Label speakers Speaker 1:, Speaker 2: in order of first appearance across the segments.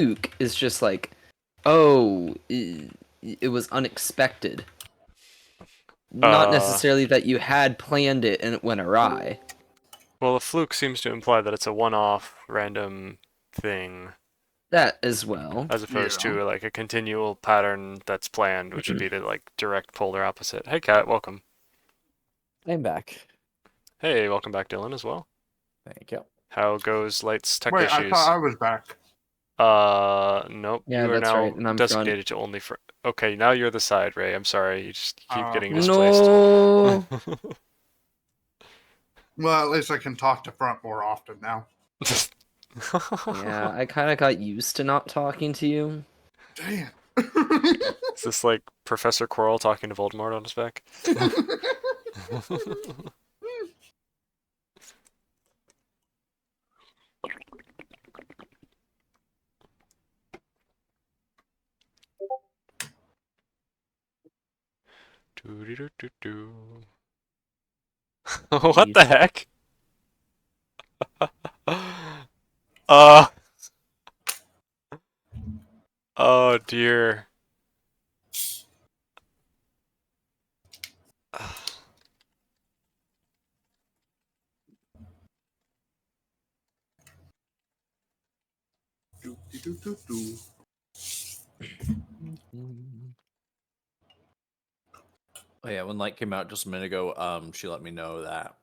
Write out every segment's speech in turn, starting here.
Speaker 1: fluke is just like, oh, it was unexpected. Not necessarily that you had planned it and it went awry.
Speaker 2: Well, a fluke seems to imply that it's a one-off random thing,
Speaker 1: That as well.
Speaker 2: as opposed to like a continual pattern that's planned, which would be the like direct polar opposite. Hey, Kat, welcome.
Speaker 3: I'm back.
Speaker 2: Hey, welcome back, Dylan, as well.
Speaker 3: Thank you.
Speaker 2: How goes Light's tech
Speaker 4: Wait,
Speaker 2: issues?
Speaker 4: I thought I was back.
Speaker 2: Nope.
Speaker 1: Yeah,
Speaker 2: you are
Speaker 1: that's
Speaker 2: now
Speaker 1: right, and I'm
Speaker 2: designated to only for. Okay, now you're the side, Ray. I'm sorry. You just keep getting misplaced.
Speaker 1: No.
Speaker 4: Well, at least I can talk to front more often now.
Speaker 1: Yeah, I kind of got used to not talking to you.
Speaker 4: Damn.
Speaker 2: Is this like Professor Quirrell talking to Voldemort on his back? What the heck? Uh. Oh dear.
Speaker 3: Oh yeah, when Light came out just a minute ago, she let me know that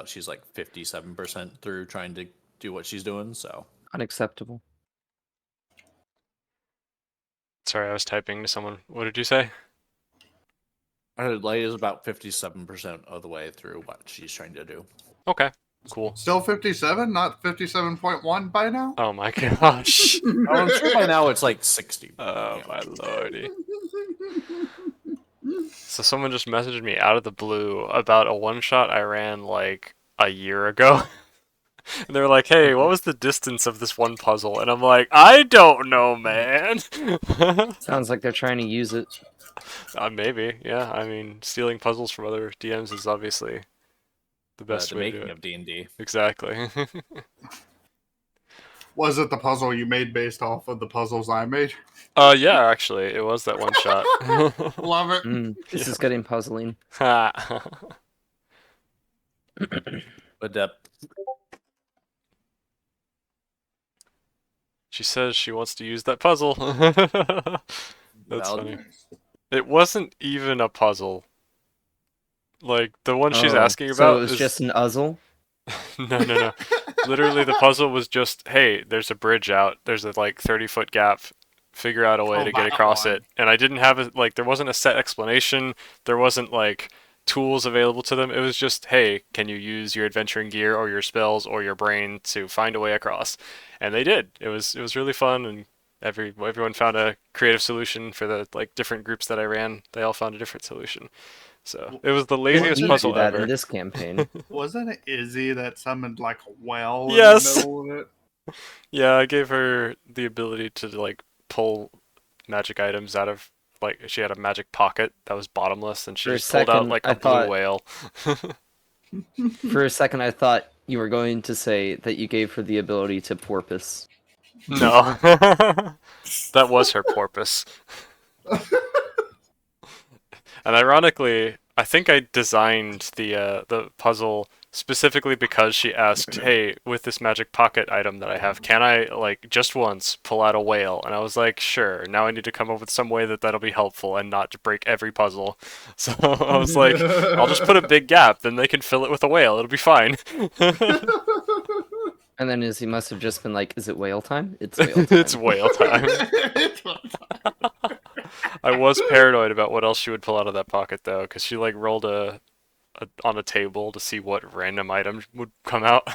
Speaker 3: she's like 57% through trying to do what she's doing, so.
Speaker 1: Unacceptable.
Speaker 2: Sorry, I was typing to someone. What did you say?
Speaker 3: Light is about 57% of the way through what she's trying to do.
Speaker 2: Okay, cool.
Speaker 4: Still 57, not 57.1 by now?
Speaker 2: Oh my gosh.
Speaker 3: Oh, I'm sure by now it's like 60.
Speaker 2: Oh my lordy. So someone just messaged me out of the blue about a one-shot I ran like a year ago. And they were like, hey, what was the distance of this one puzzle? And I'm like, I don't know, man.
Speaker 1: Sounds like they're trying to use it.
Speaker 2: Maybe, yeah. I mean, stealing puzzles from other DMs is obviously the best
Speaker 3: The
Speaker 2: way to do
Speaker 3: making
Speaker 2: it.
Speaker 3: of D&D.
Speaker 2: Exactly.
Speaker 4: Was it the puzzle you made based off of the puzzles I made?
Speaker 2: Yeah, actually, it was that one shot.
Speaker 4: Love it.
Speaker 1: This is getting puzzling.
Speaker 3: But
Speaker 2: She says she wants to use that puzzle. That's funny. It wasn't even a puzzle. Like, the one she's asking about
Speaker 1: so it was
Speaker 2: is...
Speaker 1: just an uzzle?
Speaker 2: No. Literally, the puzzle was just, hey, there's a bridge out. There's a, like, 30-foot gap. Figure out a way to get across it. And I didn't have, there wasn't a set explanation. There wasn't, like, tools available to them. It was just, hey, can you use your adventuring gear or your spells or your brain to find a way across? And they did. It was really fun, and everyone found a creative solution for the like different groups that I ran. They all found a different solution. So it was the laziest puzzle ever.
Speaker 1: In this campaign.
Speaker 4: Wasn't it Izzy that summoned like a well
Speaker 2: Yes.
Speaker 4: in the middle of it?
Speaker 2: Yeah, I gave her the ability to like pull magic items out of like she had a magic pocket that was bottomless, and she just pulled out like a blue whale.
Speaker 1: For a second, I thought you were going to say that you gave her the ability to porpoise.
Speaker 2: No, that was her porpoise. And ironically, I think I designed the puzzle specifically because she asked, "Hey, with this magic pocket item that I have, can I like just once pull out a whale?" And I was like, "Sure." Now I need to come up with some way that'll be helpful and not to break every puzzle. So I was like, "I'll just put a big gap, then they can fill it with a whale. It'll be fine."
Speaker 1: And then Izzy must have just been like, "Is it whale time? It's whale time."
Speaker 2: It's whale time. I was paranoid about what else she would pull out of that pocket though, because she like rolled on a table to see what random item would come out.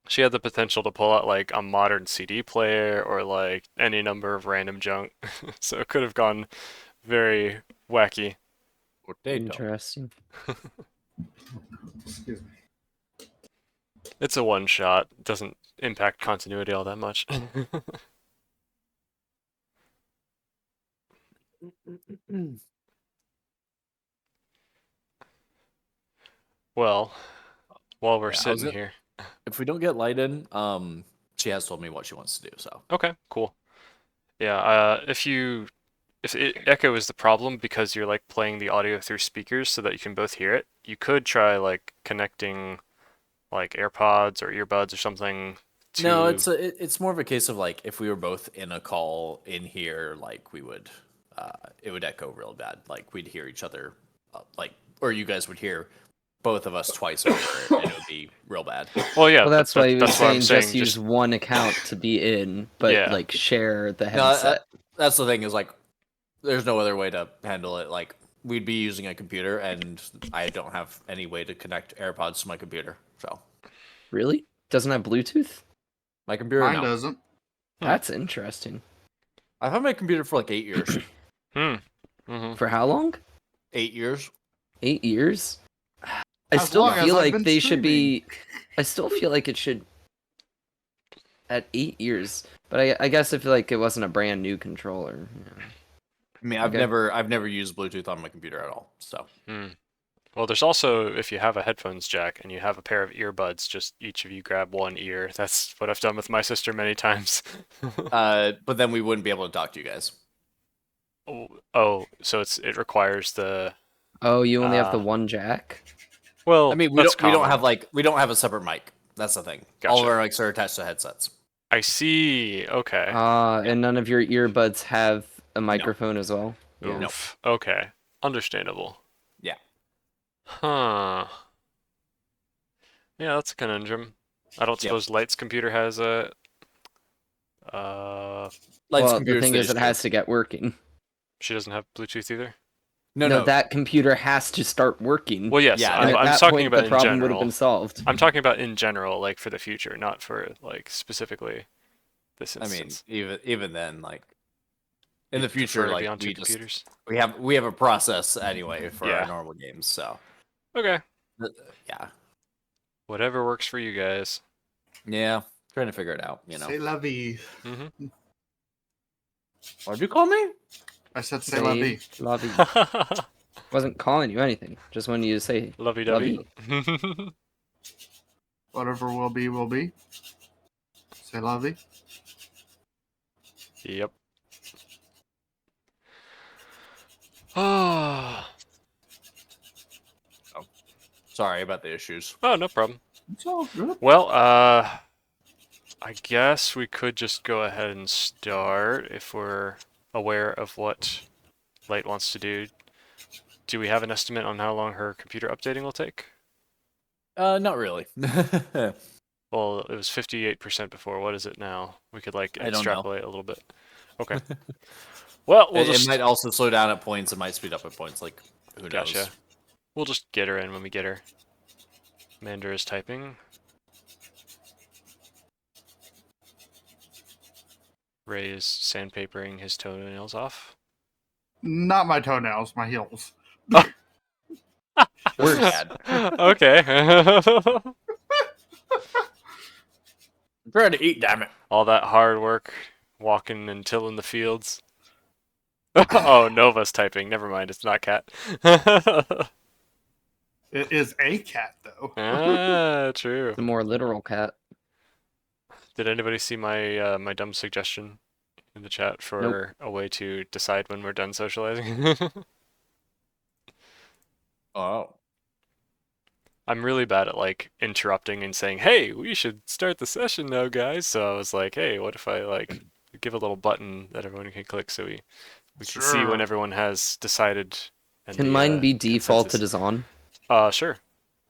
Speaker 2: She had the potential to pull out like a modern CD player or like any number of random junk, so it could have gone very wacky.
Speaker 1: Interesting.
Speaker 4: Excuse me.
Speaker 2: It's a one shot. It doesn't impact continuity all that much. Well, while we're sitting here,
Speaker 3: if we don't get Light in, She has told me what she wants to do. So
Speaker 2: Okay, cool. Yeah, if echo is the problem because you're like playing the audio through speakers so that you can both hear it, you could try like connecting like AirPods or earbuds or something to.
Speaker 3: no, it's more of a case of like if we were both in a call in here, like we would, it would echo real bad. Like we'd hear each other, like or you guys would hear both of us twice over, and it would be real bad.
Speaker 2: Well, yeah,
Speaker 1: Well, that's why he was
Speaker 2: that's what I'm
Speaker 1: saying
Speaker 2: saying.
Speaker 1: just use one account to be in, but
Speaker 2: Yeah.
Speaker 1: like share the
Speaker 3: No,
Speaker 1: headset.
Speaker 3: that's the thing is like, there's no other way to handle it. Like we'd be using a computer, and I don't have any way to connect AirPods to my computer. So
Speaker 1: Really? Doesn't have Bluetooth?
Speaker 3: my computer,
Speaker 4: Mine
Speaker 3: no.
Speaker 4: doesn't.
Speaker 1: That's interesting.
Speaker 3: I've had my computer for like 8 years.
Speaker 2: Mm-hmm.
Speaker 1: For how long?
Speaker 3: 8 years.
Speaker 1: 8 years? I
Speaker 4: As
Speaker 1: still
Speaker 4: long as
Speaker 1: feel
Speaker 4: I've
Speaker 1: like
Speaker 4: been
Speaker 1: they should
Speaker 4: streaming.
Speaker 1: be. I still feel like it should. At 8 years, but I guess I feel like it wasn't a brand new controller. Yeah.
Speaker 3: I mean, I've
Speaker 1: Okay.
Speaker 3: never used Bluetooth on my computer at all. So
Speaker 2: Well, there's also, if you have a headphones jack and you have a pair of earbuds, just each of you grab one ear. That's what I've done with my sister many times.
Speaker 3: but then we wouldn't be able to talk to you guys.
Speaker 2: Oh, so it requires the.
Speaker 1: Oh, you only have the
Speaker 3: Uh,
Speaker 1: one jack?
Speaker 2: Well,
Speaker 3: I mean, we
Speaker 2: that's
Speaker 3: don't
Speaker 2: common.
Speaker 3: have like we don't have a separate mic. That's the thing. All of
Speaker 2: Gotcha.
Speaker 3: our mics are attached to headsets.
Speaker 2: I see. Okay.
Speaker 1: And none of your earbuds have a microphone as well? Yeah.
Speaker 2: Oof. Okay. Understandable.
Speaker 3: Yeah.
Speaker 2: Huh. Yeah, that's a conundrum. I don't
Speaker 3: Yep.
Speaker 2: suppose Light's computer has a.
Speaker 3: Light's
Speaker 1: Well, the
Speaker 3: computer's
Speaker 1: thing is, it
Speaker 3: issue.
Speaker 1: has to get working.
Speaker 2: She doesn't have Bluetooth either.
Speaker 3: No.
Speaker 1: That computer has to start working.
Speaker 2: Well, yes,
Speaker 3: Yeah,
Speaker 1: and
Speaker 2: I'm
Speaker 1: at that
Speaker 2: talking
Speaker 1: point,
Speaker 2: about
Speaker 1: the
Speaker 2: in
Speaker 1: problem would have
Speaker 2: general.
Speaker 1: been solved.
Speaker 2: I'm talking about in general, like for the future, not for like specifically this
Speaker 3: I mean,
Speaker 2: instance.
Speaker 3: even then, like in the
Speaker 2: You'd prefer
Speaker 3: future,
Speaker 2: to be
Speaker 3: like
Speaker 2: on two
Speaker 3: we just
Speaker 2: computers.
Speaker 3: we have a process anyway for
Speaker 2: Yeah.
Speaker 3: our normal games. So
Speaker 2: Okay.
Speaker 3: yeah,
Speaker 2: Whatever works for you guys.
Speaker 3: yeah, trying to figure it out. You know,
Speaker 4: C'est la vie.
Speaker 2: Mm-hmm.
Speaker 3: what did you call me?
Speaker 4: I said c'est la vie.
Speaker 1: Lovey. Wasn't calling you anything. Just wanted you to say
Speaker 2: Lovey-dovey.
Speaker 4: Whatever will be, will be. C'est la vie.
Speaker 2: Yep. Oh,
Speaker 3: Sorry about the issues.
Speaker 2: no problem.
Speaker 4: It's all good.
Speaker 2: Well, I guess we could just go ahead and start if we're aware of what Light wants to do. Do we have an estimate on how long her computer updating will take?
Speaker 3: Not really.
Speaker 2: Well, it was 58% before. What is it now? We could like
Speaker 3: I don't know.
Speaker 2: extrapolate a little bit. Okay. Well, we'll
Speaker 3: It
Speaker 2: just
Speaker 3: might also slow down at points. It might speed up at points. Like who knows?
Speaker 2: gotcha. We'll just get her in when we get her. Mander is typing. Ray is sandpapering his toenails off.
Speaker 4: Not my toenails, my heels.
Speaker 3: We're bad.
Speaker 2: Okay.
Speaker 3: I'm trying to eat. Damn it.
Speaker 2: All that hard work, walking and tilling the fields. Oh, Nova's typing. Never mind, it's not Cat.
Speaker 4: It is a cat, though.
Speaker 2: Ah, true.
Speaker 1: the more literal cat.
Speaker 2: Did anybody see my my dumb suggestion in the chat for a way to decide when we're done socializing?
Speaker 3: Oh.
Speaker 2: I'm really bad at like interrupting and saying, "Hey, we should start the session now, guys." So I was like, "Hey, what if I like give a little button that everyone can click so we can see when
Speaker 4: Sure.
Speaker 2: everyone has decided?" And
Speaker 1: Can
Speaker 2: the,
Speaker 1: mine be defaulted
Speaker 2: consensus.
Speaker 1: as on?
Speaker 2: Sure,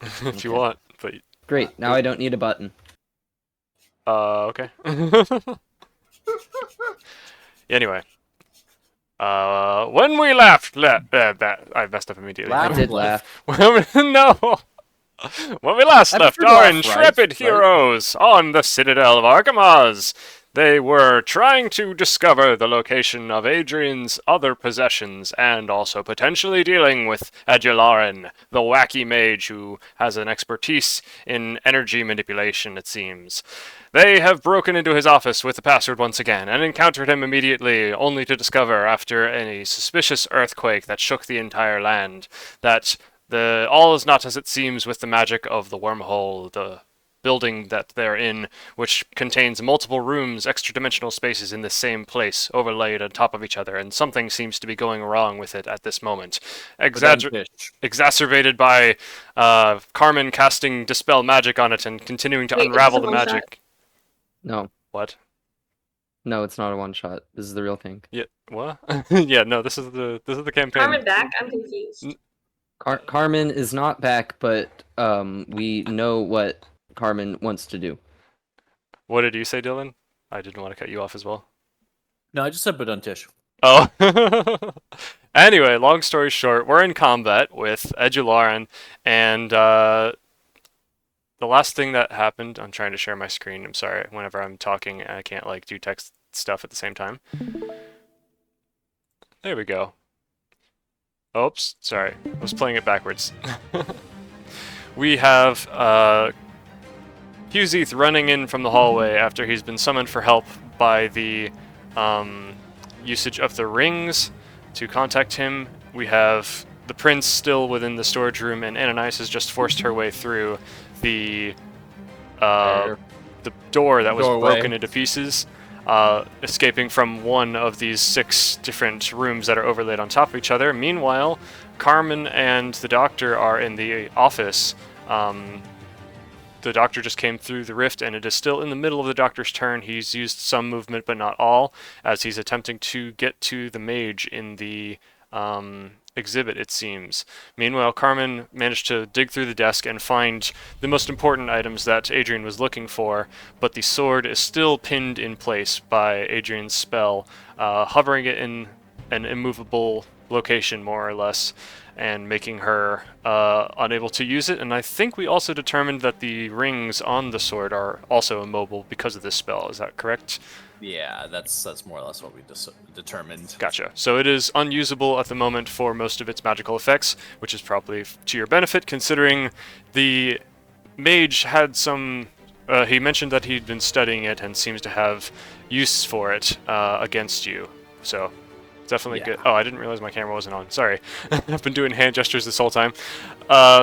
Speaker 2: if you
Speaker 1: Okay.
Speaker 2: want, but
Speaker 1: Great. Now I don't need a button.
Speaker 2: okay. Anyway, when we laughed, that I messed up immediately.
Speaker 1: I
Speaker 3: Laugh.
Speaker 1: did
Speaker 3: Laugh.
Speaker 1: laugh.
Speaker 2: No. When we last
Speaker 3: I'm
Speaker 2: left
Speaker 3: sure to
Speaker 2: our
Speaker 3: laugh,
Speaker 2: intrepid
Speaker 3: right?
Speaker 2: heroes on the Citadel of Argamaz, they were trying to discover the location of Adrian's other possessions and also potentially dealing with Adularin, the wacky mage who has an expertise in energy manipulation, it seems. They have broken into his office with the password once again and encountered him immediately, only to discover after a suspicious earthquake that shook the entire land that all is not as it seems with the magic of the wormhole, the building that they're in, which contains multiple rooms, extra-dimensional spaces in the same place, overlaid on top of each other, and something seems to be going wrong with it at this moment. Exacerbated by Carmen casting Dispel Magic on it and continuing to
Speaker 5: Wait,
Speaker 2: unravel
Speaker 5: is
Speaker 2: the
Speaker 5: this a
Speaker 2: magic.
Speaker 1: No,
Speaker 2: What?
Speaker 1: no, it's not a one shot. This is the real thing.
Speaker 2: Yeah, what? Yeah, no, this is the campaign.
Speaker 5: Carmen back? I'm confused.
Speaker 1: Carmen is not back, but we know what Carmen wants to do.
Speaker 2: What did you say, Dylan? I didn't want to cut you off as well.
Speaker 3: No, I just said Baduntish.
Speaker 2: Oh. Anyway, long story short, we're in combat with Edularan, and the last thing that happened, I'm trying to share my screen, I'm sorry, whenever I'm talking, I can't like do text stuff at the same time. There we go. Oops, sorry, I was playing it backwards. We have Hugheath running in from the hallway after he's been summoned for help by the usage of the rings to contact him. We have the prince still within the storage room, and Ananias has just forced her way through the door that was broken into pieces, escaping from one of these 6 different rooms that are overlaid on top of each other. Meanwhile, Carmen and the doctor are in the office. The doctor just came through the rift, and it is still in the middle of the doctor's turn. He's used some movement, but not all, as he's attempting to get to the mage in the exhibit, it seems. Meanwhile, Carmen managed to dig through the desk and find the most important items that Adrian was looking for, but the sword is still pinned in place by Adrian's spell, hovering it in an immovable location, more or less, and making her unable to use it. And I think we also determined that the rings on the sword are also immobile because of this spell. Is that correct?
Speaker 3: Yeah, that's more or less what we determined.
Speaker 2: Gotcha. So it is unusable at the moment for most of its magical effects, which is probably to your benefit, considering the mage had some... he mentioned that he'd been studying it and seems to have use for it against you. So... definitely good. Oh, I didn't realize my camera wasn't on. Sorry. I've been doing hand gestures this whole time.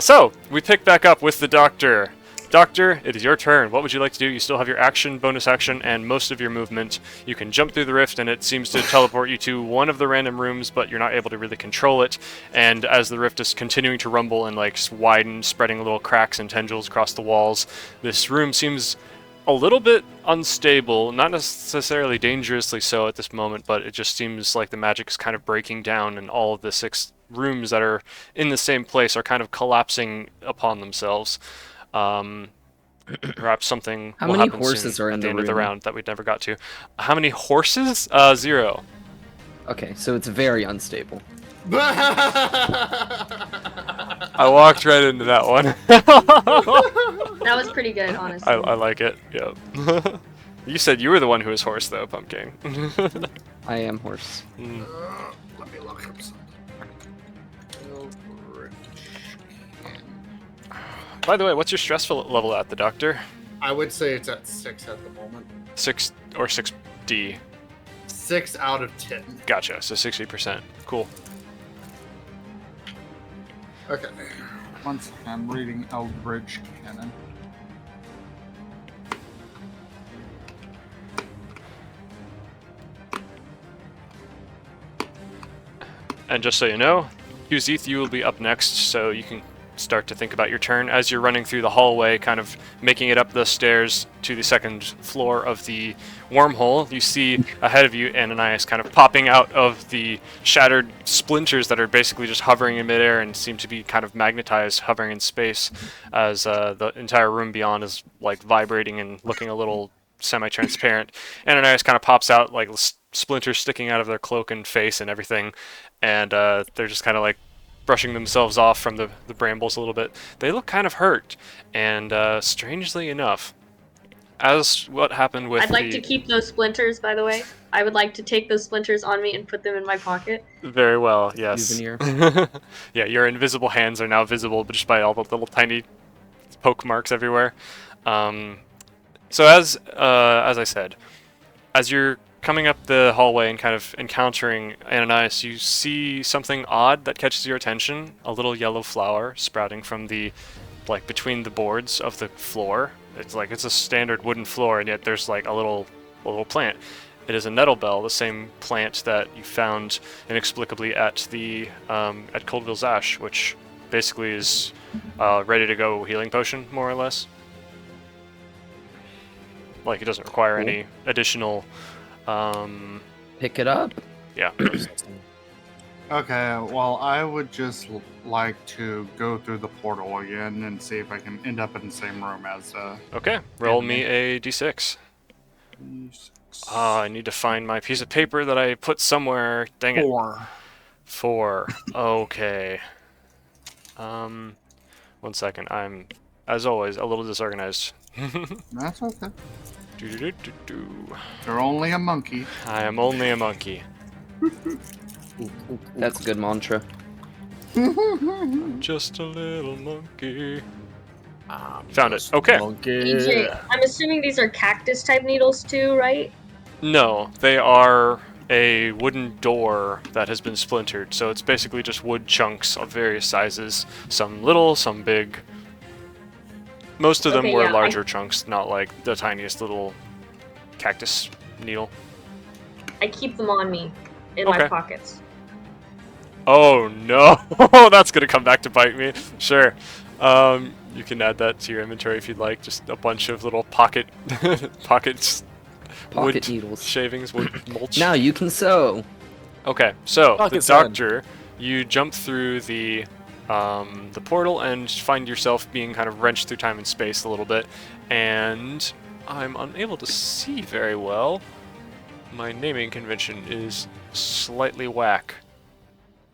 Speaker 2: So, we pick back up with the doctor. Doctor, it is your turn. What would you like to do? You still have your action, bonus action, and most of your movement. You can jump through the rift, and it seems to teleport you to one of the random rooms, but you're not able to really control it. And as the rift is continuing to rumble and like widen, spreading little cracks and tendrils across the walls, this room seems a little bit unstable, not necessarily dangerously so at this moment, but it just seems like the magic is kind of breaking down, and all of the 6 rooms that are in the same place are kind of collapsing upon themselves. Perhaps something
Speaker 1: How
Speaker 2: will
Speaker 1: many
Speaker 2: happen
Speaker 1: horses
Speaker 2: soon
Speaker 1: are in
Speaker 2: at
Speaker 1: the
Speaker 2: the end of the
Speaker 1: room?
Speaker 2: round that we never got to. How many horses? 0.
Speaker 1: Okay, so it's very unstable.
Speaker 2: I walked right into that one.
Speaker 5: That was pretty good, honestly.
Speaker 2: I like it. Yep. You said you were the one who was horse, though, Pumpkin.
Speaker 1: I am horse.
Speaker 4: Let me look up something.
Speaker 2: By the way, what's your stress level at the doctor?
Speaker 4: I would say it's at 6 at the moment.
Speaker 2: 6 or 6D.
Speaker 4: 6 out of 10.
Speaker 2: Gotcha. So 60%. Cool.
Speaker 4: Okay. Once I'm reading Eldridge Canon.
Speaker 2: And just so you know, Hugheath, you will be up next, so you can start to think about your turn as you're running through the hallway, kind of making it up the stairs to the 2nd floor of the wormhole. You see ahead of you Ananias kind of popping out of the shattered splinters that are basically just hovering in midair and seem to be kind of magnetized, hovering in space, as the entire room beyond is like vibrating and looking a little semi-transparent. Ananias kind of pops out, like splinters sticking out of their cloak and face and everything, and they're just kind of like brushing themselves off from the brambles a little bit. They look kind of hurt, and strangely enough, as what happened with
Speaker 5: I'd like to keep those splinters, by the way. I would like to take those splinters on me and put them in my pocket.
Speaker 2: Very well, yes.
Speaker 1: Souvenir.
Speaker 2: Yeah, your invisible hands are now visible just by all the little tiny poke marks everywhere. So as I said, as you're coming up the hallway and kind of encountering Ananias, you see something odd that catches your attention. A little yellow flower sprouting from the, like, between the boards of the floor. It's like it's a standard wooden floor, and yet there's like a little plant. It is a nettlebell, the same plant that you found inexplicably at the at Coldville's Ash, which basically is ready to go healing potion, more or less. Like, it doesn't require any additional.
Speaker 1: Pick it up.
Speaker 2: Yeah.
Speaker 4: Okay, well, I would just like to go through the portal again and see if I can end up in the same room as.
Speaker 2: Okay. Roll me a d6. I need to find my piece of paper that I put somewhere. Dang it.
Speaker 4: 4.
Speaker 2: 4. Okay. 1 second. I'm, as always, a little disorganized.
Speaker 4: That's okay.
Speaker 2: Do-do-do-do-do.
Speaker 4: You're only a monkey.
Speaker 2: I am only a monkey.
Speaker 1: That's a good mantra.
Speaker 2: Just a little monkey. Found it. Okay.
Speaker 5: EJ, I'm assuming these are cactus type needles too, right?
Speaker 2: No, they are a wooden door that has been splintered. So it's basically just wood chunks of various sizes. Some little, some big. Most of them
Speaker 5: Okay,
Speaker 2: were
Speaker 5: yeah,
Speaker 2: larger chunks, not like the tiniest little cactus needle.
Speaker 5: I keep them on me in
Speaker 2: Okay.
Speaker 5: my pockets.
Speaker 2: Oh no, that's gonna come back to bite me. Sure. You can add that to your inventory if you'd like. Just a bunch of little pockets,
Speaker 1: Pocket
Speaker 2: wood
Speaker 1: needles.
Speaker 2: shavings, wood mulch.
Speaker 1: Now you can sew.
Speaker 2: Okay, so
Speaker 3: Pocket
Speaker 2: the
Speaker 3: sun.
Speaker 2: doctor, you jump through the portal and find yourself being kind of wrenched through time and space a little bit, and I'm unable to see very well. My naming convention is slightly whack.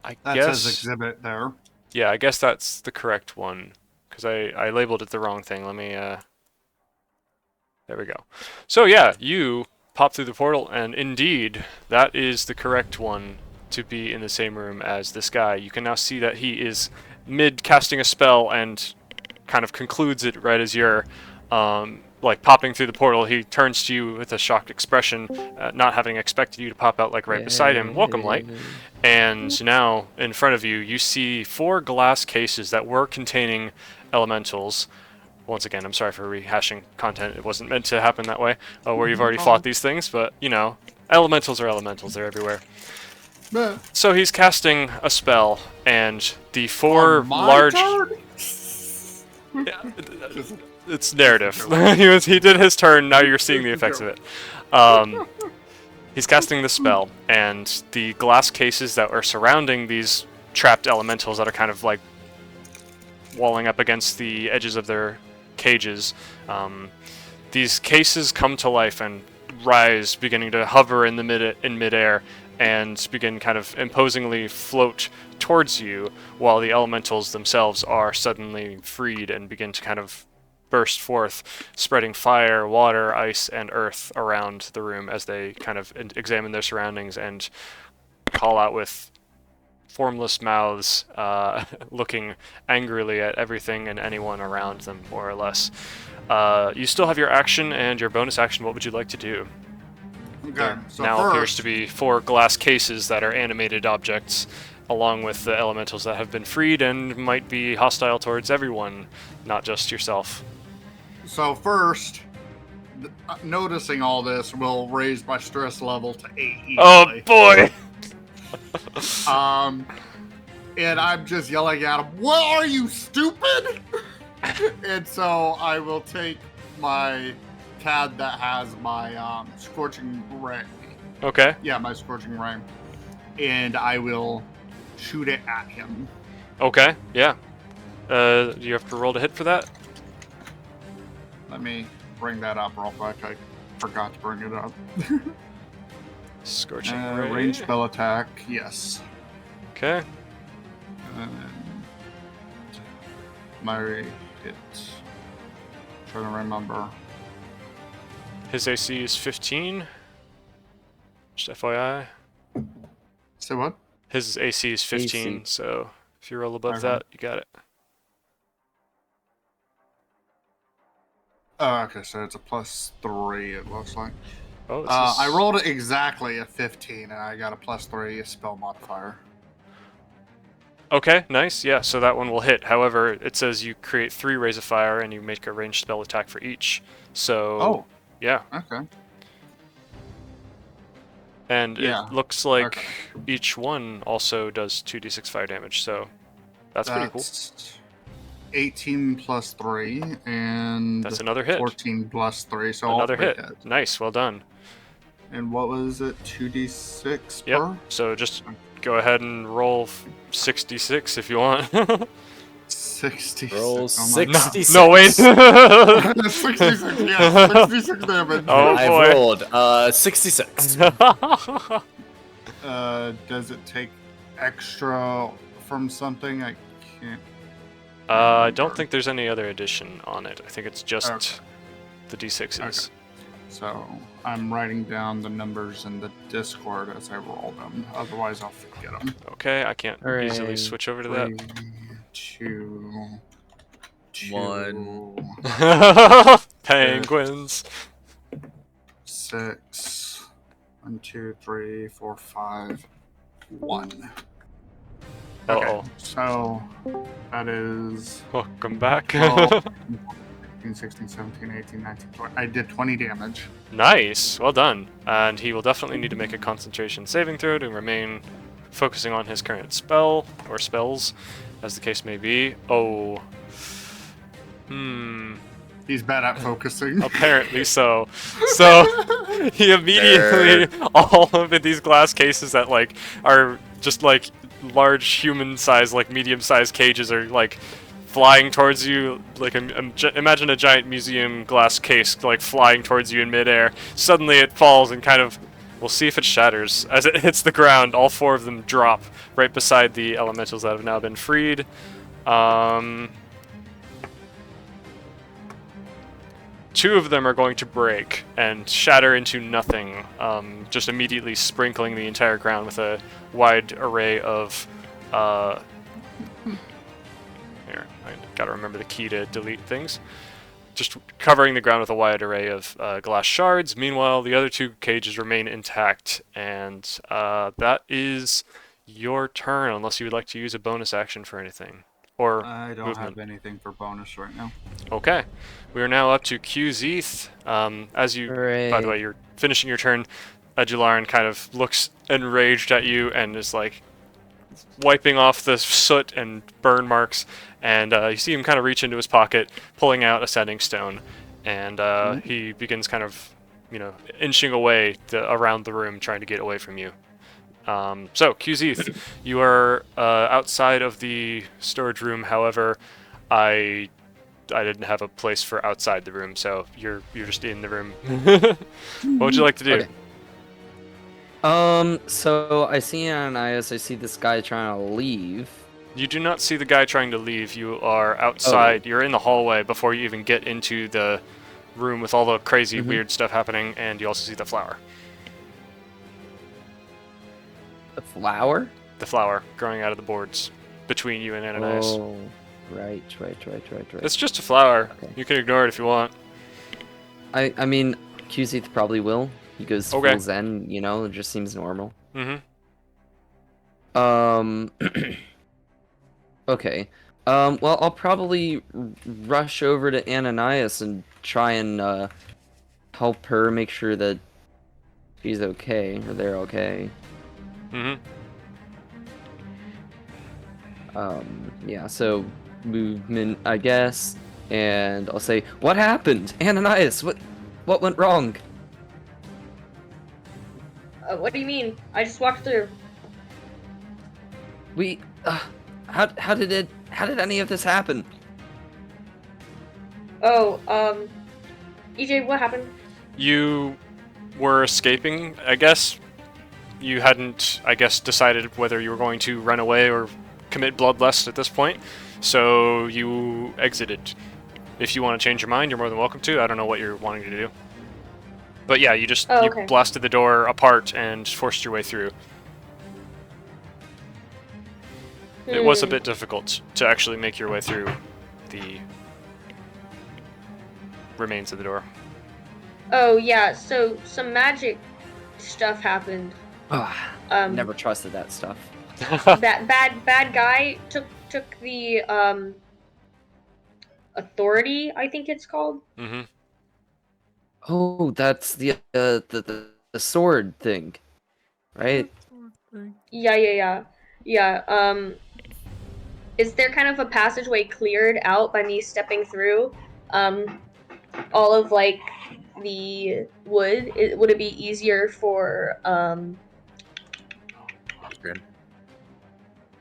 Speaker 2: I
Speaker 4: That
Speaker 2: guess.
Speaker 4: says exhibit there.
Speaker 2: Yeah, I guess that's the correct one, because I labeled it the wrong thing. Let me, there we go. So yeah, you pop through the portal, and indeed, that is the correct one to be in the same room as this guy. You can now see that he is mid-casting a spell and kind of concludes it right as you're, like, popping through the portal. He turns to you with a shocked expression, not having expected you to pop out, like, right beside him. Welcome, Light. And now, in front of you, you see 4 glass cases that were containing elementals. Once again, I'm sorry for rehashing content. It wasn't meant to happen that way, where you've already fought these things, but, you know, elementals are elementals. They're everywhere. So he's casting a spell, and the 4 large... Yeah, it's narrative. He did his turn, now you're seeing the effects of it. He's casting the spell, and the glass cases that are surrounding these trapped elementals that are kind of like walling up against the edges of their cages, these cases come to life and rise, beginning to hover in midair, and begin kind of imposingly float towards you, while the elementals themselves are suddenly freed and begin to kind of burst forth, spreading fire, water, ice, and earth around the room as they kind of examine their surroundings and call out with formless mouths, looking angrily at everything and anyone around them, more or less. You still have your action and your bonus action. What would you like to do?
Speaker 4: Okay,
Speaker 2: There
Speaker 4: so
Speaker 2: now
Speaker 4: first,
Speaker 2: appears to be 4 glass cases that are animated objects, along with the elementals that have been freed and might be hostile towards everyone, not just yourself.
Speaker 4: So first, noticing all this will raise my stress level to 8 easily.
Speaker 2: Oh boy!
Speaker 4: And I'm just yelling at him, "What are you, stupid?" And so I will take my pad that has my scorching ray.
Speaker 2: Okay.
Speaker 4: Yeah, my scorching ray. And I will shoot it at him.
Speaker 2: Okay, yeah. Do you have to roll to hit for that?
Speaker 4: Let me bring that up real quick. I forgot to bring it up.
Speaker 2: Scorching ray.
Speaker 4: Range spell attack, yes.
Speaker 2: Okay.
Speaker 4: My hit. Trying to remember.
Speaker 2: His AC is 15. Just FYI.
Speaker 4: Say what?
Speaker 2: His AC is 15,
Speaker 1: AC.
Speaker 2: so if you roll above
Speaker 4: Okay.
Speaker 2: that, you got it.
Speaker 4: Oh, okay, so it's a +3, it looks like.
Speaker 2: Oh, this
Speaker 4: I
Speaker 2: is...
Speaker 4: rolled exactly a 15, and I got a +3 spell modifier.
Speaker 2: Okay, nice. Yeah, so that one will hit. However, it says you create 3 rays of fire and you make a ranged spell attack for each. So,
Speaker 4: Oh,
Speaker 2: yeah.
Speaker 4: okay.
Speaker 2: And
Speaker 4: Yeah.
Speaker 2: it looks like
Speaker 4: Okay.
Speaker 2: each one also does 2d6 fire damage, so that's pretty cool.
Speaker 4: 18 plus 3 and
Speaker 2: That's another hit.
Speaker 4: 14 plus 3, so
Speaker 2: Another
Speaker 4: all 3
Speaker 2: hit.
Speaker 4: hits.
Speaker 2: Nice, well done.
Speaker 4: And what was it? 2d6
Speaker 2: Yep,
Speaker 4: per?
Speaker 2: so just go ahead and roll 66 if you want.
Speaker 4: 66.
Speaker 3: Roll
Speaker 4: Oh my
Speaker 3: 66.
Speaker 2: No, wait.
Speaker 4: God. 66, yeah, 66 damage.
Speaker 2: Oh,
Speaker 3: I've
Speaker 2: boy.
Speaker 3: rolled 66.
Speaker 4: Does it take extra from something? I can't.
Speaker 2: I don't think there's any other addition on it. I think it's just
Speaker 4: Okay.
Speaker 2: the d6s.
Speaker 4: Okay. So I'm writing down the numbers in the Discord as I roll them. Otherwise, I'll forget them.
Speaker 2: Okay, I can't easily
Speaker 1: Hooray.
Speaker 2: switch over to that.
Speaker 4: 3, 2,
Speaker 3: 1.
Speaker 2: Penguins.
Speaker 4: 6. 1, 2, 3, 4, 5, 1. Okay,
Speaker 2: Uh-oh.
Speaker 4: so that is
Speaker 2: Welcome back.
Speaker 4: 12, 15, 16, 17, 18, 19, 20. I did 20 damage.
Speaker 2: Nice, well done. And he will definitely need to make a concentration saving throw to remain focusing on his current spell, or spells, as the case may be. Oh.
Speaker 4: He's bad at focusing.
Speaker 2: Apparently so. So he immediately, all of these glass cases that like are just like large human-sized, like medium-sized cages are like flying towards you. Like imagine a giant museum glass case like flying towards you in midair. Suddenly it falls and kind of. We'll see if it shatters. As it hits the ground, all 4 of them drop right beside the elementals that have now been freed. 2 of them are going to break and shatter into nothing, just immediately sprinkling the entire ground with a wide array of... Here, I gotta remember the key to delete things. Just covering the ground with a wide array of glass shards. Meanwhile, the other 2 cages remain intact, and that is your turn, unless you would like to use a bonus action for anything. Or
Speaker 4: I don't
Speaker 2: movement.
Speaker 4: have anything for bonus right now.
Speaker 2: Okay, we are now up to QZeth. As you, by the way, you're finishing your turn. Jalaran kind of looks enraged at you and is like wiping off the soot and burn marks. And you see him kind of reach into his pocket, pulling out a sending stone, and he begins kind of, inching away around the room, trying to get away from you. So, QZeth, you are outside of the storage room. However, I didn't have a place for outside the room, so you're just in the room. What would you like to do?
Speaker 1: Okay. So I see Ananias, I see this guy trying to leave.
Speaker 2: You do not see the guy trying to leave. You are outside. You're in the hallway before you even get into the room with all the crazy, weird stuff happening, and you also see the flower.
Speaker 1: The flower?
Speaker 2: The flower growing out of the boards between you and Ananias.
Speaker 1: Oh, right.
Speaker 2: It's just a flower.
Speaker 1: Okay.
Speaker 2: You can ignore it if you want.
Speaker 1: I mean, QZ probably will. He goes
Speaker 2: Okay.
Speaker 1: full zen, it just seems normal.
Speaker 2: Mm-hmm.
Speaker 1: Okay. Well, I'll probably rush over to Ananias and try and help her make sure that she's okay, or they're okay.
Speaker 2: Mm-hmm.
Speaker 1: Yeah, so movement, I guess, and I'll say, "What happened? Ananias, what went wrong?"
Speaker 5: What do you mean? I just walked through.
Speaker 1: How did any of this happen?
Speaker 5: Oh, EJ, what happened?
Speaker 2: You were escaping, I guess. You hadn't, I guess, decided whether you were going to run away or commit bloodlust at this point, so you exited. If you want to change your mind, you're more than welcome to. I don't know what you're wanting to do. But yeah, you just
Speaker 5: okay.
Speaker 2: you blasted the door apart and forced your way through. It was a bit difficult to actually make your way through the remains of the door.
Speaker 5: Oh yeah, so some magic stuff happened.
Speaker 1: Never trusted that stuff.
Speaker 5: bad guy took the authority, I think it's called.
Speaker 2: Mm-hmm.
Speaker 1: Oh, that's the sword thing, right?
Speaker 5: Yeah. Is there kind of a passageway cleared out by me stepping through all of like the wood? Would it be easier for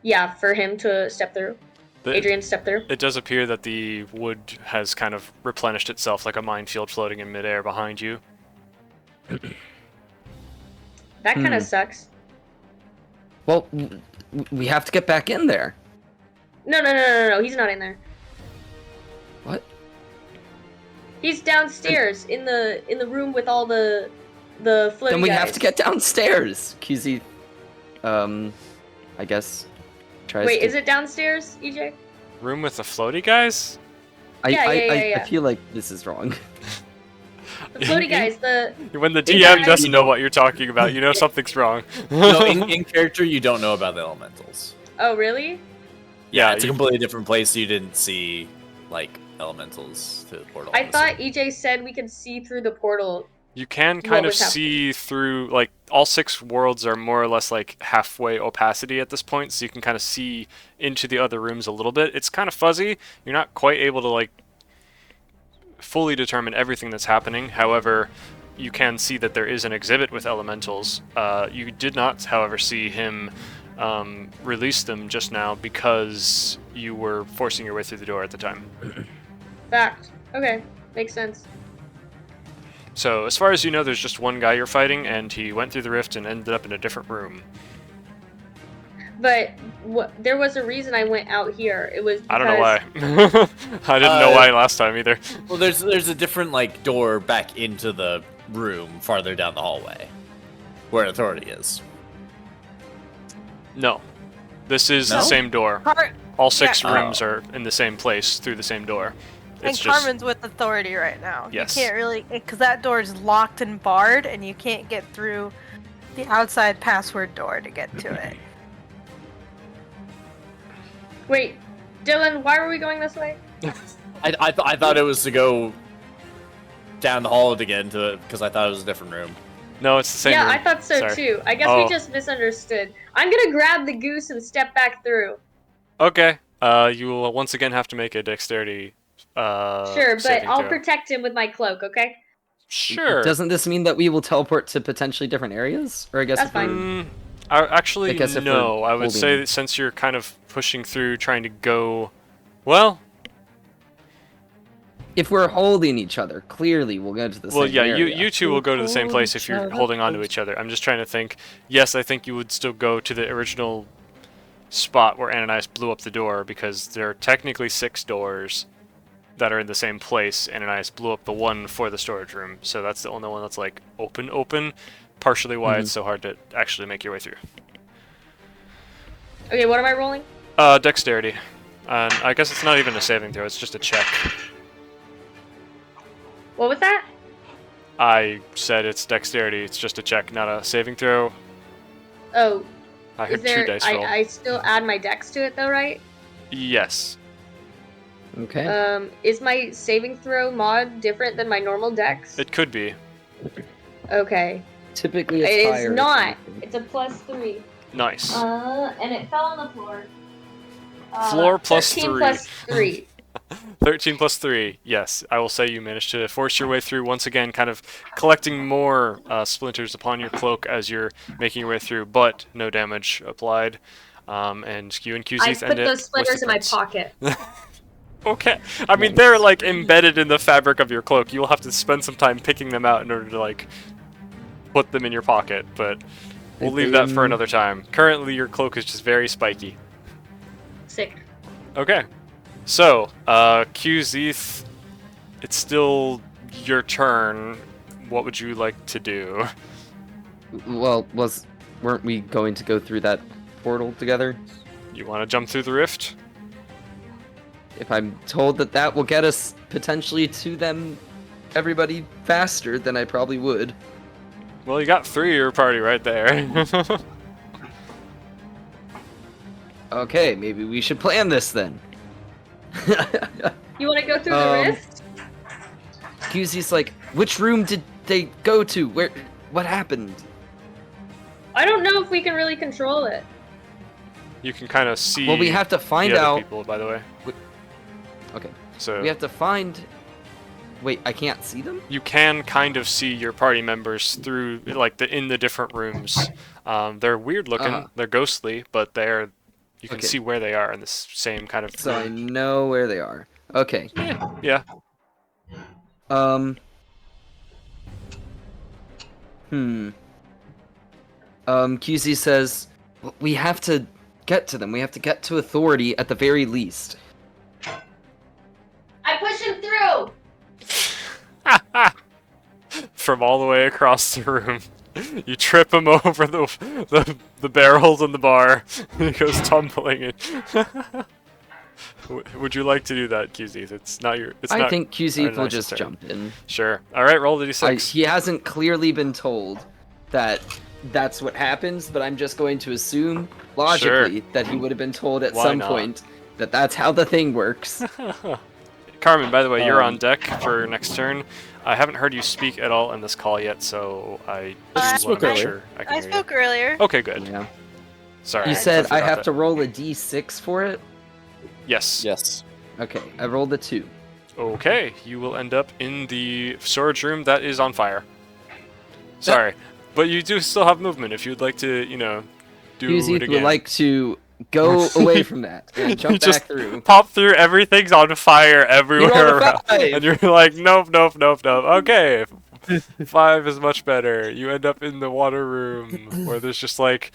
Speaker 5: yeah, for him to step through? Adrian step through?
Speaker 2: It does appear that the wood has kind of replenished itself like a minefield floating in midair behind you.
Speaker 5: That kind of sucks.
Speaker 1: Well, we have to get back in there.
Speaker 5: No, he's not in there.
Speaker 1: What?
Speaker 5: He's downstairs in the room with all the floaty
Speaker 1: Then we
Speaker 5: guys.
Speaker 1: have to get downstairs. QZ, I guess, tries
Speaker 5: Wait,
Speaker 1: to...
Speaker 5: is it downstairs, EJ?
Speaker 2: Room with the floaty guys?
Speaker 1: I feel like this is wrong.
Speaker 5: The floaty guys,
Speaker 2: When the
Speaker 5: Big
Speaker 2: DM
Speaker 5: guys.
Speaker 2: doesn't know what you're talking about, you know something's wrong.
Speaker 3: No, in character, you don't know about the elementals.
Speaker 5: Oh, really?
Speaker 2: Yeah,
Speaker 3: It's a completely different place. You didn't see, like, elementals through the portal.
Speaker 5: I thought EJ said we could see through the portal.
Speaker 2: you can
Speaker 5: What
Speaker 2: kind of
Speaker 5: was happening?
Speaker 2: see through, like, all 6 worlds are more or less like halfway opacity at this point, so you can kind of see into the other rooms a little bit. It's kind of fuzzy. You're not quite able to, like, fully determine everything that's happening. However, you can see that there is an exhibit with elementals. You did not, however, see him release them just now because you were forcing your way through the door at the time.
Speaker 5: Fact. Okay, makes sense.
Speaker 2: So, as far as you know, there's just one guy you're fighting, and he went through the rift and ended up in a different room.
Speaker 5: But there was a reason I went out here. It was because
Speaker 2: I don't know why. I didn't know why last time either.
Speaker 3: Well, there's a different, like, door back into the room farther down the hallway, where authority is.
Speaker 2: No. This is
Speaker 3: No?
Speaker 2: the same door.
Speaker 6: Car-
Speaker 2: All 6
Speaker 3: Yeah.
Speaker 2: rooms are in the same place through the same door.
Speaker 6: and
Speaker 2: It's just
Speaker 6: Carmen's with authority right now.
Speaker 2: Yes.
Speaker 6: You can't really, because that door is locked and barred, and you can't get through the outside password door to get to it.
Speaker 5: Wait, Dylan, why were we going this way?
Speaker 3: I thought it was to go down the hall to get into it, because I thought it was a different room.
Speaker 2: no, it's the same
Speaker 5: Yeah,
Speaker 2: room.
Speaker 5: I thought so
Speaker 2: Sorry.
Speaker 5: too. I guess
Speaker 2: Oh.
Speaker 5: we just misunderstood. I'm gonna grab the goose and step back through.
Speaker 2: Okay. You will once again have to make a dexterity.
Speaker 5: Sure, but
Speaker 2: saving
Speaker 5: I'll
Speaker 2: throw.
Speaker 5: protect him with my cloak, okay?
Speaker 2: Sure.
Speaker 1: Doesn't this mean that we will teleport to potentially different areas? Or I guess
Speaker 5: That's
Speaker 1: if we're-
Speaker 5: fine.
Speaker 2: Actually,
Speaker 1: I guess if
Speaker 2: no.
Speaker 1: we're
Speaker 2: I would say
Speaker 1: holding-
Speaker 2: that since you're kind of pushing through, trying to go. Well,
Speaker 1: if we're holding each other, clearly we'll go to the
Speaker 2: well,
Speaker 1: same
Speaker 2: yeah.
Speaker 1: area.
Speaker 2: You two will go to the same place if you're holding on to each other. I'm just trying to think. Yes, I think you would still go to the original spot where Ananias blew up the door because there are technically 6 doors that are in the same place. Ananias blew up the one for the storage room, so that's the only one that's like open. Partially why it's so hard to actually make your way through.
Speaker 5: Okay, what am I rolling?
Speaker 2: Dexterity. And I guess it's not even a saving throw, it's just a check.
Speaker 5: What was that?
Speaker 2: I said it's dexterity, it's just a check, not a saving throw.
Speaker 5: Oh,
Speaker 2: I
Speaker 5: is
Speaker 2: heard
Speaker 5: there?
Speaker 2: 2 dice roll.
Speaker 5: I still add my dex to it though, right?
Speaker 2: Yes.
Speaker 1: Okay.
Speaker 5: Is my saving throw mod different than my normal dex?
Speaker 2: It could be.
Speaker 5: Okay.
Speaker 1: Typically
Speaker 5: It
Speaker 1: it's
Speaker 5: is
Speaker 1: higher.
Speaker 5: not. It's a +3.
Speaker 2: Nice.
Speaker 5: And it fell on the floor.
Speaker 2: Floor plus
Speaker 5: 13
Speaker 2: 3.
Speaker 5: plus 3.
Speaker 2: 13 plus 3. Yes, I will say you managed to force your way through once again, kind of collecting more splinters upon your cloak as you're making your way through, but no damage applied. And you and QZ
Speaker 5: I
Speaker 2: end
Speaker 5: put
Speaker 2: it
Speaker 5: those splinters
Speaker 2: with
Speaker 5: in
Speaker 2: the
Speaker 5: my
Speaker 2: prince.
Speaker 5: pocket.
Speaker 2: Okay. I mean, they're like embedded in the fabric of your cloak. You will have to spend some time picking them out in order to like put them in your pocket, but we'll leave that for another time. Currently, your cloak is just very spiky.
Speaker 5: Sick.
Speaker 2: Okay. So, QZ, it's still your turn. What would you like to do?
Speaker 1: Well, weren't we going to go through that portal together?
Speaker 2: You want to jump through the rift?
Speaker 1: If I'm told that that will get us potentially to them, everybody faster, then I probably would.
Speaker 2: Well, you got 3 of your party right there.
Speaker 1: Okay, maybe we should plan this then.
Speaker 5: You want to go through the rift?
Speaker 1: QZ's like, which room did they go to? What happened?
Speaker 5: I don't know if we can really control it.
Speaker 2: You can kind of see.
Speaker 1: Well, we have to find
Speaker 2: the other
Speaker 1: out.
Speaker 2: people, by the way.
Speaker 1: Okay,
Speaker 2: So
Speaker 1: we have to find. Wait, I can't see them?
Speaker 2: you can kind of see your party members through, like, in the different rooms. They're weird looking. They're ghostly, but you can
Speaker 1: Okay.
Speaker 2: see where they are in the same kind of.
Speaker 1: So I know where they are. Okay.
Speaker 2: Yeah.
Speaker 1: QZ says, we have to get to them. We have to get to authority at the very least.
Speaker 5: I push him through!
Speaker 2: From all the way across the room. You trip him over the barrels in the bar. He goes tumbling in. Would you like to do that, QZ? It's not your. It's
Speaker 1: I
Speaker 2: not
Speaker 1: think QZ
Speaker 2: our
Speaker 1: will
Speaker 2: nice
Speaker 1: just
Speaker 2: turn.
Speaker 1: jump in.
Speaker 2: Sure. All right, roll the d6.
Speaker 1: He hasn't clearly been told that that's what happens, but I'm just going to assume logically that he would have been told at
Speaker 2: Why
Speaker 1: some
Speaker 2: not?
Speaker 1: point that that's how the thing works.
Speaker 2: Carmen, by the way, you're on deck for next turn. I haven't heard you speak at all in this call yet, so I just want
Speaker 3: spoke
Speaker 2: to make
Speaker 3: earlier.
Speaker 2: sure I can
Speaker 6: I
Speaker 2: hear you.
Speaker 6: spoke earlier.
Speaker 2: Okay, good.
Speaker 1: Yeah.
Speaker 2: Sorry.
Speaker 1: You said I
Speaker 2: forgot
Speaker 1: have
Speaker 2: that.
Speaker 1: to roll a d6 for it?
Speaker 2: Yes.
Speaker 3: Yes.
Speaker 1: Okay, I rolled a 2.
Speaker 2: Okay, you will end up in the storage room that is on fire. Sorry, but you do still have movement if you'd like to, do it
Speaker 1: QZ
Speaker 2: again.
Speaker 1: would like to go away from that and jump
Speaker 2: You just
Speaker 1: back through.
Speaker 2: pop through, everything's on fire everywhere
Speaker 1: rolled a
Speaker 2: around.
Speaker 1: 5.
Speaker 2: And you're like, nope. Okay, 5 is much better. You end up in the water room where there's just like,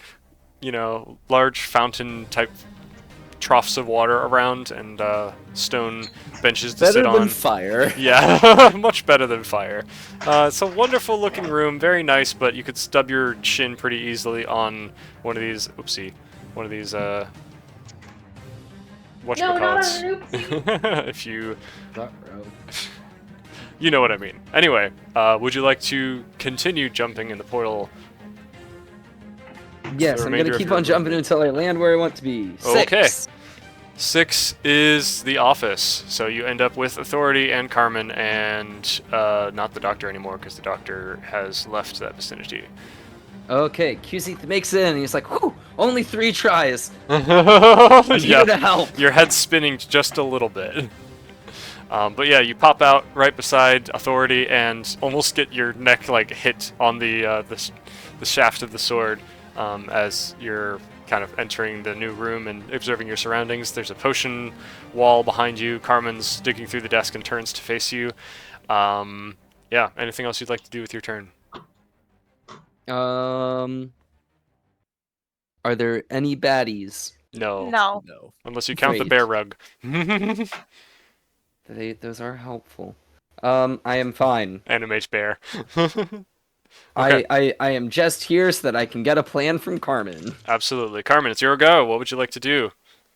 Speaker 2: large fountain type troughs of water around and stone benches to sit
Speaker 3: Better
Speaker 2: on.
Speaker 3: than fire.
Speaker 2: Yeah, much better than fire. It's a wonderful looking room, very nice, but you could stub your chin pretty easily on one of these. Oopsie, one of these.
Speaker 5: No, not on
Speaker 2: Whatchamacallits.
Speaker 5: an oopsie.
Speaker 2: If you know what I mean. Anyway, would you like to continue jumping in the portal?
Speaker 1: Yes,
Speaker 2: the
Speaker 1: I'm
Speaker 2: remainder
Speaker 1: gonna
Speaker 2: of
Speaker 1: keep
Speaker 2: your
Speaker 1: on jumping until I land where I want to be.
Speaker 2: Okay.
Speaker 1: 6.
Speaker 2: 6 is the office, so you end up with Authority and Carmen, and not the Doctor anymore because the Doctor has left that vicinity.
Speaker 1: Okay, QZ makes it in, and he's like, whew, only 3 tries. I'm
Speaker 2: Yeah.
Speaker 1: here to help.
Speaker 2: Your head's spinning just a little bit. But yeah, you pop out right beside Authority and almost get your neck like hit on the shaft of the sword as you're kind of entering the new room and observing your surroundings. There's a potion wall behind you. Carmen's digging through the desk and turns to face you. Yeah, anything else you'd like to do with your turn?
Speaker 1: Are there any baddies?
Speaker 2: No.
Speaker 6: No.
Speaker 3: No.
Speaker 2: Unless you count the
Speaker 1: Great.
Speaker 2: bear rug.
Speaker 1: Those are helpful. I am fine.
Speaker 2: Animate bear.
Speaker 1: I am just here so that I can get a plan from Carmen.
Speaker 2: Absolutely. Carmen, it's your go. What would you like to do?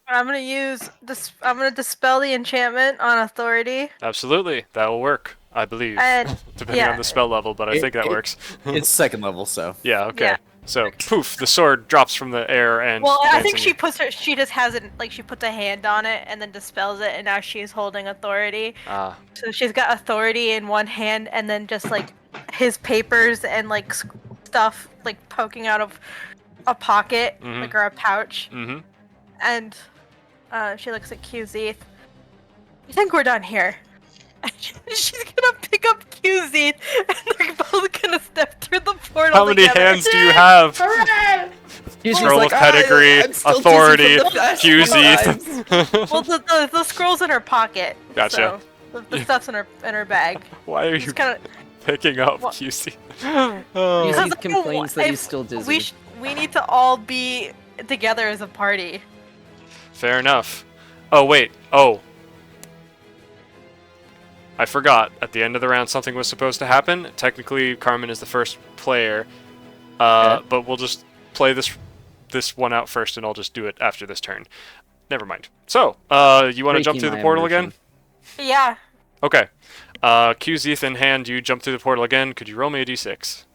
Speaker 6: I'm gonna use this. I'm gonna dispel the enchantment on Authority.
Speaker 2: Absolutely. That will work, I believe.
Speaker 6: And
Speaker 2: Depending
Speaker 6: yeah.
Speaker 2: on the spell level, but I think that works.
Speaker 3: It's second level, so.
Speaker 2: Yeah, okay.
Speaker 6: Yeah.
Speaker 2: So, poof, the sword drops from the air and...
Speaker 6: Well, I
Speaker 2: lands
Speaker 6: think
Speaker 2: in
Speaker 6: she
Speaker 2: you.
Speaker 6: puts her. She just has it. Like she puts a hand on it and then dispels it, and now she's holding Authority.
Speaker 2: Ah,
Speaker 6: So she's got Authority in one hand, and then just like his papers and like stuff like poking out of a pocket,
Speaker 2: Mhm.
Speaker 6: like or a pouch.
Speaker 2: mm-hmm.
Speaker 6: And she looks at QZ. I think we're done here. And she's gonna pick up QZ, and they're both gonna step through the portal.
Speaker 2: How many
Speaker 6: together.
Speaker 2: hands do you have?
Speaker 5: Hooray!
Speaker 1: He's
Speaker 2: Scroll
Speaker 1: like,
Speaker 2: of pedigree,
Speaker 1: I'm still dizzy
Speaker 2: authority,
Speaker 1: from the last times."
Speaker 2: QZ.
Speaker 6: Well, the scroll's in her pocket.
Speaker 2: Gotcha.
Speaker 6: So the stuff's in her bag.
Speaker 2: Why are you
Speaker 6: It's kind of.
Speaker 2: picking up
Speaker 6: What?
Speaker 2: QC?
Speaker 1: QZ
Speaker 2: Oh.
Speaker 1: complains that he's still dizzy.
Speaker 6: We need to all be together as a party.
Speaker 2: Fair enough. Oh, wait. Oh. I forgot. At the end of the round, something was supposed to happen. Technically, Carmen is the first player.
Speaker 1: Okay.
Speaker 2: But we'll just play this one out first, and I'll just do it after this turn. Never mind. So, you want to jump
Speaker 1: Breaking
Speaker 2: through the
Speaker 1: my
Speaker 2: portal
Speaker 1: immersion.
Speaker 6: Yeah.
Speaker 2: again? Okay. QZ in hand, you jump through the portal again. Could you roll me a d6?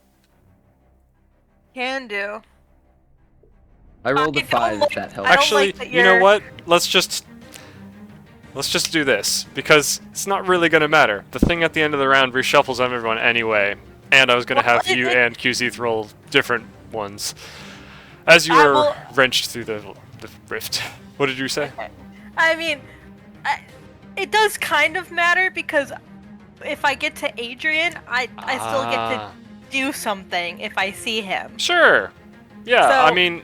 Speaker 6: Can do.
Speaker 1: I rolled a
Speaker 6: I don't
Speaker 1: 5
Speaker 6: like-
Speaker 1: if that helps.
Speaker 6: I don't
Speaker 2: Actually,
Speaker 6: like that
Speaker 2: you know
Speaker 6: you're-
Speaker 2: what? Let's just do this because it's not really gonna matter. The thing at the end of the round reshuffles everyone anyway, and I was gonna
Speaker 6: Well,
Speaker 2: have you
Speaker 6: it-
Speaker 2: and QZ roll different ones as you
Speaker 6: I
Speaker 2: were
Speaker 6: will-
Speaker 2: wrenched through the rift. What did you say?
Speaker 6: I mean, it does kind of matter because if I get to Adrian, I still get to
Speaker 2: Ah.
Speaker 6: do something if I see him.
Speaker 2: Sure. Yeah,
Speaker 6: So-
Speaker 2: I mean,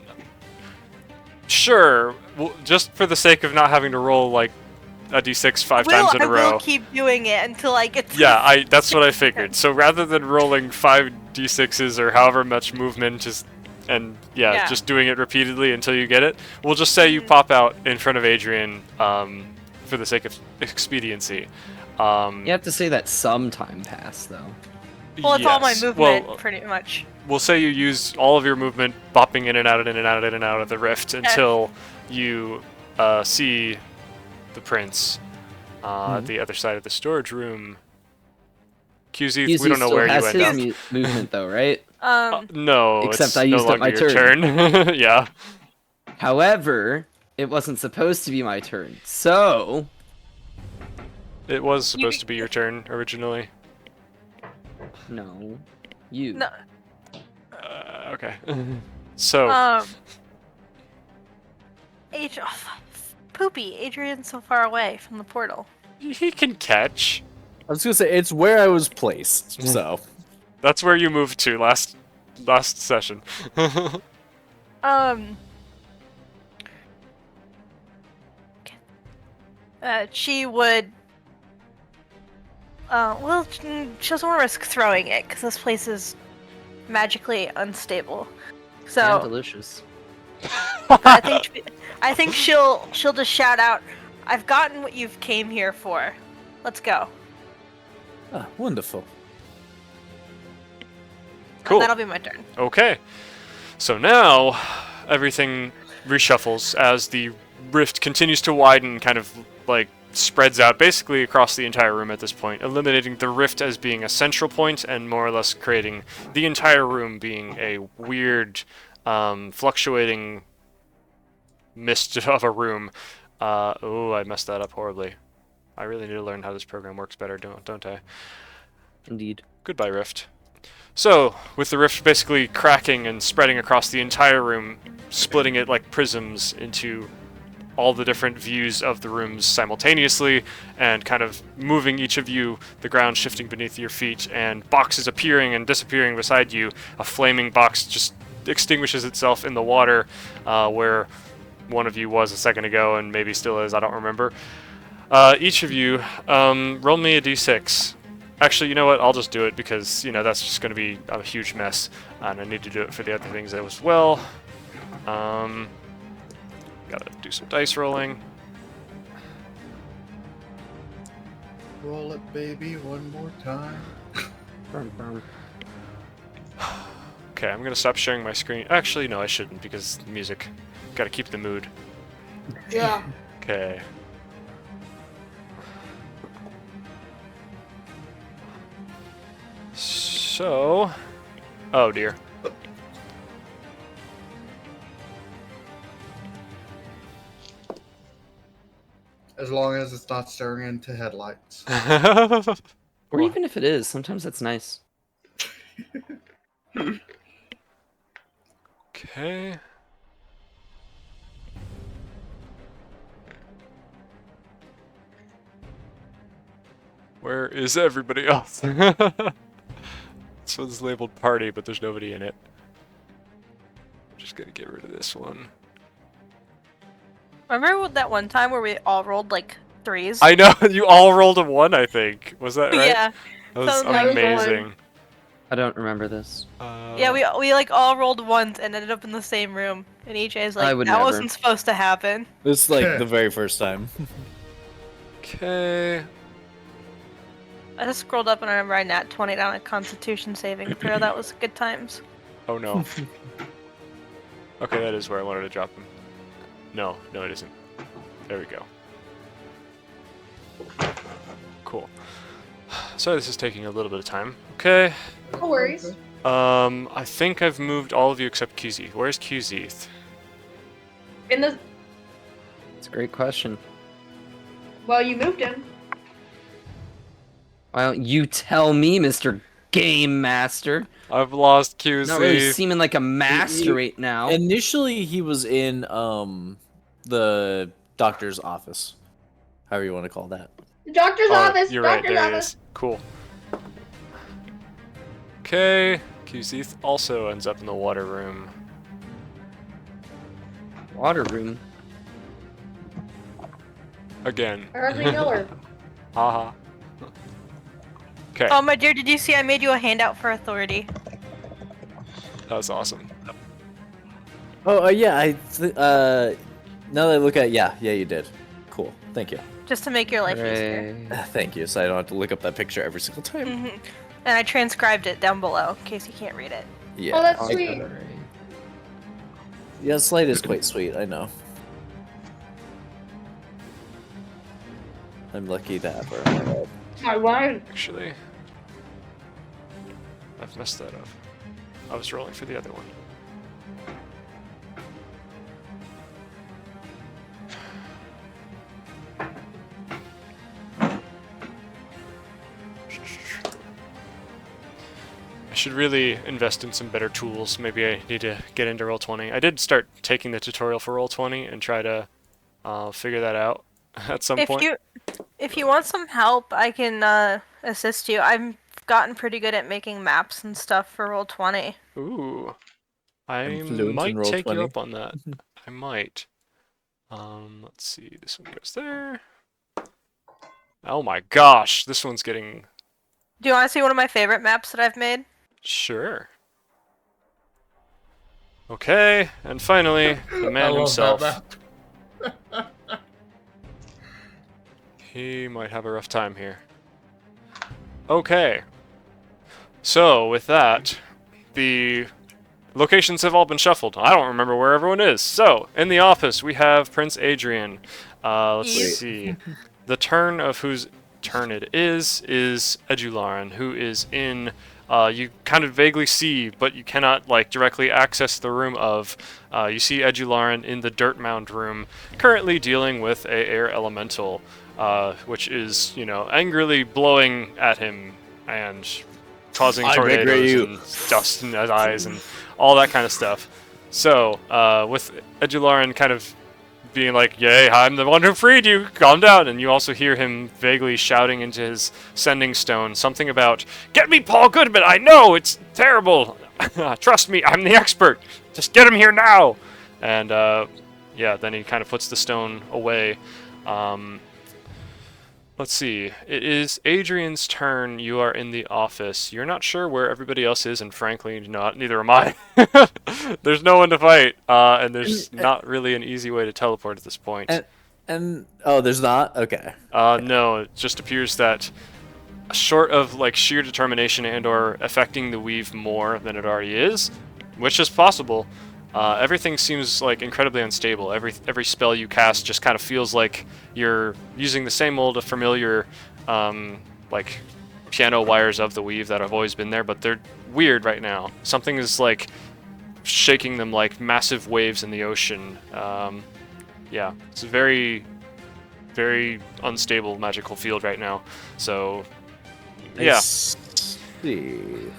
Speaker 2: sure. Well, just for the sake of not having to roll like a d6 five times in a
Speaker 6: I
Speaker 2: row.
Speaker 6: will keep doing it until I get to
Speaker 2: Yeah, that's what I figured. So rather than rolling 5 d6s or however much movement, just just doing it repeatedly until you get it, we'll just say you pop out in front of Adrian for the sake of expediency.
Speaker 1: You have to say that some time passed, though.
Speaker 6: Well, it's all my
Speaker 2: Yes.
Speaker 6: movement,
Speaker 2: Well,
Speaker 6: pretty much.
Speaker 2: we'll say you use all of your movement bopping in and out, in and out, in and out of the rift until you see the prince at the other side of the storage room. QZ, we don't know
Speaker 1: still
Speaker 2: where you
Speaker 1: has
Speaker 2: end
Speaker 1: his
Speaker 2: up.
Speaker 1: movement, though, right?
Speaker 2: No,
Speaker 1: Except
Speaker 2: it's
Speaker 1: I
Speaker 2: no
Speaker 1: used up
Speaker 2: longer
Speaker 1: my
Speaker 2: your turn. Yeah.
Speaker 1: However, it wasn't supposed to be my turn, so...
Speaker 2: It was supposed to be your turn originally.
Speaker 1: No. You.
Speaker 6: No.
Speaker 2: Okay. So,
Speaker 6: Poopy, Adrian's so far away from the portal.
Speaker 2: he can catch.
Speaker 3: I was gonna say it's where I was placed, so
Speaker 2: That's where you moved to last session.
Speaker 6: She would. Well, she doesn't want to risk throwing it because this place is magically unstable.
Speaker 1: And
Speaker 6: So
Speaker 1: delicious.
Speaker 6: I think she'll just shout out, "I've gotten what you've came here for. Let's go."
Speaker 3: wonderful.
Speaker 2: Cool.
Speaker 6: And that'll be my turn.
Speaker 2: Okay. So now everything reshuffles as the rift continues to widen, kind of like spreads out basically across the entire room at this point, eliminating the rift as being a central point and more or less creating the entire room being a weird, fluctuating mist of a room. Oh, I messed that up horribly. I really need to learn how this program works better, don't I?
Speaker 1: Indeed.
Speaker 2: Goodbye, rift. So, with the rift basically cracking and spreading across the entire room, splitting it like prisms into all the different views of the rooms simultaneously, and kind of moving each of you, the ground shifting beneath your feet, and boxes appearing and disappearing beside you. A flaming box just extinguishes itself in the water where one of you was a second ago, and maybe still is, I don't remember. Each of you, roll me a d6. Actually, you know what? I'll just do it because, that's just going to be a huge mess. And I need to do it for the other things as well. Gotta do some dice rolling.
Speaker 4: Roll it, baby, one more time.
Speaker 2: Okay, I'm going to stop sharing my screen. Actually, no, I shouldn't because music. Gotta keep the mood.
Speaker 5: Yeah.
Speaker 2: Okay. So... Oh, dear.
Speaker 4: As long as it's not staring into headlights.
Speaker 1: Or even if it is, sometimes that's nice.
Speaker 2: Okay. Where is everybody else? This one's labeled party, but there's nobody in it. I'm just gonna get rid of this one.
Speaker 6: Remember that one time where we all rolled like 3s?
Speaker 2: I know, you all rolled a 1, I think. Was that right?
Speaker 6: Yeah.
Speaker 2: That was
Speaker 6: So that was
Speaker 2: amazing.
Speaker 1: I don't remember this.
Speaker 6: Yeah, we like all rolled 1s and ended up in the same room. And EJ's
Speaker 1: I
Speaker 6: like,
Speaker 1: would
Speaker 6: that
Speaker 1: never.
Speaker 6: wasn't supposed to happen.
Speaker 3: This is like the very first time.
Speaker 2: Okay.
Speaker 6: I just scrolled up and I remember I nat 20 down a Constitution saving throw. That was good times.
Speaker 2: Oh no. Okay, that is where I wanted to drop him. No, it isn't. There we go. Cool. Sorry, this is taking a little bit of time. Okay.
Speaker 5: No worries.
Speaker 2: I think I've moved all of you except QZ. Where's QZ?
Speaker 5: In the
Speaker 1: It's a great question.
Speaker 5: well, you moved him.
Speaker 1: Why don't you tell me, Mr. Game Master?
Speaker 2: I've lost QZ.
Speaker 1: Not really seeming like a master right now.
Speaker 3: Initially, he was in the doctor's office, however you want to call that.
Speaker 5: The doctor's office.
Speaker 2: You're right.
Speaker 5: Doctor's
Speaker 2: There he
Speaker 5: office.
Speaker 2: is. Cool. Okay. QZ also ends up in the water room.
Speaker 1: Water room.
Speaker 2: Again.
Speaker 5: I hardly know her.
Speaker 2: Haha. Okay.
Speaker 6: Oh, my dear, did you see I made you a handout for authority?
Speaker 2: That was awesome.
Speaker 3: Oh, yeah. Now that I look at it, yeah, you did. Cool. Thank you.
Speaker 6: Just to make your life easier.
Speaker 1: Hooray.
Speaker 3: Thank you. So I don't have to look up that picture every single time.
Speaker 6: hmm And I transcribed it down below in case you can't read it.
Speaker 3: Yeah.
Speaker 5: Oh, that's
Speaker 1: Oh,
Speaker 5: sweet.
Speaker 1: hooray.
Speaker 3: Yeah, Slide is quite sweet. I know. I'm lucky to have her. on my head.
Speaker 5: My wine.
Speaker 2: Actually, I've messed that up. I was rolling for the other one. I should really invest in some better tools. Maybe I need to get into Roll20. I did start taking the tutorial for Roll20 and try to figure that out at some point.
Speaker 6: If you want some help, I can assist you. I've gotten pretty good at making maps and stuff for Roll20.
Speaker 2: Ooh. I
Speaker 3: I'm fluent in
Speaker 2: might take you
Speaker 3: Roll20.
Speaker 2: up on that. I might. Let's see. This one goes there. Oh my gosh, this one's getting...
Speaker 6: Do you want to see one of my favorite maps that I've made?
Speaker 2: Sure. Okay, and finally, the
Speaker 4: I
Speaker 2: man
Speaker 4: love
Speaker 2: himself.
Speaker 4: that map.
Speaker 2: He might have a rough time here. Okay. So, with that, the locations have all been shuffled. I don't remember where everyone is. So, in the office, we have Prince Adrian. Let's
Speaker 6: Sweet.
Speaker 2: see. The turn of whose turn it is Edularan, who is in... you kind of vaguely see, but you cannot like directly access the room of. You see Edularan in the dirt mound room, currently dealing with a air elemental, which is angrily blowing at him and causing
Speaker 3: I regret
Speaker 2: tornadoes
Speaker 3: you.
Speaker 2: and dust in his eyes and all that kind of stuff. So with Edularan kind of being like, "Yay, I'm the one who freed you, calm down," and you also hear him vaguely shouting into his sending stone something about, "Get me Paul Goodman, I know, it's terrible, trust me, I'm the expert, just get him here now." And yeah, then he kind of puts the stone away. Let's see, it is Adrian's turn. You are in the office. You're not sure where everybody else is, and frankly, neither am I. There's no one to fight, and there's not really an easy way to teleport at this point.
Speaker 3: And oh, there's not? Okay.
Speaker 2: No, it just appears that short of like sheer determination and or affecting the weave more than it already is, which is possible, everything seems like incredibly unstable. Every spell you cast just kind of feels like you're using the same old familiar like piano wires of the weave that have always been there, but they're weird right now. Something is like shaking them like massive waves in the ocean. Yeah, it's a very, very unstable magical field right now. So, yeah.
Speaker 3: I see.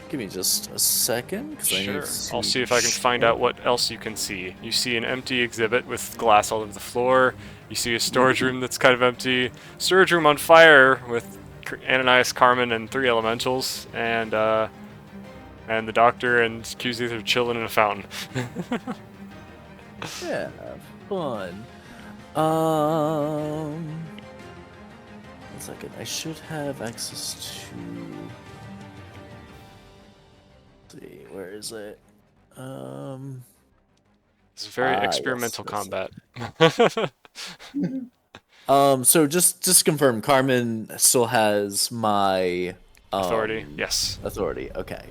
Speaker 3: Give me just a second. 'Cause I
Speaker 2: Sure.
Speaker 3: need to
Speaker 2: I'll see if I can find out what else you can see. You see an empty exhibit with glass all over the floor. You see a storage room that's kind of empty. Storage room on fire with Ananias, Carmen, and 3 elementals. And the doctor and QZ are chilling in a fountain.
Speaker 3: Yeah, fun. One second. I should have access to. Let's see, where is it?
Speaker 2: It's very
Speaker 3: yes,
Speaker 2: experimental
Speaker 3: yes.
Speaker 2: combat.
Speaker 3: So just to confirm, Carmen still has my
Speaker 2: Authority, yes.
Speaker 3: Authority. Okay.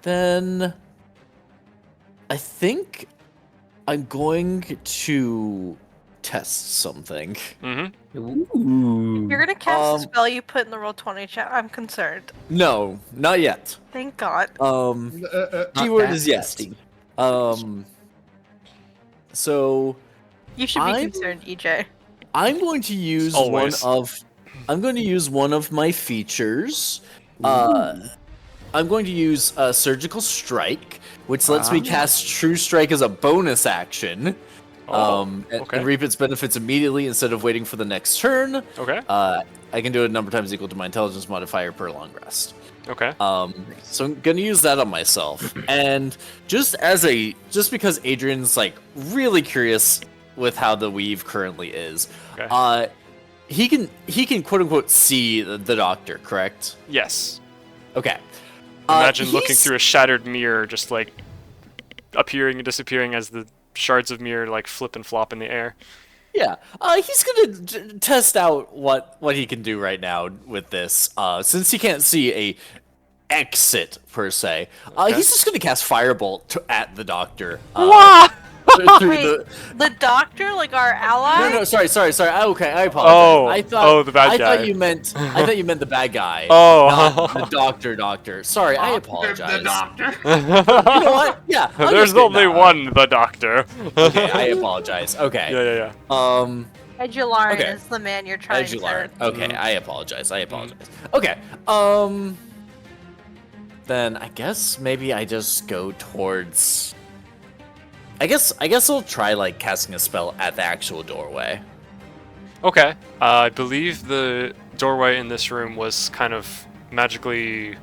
Speaker 3: Then I think I'm going to test something.
Speaker 2: Mm-hmm.
Speaker 1: Ooh.
Speaker 6: You're gonna cast a spell you put in the Roll20 chat. I'm concerned.
Speaker 3: No, not yet.
Speaker 6: Thank God.
Speaker 1: Not
Speaker 3: Keyword
Speaker 1: that
Speaker 3: is yes.
Speaker 1: testy.
Speaker 3: So
Speaker 6: You should be
Speaker 3: I'm-
Speaker 6: concerned, EJ.
Speaker 3: I'm going to use
Speaker 2: Always.
Speaker 3: I'm going to use one of my features. I'm going to use Surgical Strike, which lets me cast True Strike as a bonus action. And reap its benefits immediately instead of waiting for the next turn.
Speaker 2: Okay.
Speaker 3: I can do it a number of times equal to my intelligence modifier per long rest.
Speaker 2: Okay.
Speaker 3: So I'm gonna use that on myself. And just because Adrian's like really curious with how the weave currently is,
Speaker 2: Okay.
Speaker 3: he can quote unquote see the doctor, correct?
Speaker 2: Yes.
Speaker 3: Okay.
Speaker 2: Imagine looking
Speaker 3: he's-
Speaker 2: through a shattered mirror, just like appearing and disappearing as the shards of mirror like flip and flop in the air.
Speaker 3: Yeah, he's gonna test out what he can do right now with this. Since he can't see a exit per se, he's just gonna cast Firebolt at the doctor. through
Speaker 6: Wait, the doctor, like our ally?
Speaker 3: No, sorry. Okay, I apologize.
Speaker 2: The bad
Speaker 3: I
Speaker 2: guy.
Speaker 3: thought you meant the bad guy.
Speaker 2: Oh.
Speaker 3: Not the doctor. Sorry, I apologize.
Speaker 4: The doctor.
Speaker 3: You know what? Yeah, I'll
Speaker 2: There's
Speaker 3: just get
Speaker 2: only
Speaker 3: that.
Speaker 2: one, the doctor.
Speaker 3: Okay, I apologize. Okay.
Speaker 2: Yeah.
Speaker 6: Edularin
Speaker 3: Okay.
Speaker 6: is the man you're trying
Speaker 3: Edularin.
Speaker 6: to...
Speaker 3: Okay, I apologize. Okay. Then I guess maybe I just go towards. I guess I'll try like casting a spell at the actual doorway.
Speaker 2: Okay. I believe the doorway in this room was kind of magically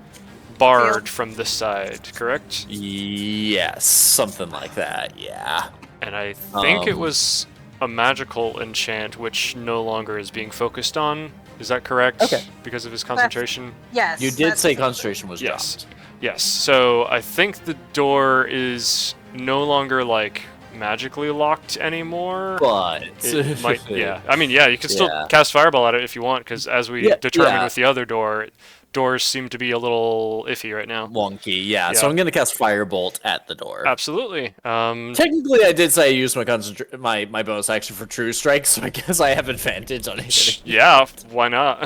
Speaker 2: barred from this side, correct?
Speaker 3: Yes, something like that. Yeah.
Speaker 2: And I think it was a magical enchant which no longer is being focused on. Is that correct?
Speaker 3: Okay.
Speaker 2: Because of his concentration?
Speaker 6: Yes.
Speaker 3: You did say concentration was
Speaker 2: Yes.
Speaker 3: dropped.
Speaker 2: Yes. So I think the door is no longer like magically locked anymore.
Speaker 3: But
Speaker 2: It might, yeah. I mean, yeah, you can still
Speaker 3: Yeah.
Speaker 2: cast Fireball at it if you want, because as we
Speaker 3: Yeah,
Speaker 2: determined
Speaker 3: yeah.
Speaker 2: with the other door, doors seem to be a little iffy right now.
Speaker 3: wonky. Yeah. So
Speaker 2: Yeah.
Speaker 3: I'm gonna cast Firebolt at the door.
Speaker 2: Absolutely.
Speaker 3: Technically, I did say I used my bonus action for True Strike, so I guess I have advantage on it.
Speaker 2: Yeah, why not?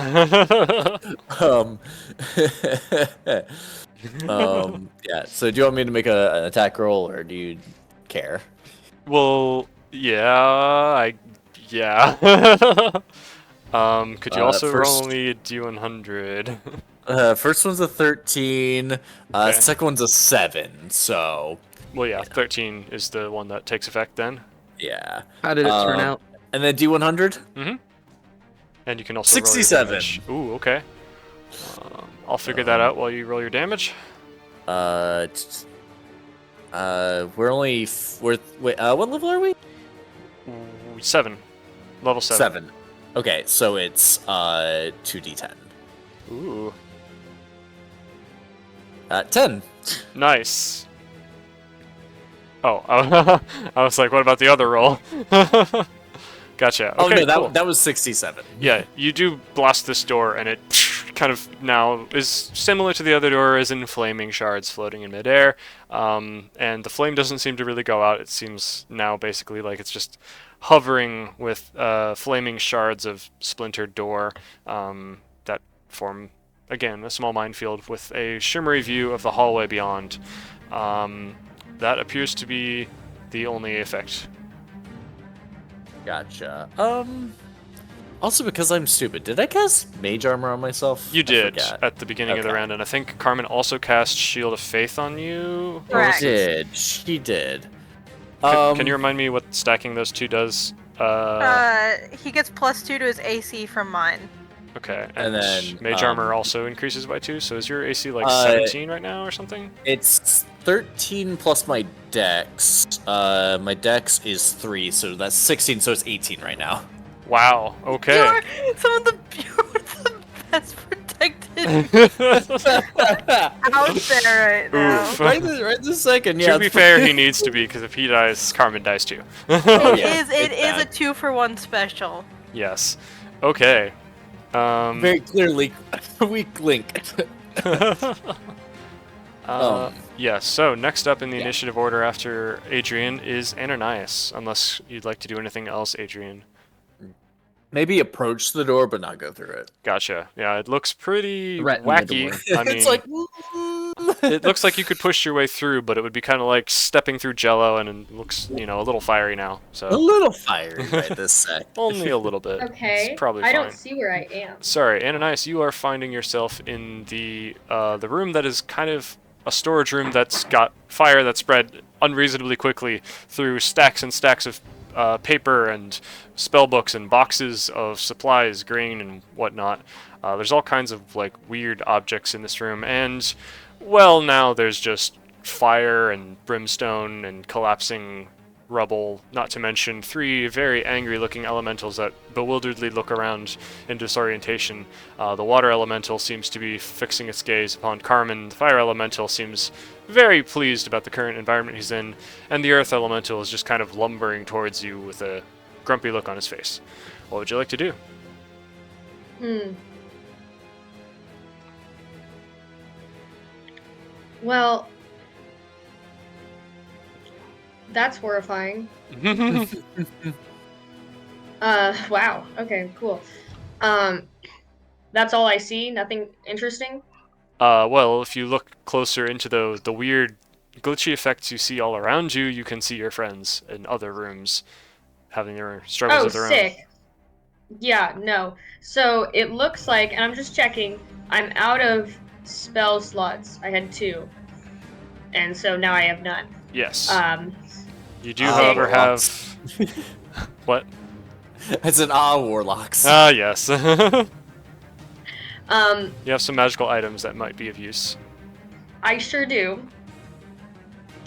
Speaker 3: Yeah. So do you want me to make an attack roll, or do you care?
Speaker 2: Well, yeah, yeah. Could you also roll
Speaker 3: first-
Speaker 2: me a D100?
Speaker 3: First one's a 13.
Speaker 2: Okay.
Speaker 3: Second one's a 7. So
Speaker 2: Well, yeah, 13 is the one that takes effect then.
Speaker 3: yeah.
Speaker 1: How did it turn out?
Speaker 3: And then D100.
Speaker 2: And you can also
Speaker 3: 67.
Speaker 2: roll your damage. Ooh, okay. I'll figure that out while you roll your damage.
Speaker 3: We're only wait. What level are we?
Speaker 2: Ooh, 7. Level 7.
Speaker 3: 7. Okay, so it's 2d10.
Speaker 2: Ooh,
Speaker 3: 10.
Speaker 2: nice. Oh, I was like, what about the other roll? Gotcha.
Speaker 3: Oh
Speaker 2: Okay,
Speaker 3: no,
Speaker 2: cool.
Speaker 3: that was 67.
Speaker 2: Yeah, you do blast this door, and it kind of now is similar to the other door, as in flaming shards floating in midair. And the flame doesn't seem to really go out. It seems now basically like it's just hovering with flaming shards of splintered door that form, again, a small minefield with a shimmery view of the hallway beyond. That appears to be the only effect.
Speaker 3: Gotcha. Also, because I'm stupid, did I cast Mage Armor on myself?
Speaker 2: You
Speaker 3: I
Speaker 2: did
Speaker 3: forget.
Speaker 2: at the beginning of the
Speaker 3: Okay.
Speaker 2: round, and I think Carmen also cast Shield of Faith on you.
Speaker 6: Correct.
Speaker 3: She did.
Speaker 2: Can you remind me what stacking those two does?
Speaker 6: He gets +2 to his AC from mine.
Speaker 2: Okay,
Speaker 3: and then,
Speaker 2: Mage Armor also increases by 2, so is your AC like
Speaker 3: uh,
Speaker 2: 17 right now or something?
Speaker 3: It's 13 plus my Dex. My Dex is 3, so that's 16. So it's 18 right now.
Speaker 2: Wow, okay.
Speaker 6: You're some of the best protected out there right now.
Speaker 2: Oof.
Speaker 3: right this second. Yeah.
Speaker 2: To be fair, he needs to be, because if he dies, Carmen dies too.
Speaker 6: It is
Speaker 3: bad.
Speaker 6: a 2-for-1 special.
Speaker 2: Yes. Okay.
Speaker 3: Very clearly weak link.
Speaker 2: Yeah, so next up in the
Speaker 3: Yeah.
Speaker 2: initiative order after Adrian is Ananias, unless you'd like to do anything else, Adrian.
Speaker 3: Maybe approach the door, but not go through it.
Speaker 2: Gotcha. Yeah, it looks pretty
Speaker 1: Threaten the
Speaker 2: wacky.
Speaker 1: door.
Speaker 2: I mean,
Speaker 3: It's like
Speaker 2: it looks like you could push your way through, but it would be kind of like stepping through Jello, and it looks, you know, a little fiery now.
Speaker 3: a
Speaker 2: So
Speaker 3: little fiery right this sec.
Speaker 2: only a little bit.
Speaker 5: Okay.
Speaker 2: It's probably
Speaker 5: I
Speaker 2: fine.
Speaker 5: don't see where I am.
Speaker 2: Sorry, Ananias, you are finding yourself in the room that is kind of a storage room that's got fire that spread unreasonably quickly through stacks and stacks of paper and spell books and boxes of supplies, grain and whatnot. There's all kinds of like weird objects in this room, and well, now there's just fire and brimstone and collapsing rubble, not to mention 3 very angry-looking elementals that bewilderedly look around in disorientation. The water elemental seems to be fixing its gaze upon Carmen. The fire elemental seems very pleased about the current environment he's in, and the earth elemental is just kind of lumbering towards you with a grumpy look on his face. What would you like to do?
Speaker 5: Well, that's horrifying. Wow. Okay, cool. That's all I see. Nothing interesting.
Speaker 2: Well, if you look closer into the weird glitchy effects you see all around you, you can see your friends in other rooms having their struggles
Speaker 5: Oh,
Speaker 2: of their own.
Speaker 5: sick. Yeah, no. So it looks like, and I'm just checking, I'm out of spell slots. I had 2. And so now I have none.
Speaker 2: Yes. You do,
Speaker 3: Ah,
Speaker 2: however,
Speaker 3: warlocks.
Speaker 2: have... What?
Speaker 3: It's an warlocks.
Speaker 2: Ah, yes. You
Speaker 5: Um,
Speaker 2: have some magical items that might be of use.
Speaker 5: I sure do.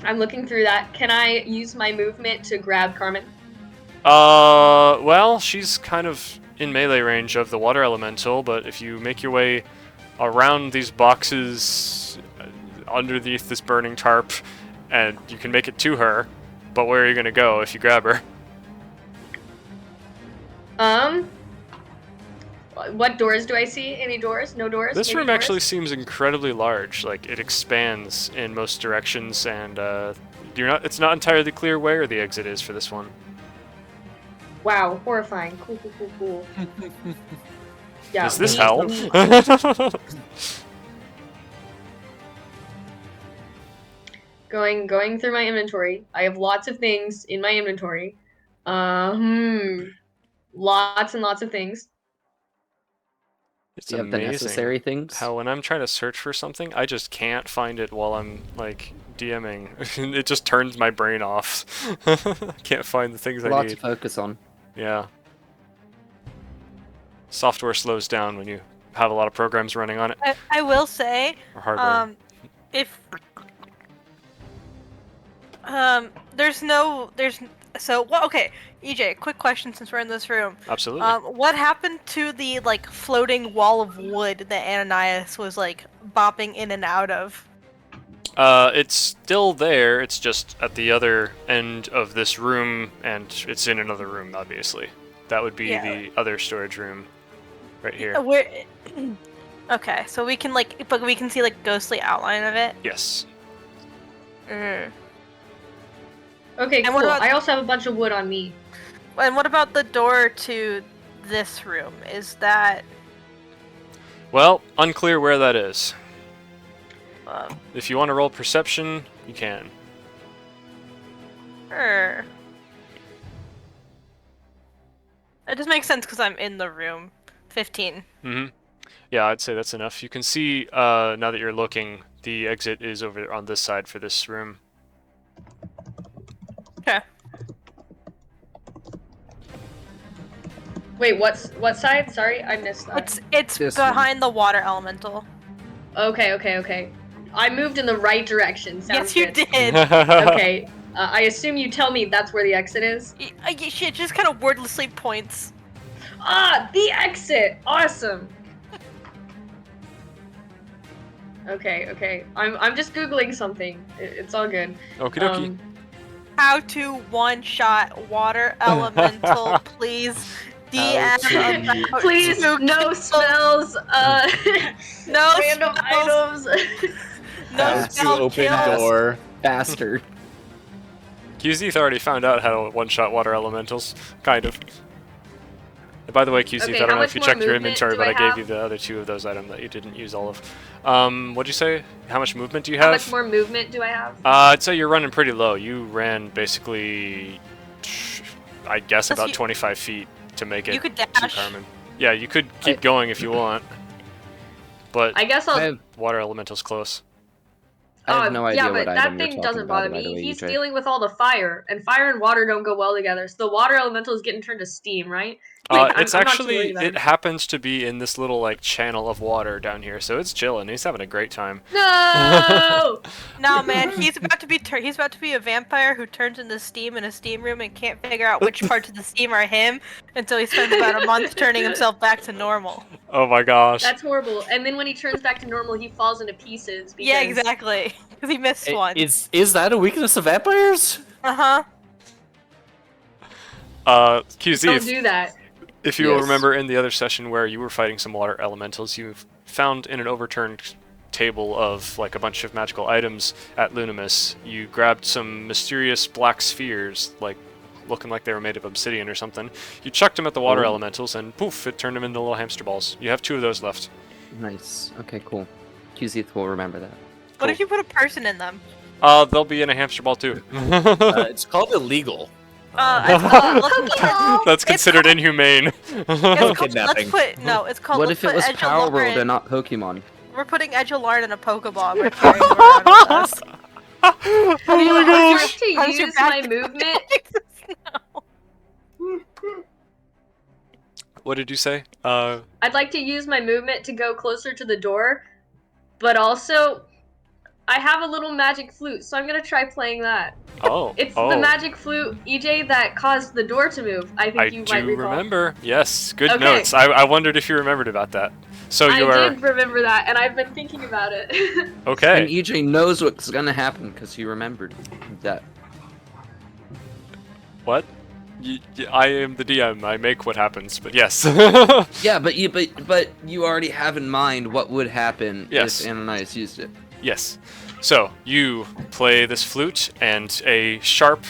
Speaker 5: I'm looking through that. Can I use my movement to grab Carmen?
Speaker 2: Well, she's kind of in melee range of the water elemental, but if you make your way around these boxes underneath this burning tarp, and you can make it to her, but where are you going to go if you grab her?
Speaker 5: What doors do I see? Any doors? No doors?
Speaker 2: This
Speaker 5: Maybe
Speaker 2: room
Speaker 5: doors?
Speaker 2: actually seems incredibly large. Like, it expands in most directions, and it's not entirely clear where the exit is for this one.
Speaker 5: Wow, horrifying. Cool, cool, cool, cool. Yeah.
Speaker 2: Is this
Speaker 5: we-
Speaker 2: hell?
Speaker 5: Going through my inventory. I have lots of things in my inventory. Lots and lots of things.
Speaker 2: It's
Speaker 1: Do you have the
Speaker 2: amazing
Speaker 1: necessary things?
Speaker 2: how when I'm trying to search for something, I just can't find it while I'm, like, DMing. It just turns my brain off. I can't find the things
Speaker 1: A
Speaker 2: I
Speaker 1: lot
Speaker 2: need.
Speaker 1: to focus on.
Speaker 2: Yeah. Software slows down when you have a lot of programs running on it,
Speaker 6: I will say,
Speaker 2: or hardware.
Speaker 6: if okay, EJ, quick question since we're in this room.
Speaker 2: Absolutely.
Speaker 6: What happened to the like floating wall of wood that Ananias was like bopping in and out of?
Speaker 2: It's still there, it's just at the other end of this room, and it's in another room, obviously. That would be
Speaker 6: Yeah.
Speaker 2: the other storage room, right here.
Speaker 6: Where? Okay, so we can but we can see like ghostly outline of it.
Speaker 2: Yes.
Speaker 6: Mm.
Speaker 5: Okay,
Speaker 6: And
Speaker 5: cool.
Speaker 6: what about-
Speaker 5: I also have a bunch of wood on me.
Speaker 6: And what about the door to this room? Is that?
Speaker 2: Well, unclear where that is.
Speaker 6: Um,
Speaker 2: If you want to roll perception, you can.
Speaker 6: Sure. It just makes sense because I'm in the room. 15.
Speaker 2: Mm-hmm. Yeah, I'd say that's enough. You can see, now that you're looking, the exit is over on this side for this room.
Speaker 6: Okay.
Speaker 5: Wait, what side? Sorry, I missed that.
Speaker 6: It's
Speaker 1: This one.
Speaker 6: behind the water elemental.
Speaker 5: Okay. I moved in the right direction. Sounds
Speaker 6: Yes, you
Speaker 5: good.
Speaker 6: did.
Speaker 5: Okay. I assume you tell me that's where the exit is.
Speaker 6: She just kind of wordlessly points.
Speaker 5: Ah, the exit! Awesome! Okay. I'm just Googling something. It's all good.
Speaker 2: Okie dokie.
Speaker 6: How to one-shot water elemental, please.
Speaker 3: How to-
Speaker 6: DM about
Speaker 5: Please,
Speaker 6: two
Speaker 5: no spells,
Speaker 6: No
Speaker 5: random
Speaker 6: spells.
Speaker 5: items.
Speaker 6: No
Speaker 3: How to
Speaker 6: spell
Speaker 3: open
Speaker 6: kills.
Speaker 3: door.
Speaker 1: Faster.
Speaker 2: QZeth already found out how to one-shot water elementals, kind of. By the way, QC,
Speaker 5: Okay,
Speaker 2: I don't
Speaker 5: how
Speaker 2: know if
Speaker 5: much
Speaker 2: you
Speaker 5: more
Speaker 2: checked your
Speaker 5: movement
Speaker 2: inventory,
Speaker 5: do
Speaker 2: but
Speaker 5: I
Speaker 2: I gave
Speaker 5: have?
Speaker 2: you the other 2 of those items that you didn't use all of. What'd you say? How much movement do you
Speaker 5: How
Speaker 2: have?
Speaker 5: much more movement do I have?
Speaker 2: I'd say you're running pretty low. You ran basically, I guess,
Speaker 6: Plus
Speaker 2: about
Speaker 6: you-
Speaker 2: 25 feet to make it
Speaker 6: You could
Speaker 2: to
Speaker 6: dash.
Speaker 2: Carmen. Yeah, you could keep going if you want, but
Speaker 5: I guess I'll.
Speaker 1: I have,
Speaker 2: water elemental's close.
Speaker 1: I have no idea
Speaker 5: yeah, but
Speaker 1: what
Speaker 5: that
Speaker 1: item you're
Speaker 5: thing
Speaker 1: talking
Speaker 5: doesn't
Speaker 1: about,
Speaker 5: bother
Speaker 1: by the
Speaker 5: me.
Speaker 1: way,
Speaker 5: He's
Speaker 1: EJ.
Speaker 5: dealing with all the fire, and fire and water don't go well together. So the water elemental is getting turned to steam, right?
Speaker 2: It's
Speaker 5: I'm not too worried
Speaker 2: actually,
Speaker 5: about
Speaker 2: it
Speaker 5: him.
Speaker 2: happens to be in this little like channel of water down here, so it's chilling. He's having a great time.
Speaker 5: No!
Speaker 6: No, man, he's about to be he's about to be a vampire who turns into steam in a steam room and can't figure out which parts of the steam are him until he spends about a month turning himself back to normal.
Speaker 2: Oh my gosh.
Speaker 5: That's horrible. And then when he turns back to normal, he falls into pieces. Because...
Speaker 6: Yeah, exactly. Because he missed one.
Speaker 3: Is that a weakness of vampires?
Speaker 6: Uh-huh.
Speaker 2: QZ,
Speaker 5: Don't do that.
Speaker 2: if you will
Speaker 3: Yes.
Speaker 2: remember in the other session where you were fighting some water elementals, you found in an overturned table of like a bunch of magical items at Lunimus, you grabbed some mysterious black spheres, like looking like they were made of obsidian or something. You chucked them at the water
Speaker 1: Ooh.
Speaker 2: elementals and poof, it turned them into little hamster balls. You have 2 of those left.
Speaker 1: Nice. Okay, cool. QZ will remember that.
Speaker 6: What if you put a person in them?
Speaker 2: They'll be in a hamster ball too.
Speaker 3: It's called illegal.
Speaker 2: That's considered inhumane.
Speaker 3: Kidnapping.
Speaker 6: It's called.
Speaker 1: What
Speaker 6: let's
Speaker 1: if it
Speaker 6: put
Speaker 1: was
Speaker 6: Edge
Speaker 1: Power
Speaker 6: Alarm-
Speaker 1: World and not Pokemon?
Speaker 6: We're putting Edgealarn in a Pokeball and we're carrying him around with us.
Speaker 2: Oh
Speaker 5: I
Speaker 2: my
Speaker 5: would
Speaker 2: gosh.
Speaker 5: like to
Speaker 6: How's your
Speaker 5: use my
Speaker 6: back?
Speaker 5: movement.
Speaker 2: What did you say?
Speaker 5: I'd like to use my movement to go closer to the door, but also I have a little magic flute, so I'm gonna try playing that.
Speaker 2: Oh.
Speaker 5: It's
Speaker 2: oh.
Speaker 5: the magic flute, EJ, that caused the door to move. I think
Speaker 2: I
Speaker 5: you might
Speaker 2: do
Speaker 5: recall.
Speaker 2: remember. Yes, good
Speaker 5: Okay.
Speaker 2: notes. I wondered if you remembered about that. So you
Speaker 5: I
Speaker 2: are
Speaker 5: did remember that, and I've been thinking about it.
Speaker 1: And
Speaker 2: okay.
Speaker 1: EJ knows what's gonna happen because he remembered that.
Speaker 2: What? I am the DM. I make what happens. But yes.
Speaker 1: Yeah, but you already have in mind what would happen
Speaker 2: Yes.
Speaker 1: if Ananias used it.
Speaker 2: Yes. So you play this flute, and a sharp,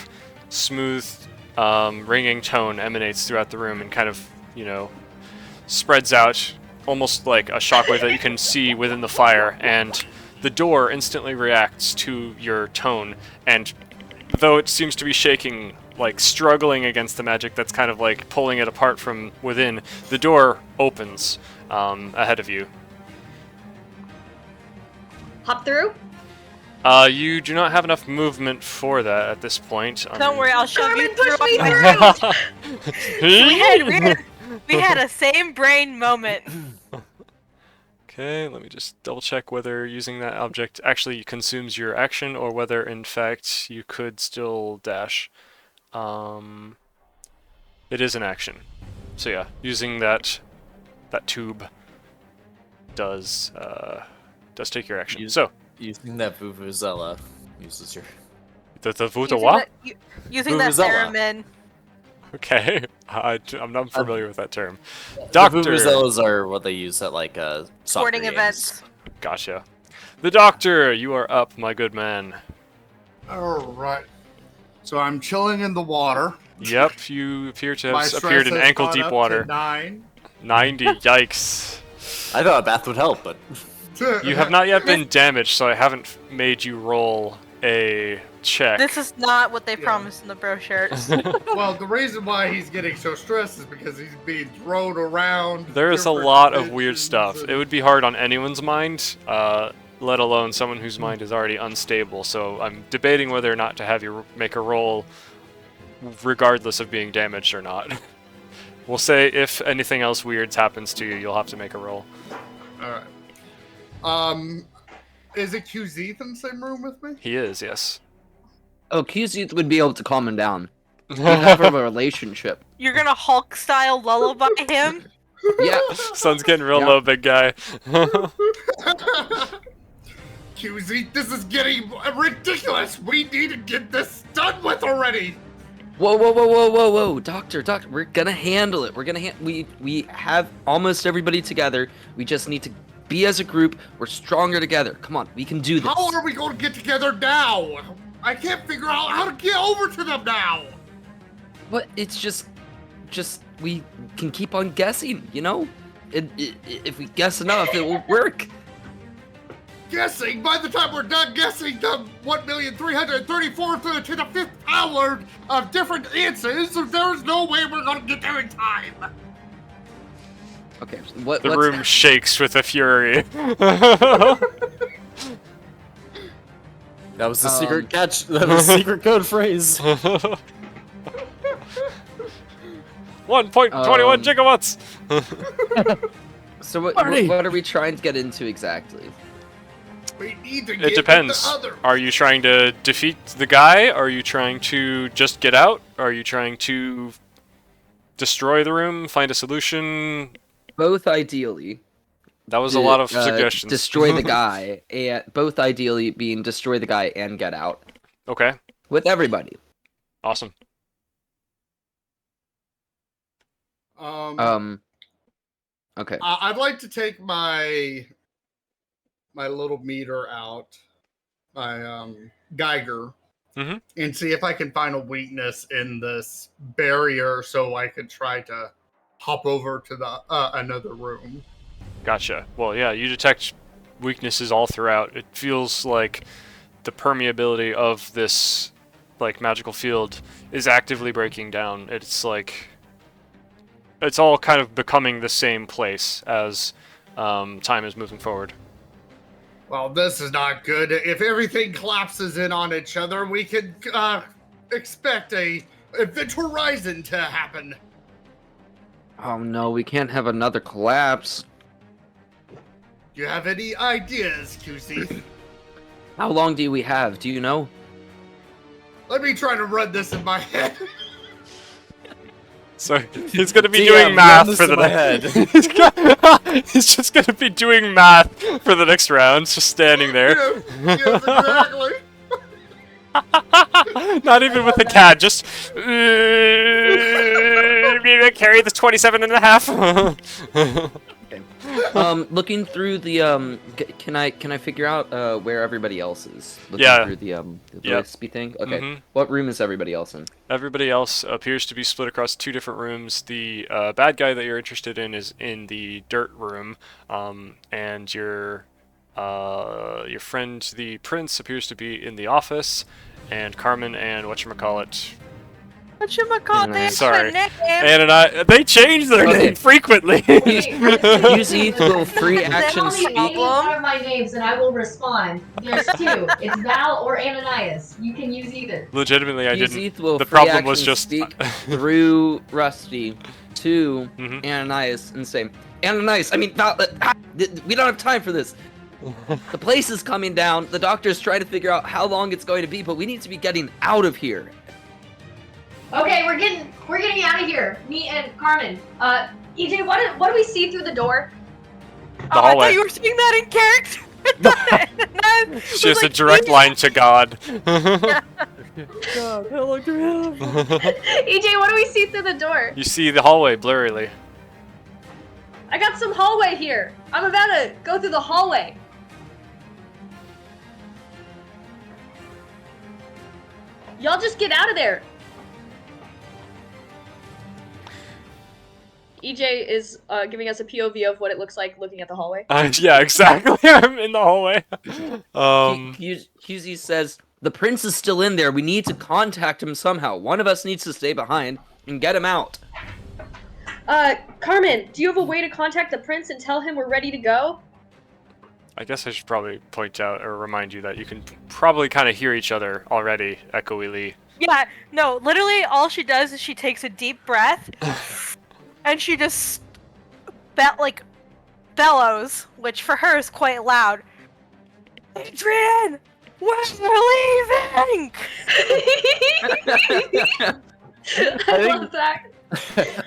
Speaker 2: smooth, ringing tone emanates throughout the room and kind of, spreads out almost like a shockwave that you can see within the fire. And the door instantly reacts to your tone, and though it seems to be shaking, like struggling against the magic that's kind of like pulling it apart from within, the door opens ahead of you.
Speaker 5: Hop through?
Speaker 2: You do not have enough movement for that at this point.
Speaker 6: Don't worry, I'll shove you
Speaker 5: Carmen, push me
Speaker 6: through. We had a same brain moment.
Speaker 2: Okay, let me just double check whether using that object actually consumes your action or whether in fact you could still dash. It is an action. So yeah, using that tube does take your action. So
Speaker 3: Using that Vuvuzela uses your...
Speaker 2: the
Speaker 5: Using
Speaker 2: Vutawa?
Speaker 6: Using that
Speaker 3: Vuvuzela.
Speaker 6: theremin.
Speaker 2: Okay, I'm not familiar with that term.
Speaker 3: The
Speaker 2: Doctor.
Speaker 3: Vuvuzelas are what they use at like soccer
Speaker 6: Sporting
Speaker 3: games.
Speaker 6: events.
Speaker 2: Gotcha. The Doctor, you are up, my good man.
Speaker 4: Alright. So I'm chilling in the water.
Speaker 2: Yep, you appear to
Speaker 4: My
Speaker 2: have
Speaker 4: stress
Speaker 2: appeared in
Speaker 4: has
Speaker 2: ankle
Speaker 4: gone
Speaker 2: deep
Speaker 4: up to
Speaker 2: water.
Speaker 4: 9.
Speaker 2: 90, yikes.
Speaker 3: I thought a bath would help, but
Speaker 2: You have not yet been damaged, so I haven't made you roll a check.
Speaker 6: This is not what they
Speaker 4: Yeah.
Speaker 6: promised in the brochures.
Speaker 4: Well, the reason why he's getting so stressed is because he's being thrown around.
Speaker 2: There's a
Speaker 4: different
Speaker 2: lot of weird
Speaker 4: dimensions
Speaker 2: stuff.
Speaker 4: and-
Speaker 2: It would be hard on anyone's mind, let alone someone whose mind is already unstable. So I'm debating whether or not to have you make a roll, regardless of being damaged or not. We'll say if anything else weird happens to you, you'll have to make a roll.
Speaker 4: Alright. Is it QZ in the same room with me?
Speaker 2: He is, yes.
Speaker 1: Oh, QZ would be able to calm him down. You have a relationship.
Speaker 6: You're gonna Hulk style lullaby him?
Speaker 1: Yeah.
Speaker 2: Sun's getting real
Speaker 1: Yeah.
Speaker 2: low, big guy.
Speaker 4: QZ, this is getting ridiculous. We need to get this done with already.
Speaker 1: Whoa, Doctor, we're gonna handle it. We have almost everybody together. We just need to be as a group. We're stronger together. Come on, we can do this.
Speaker 4: How are we going to get together now? I can't figure out how to get over to them now.
Speaker 1: What? It's just we can keep on guessing, you know? If we guess enough, it will work.
Speaker 4: Guessing? By the time we're done guessing the 1,334th to the 5th power of different answers, there's no way we're gonna get there in time.
Speaker 1: Okay,
Speaker 2: The room shakes with a fury.
Speaker 3: That was the secret catch. That was the secret code phrase.
Speaker 2: 1.21 gigawatts.
Speaker 1: So what are we trying to get into exactly?
Speaker 4: We need to get
Speaker 2: It depends.
Speaker 4: the other.
Speaker 2: Are you trying to defeat the guy? Are you trying to just get out? Are you trying to destroy the room, find a solution?
Speaker 1: Both ideally.
Speaker 2: That was a lot of suggestions.
Speaker 1: Destroy the guy, and both ideally being destroy the guy and get out.
Speaker 2: Okay.
Speaker 1: With everybody.
Speaker 2: Awesome.
Speaker 1: Okay.
Speaker 4: I'd like to take my little meter out, my Geiger, and see if I can find a weakness in this barrier, so I could try to hop over to the another room.
Speaker 2: Gotcha. Well, yeah, you detect weaknesses all throughout. It feels like the permeability of this like magical field is actively breaking down. It's like it's all kind of becoming the same place as time is moving forward.
Speaker 4: Well, this is not good. If everything collapses in on each other, we could expect a Event Horizon to happen.
Speaker 1: Oh no, we can't have another collapse.
Speaker 4: Do you have any ideas, QC?
Speaker 1: How long do we have? Do you know?
Speaker 4: Let me try to run this in my head.
Speaker 2: So he's gonna be doing math for the He's just gonna be doing math for the next round, just standing there.
Speaker 4: Yes, exactly.
Speaker 2: Not even with a CAD, just carry the 27 and a half.
Speaker 1: Okay. Looking through the can I figure out where everybody else is? Looking through the wispy thing. Okay. What room is everybody else in?
Speaker 2: Everybody else appears to be split across two different rooms. The bad guy that you're interested in is in the dirt room, and your friend the prince appears to be in the office, and Carmen and whatchamacallit. Sorry. Ann and I, they change their name frequently.
Speaker 1: Use will free action speak.
Speaker 7: One of my names and I will respond. There's two. It's Val or Ananias. You can use either.
Speaker 2: Legitimately, I didn't.
Speaker 1: Will
Speaker 2: the
Speaker 1: free
Speaker 2: problem was
Speaker 1: action
Speaker 2: just
Speaker 1: speak through Rusty to Ananias and say, Ananias, I mean, we don't have time for this. The place is coming down. The doctor's trying to figure out how long it's going to be, but we need to be getting out of here.
Speaker 7: Okay, we're getting out of here. Me and Carmen.
Speaker 5: EJ, what do we see through the door?
Speaker 2: The
Speaker 6: I
Speaker 2: hallway.
Speaker 6: thought you were saying that in character.
Speaker 2: She has a direct line to God.
Speaker 1: God, how long do we have?
Speaker 5: EJ, what do we see through the door?
Speaker 2: You see the hallway blurrily.
Speaker 5: I got some hallway here. I'm about to go through the hallway. Y'all just get out of there. EJ is giving us a POV of what it looks like looking at the hallway.
Speaker 2: Yeah, exactly. I'm in the hallway.
Speaker 1: QZ says, the prince is still in there. We need to contact him somehow. One of us needs to stay behind and get him out.
Speaker 5: Carmen, do you have a way to contact the prince and tell him we're ready to go?
Speaker 2: I guess I should probably point out or remind you that you can probably kind of hear each other already, echoily.
Speaker 6: Yeah, no, literally all she does is she takes a deep breath and she just bellows, which for her is quite loud. Adrian, we're leaving!
Speaker 5: I love that.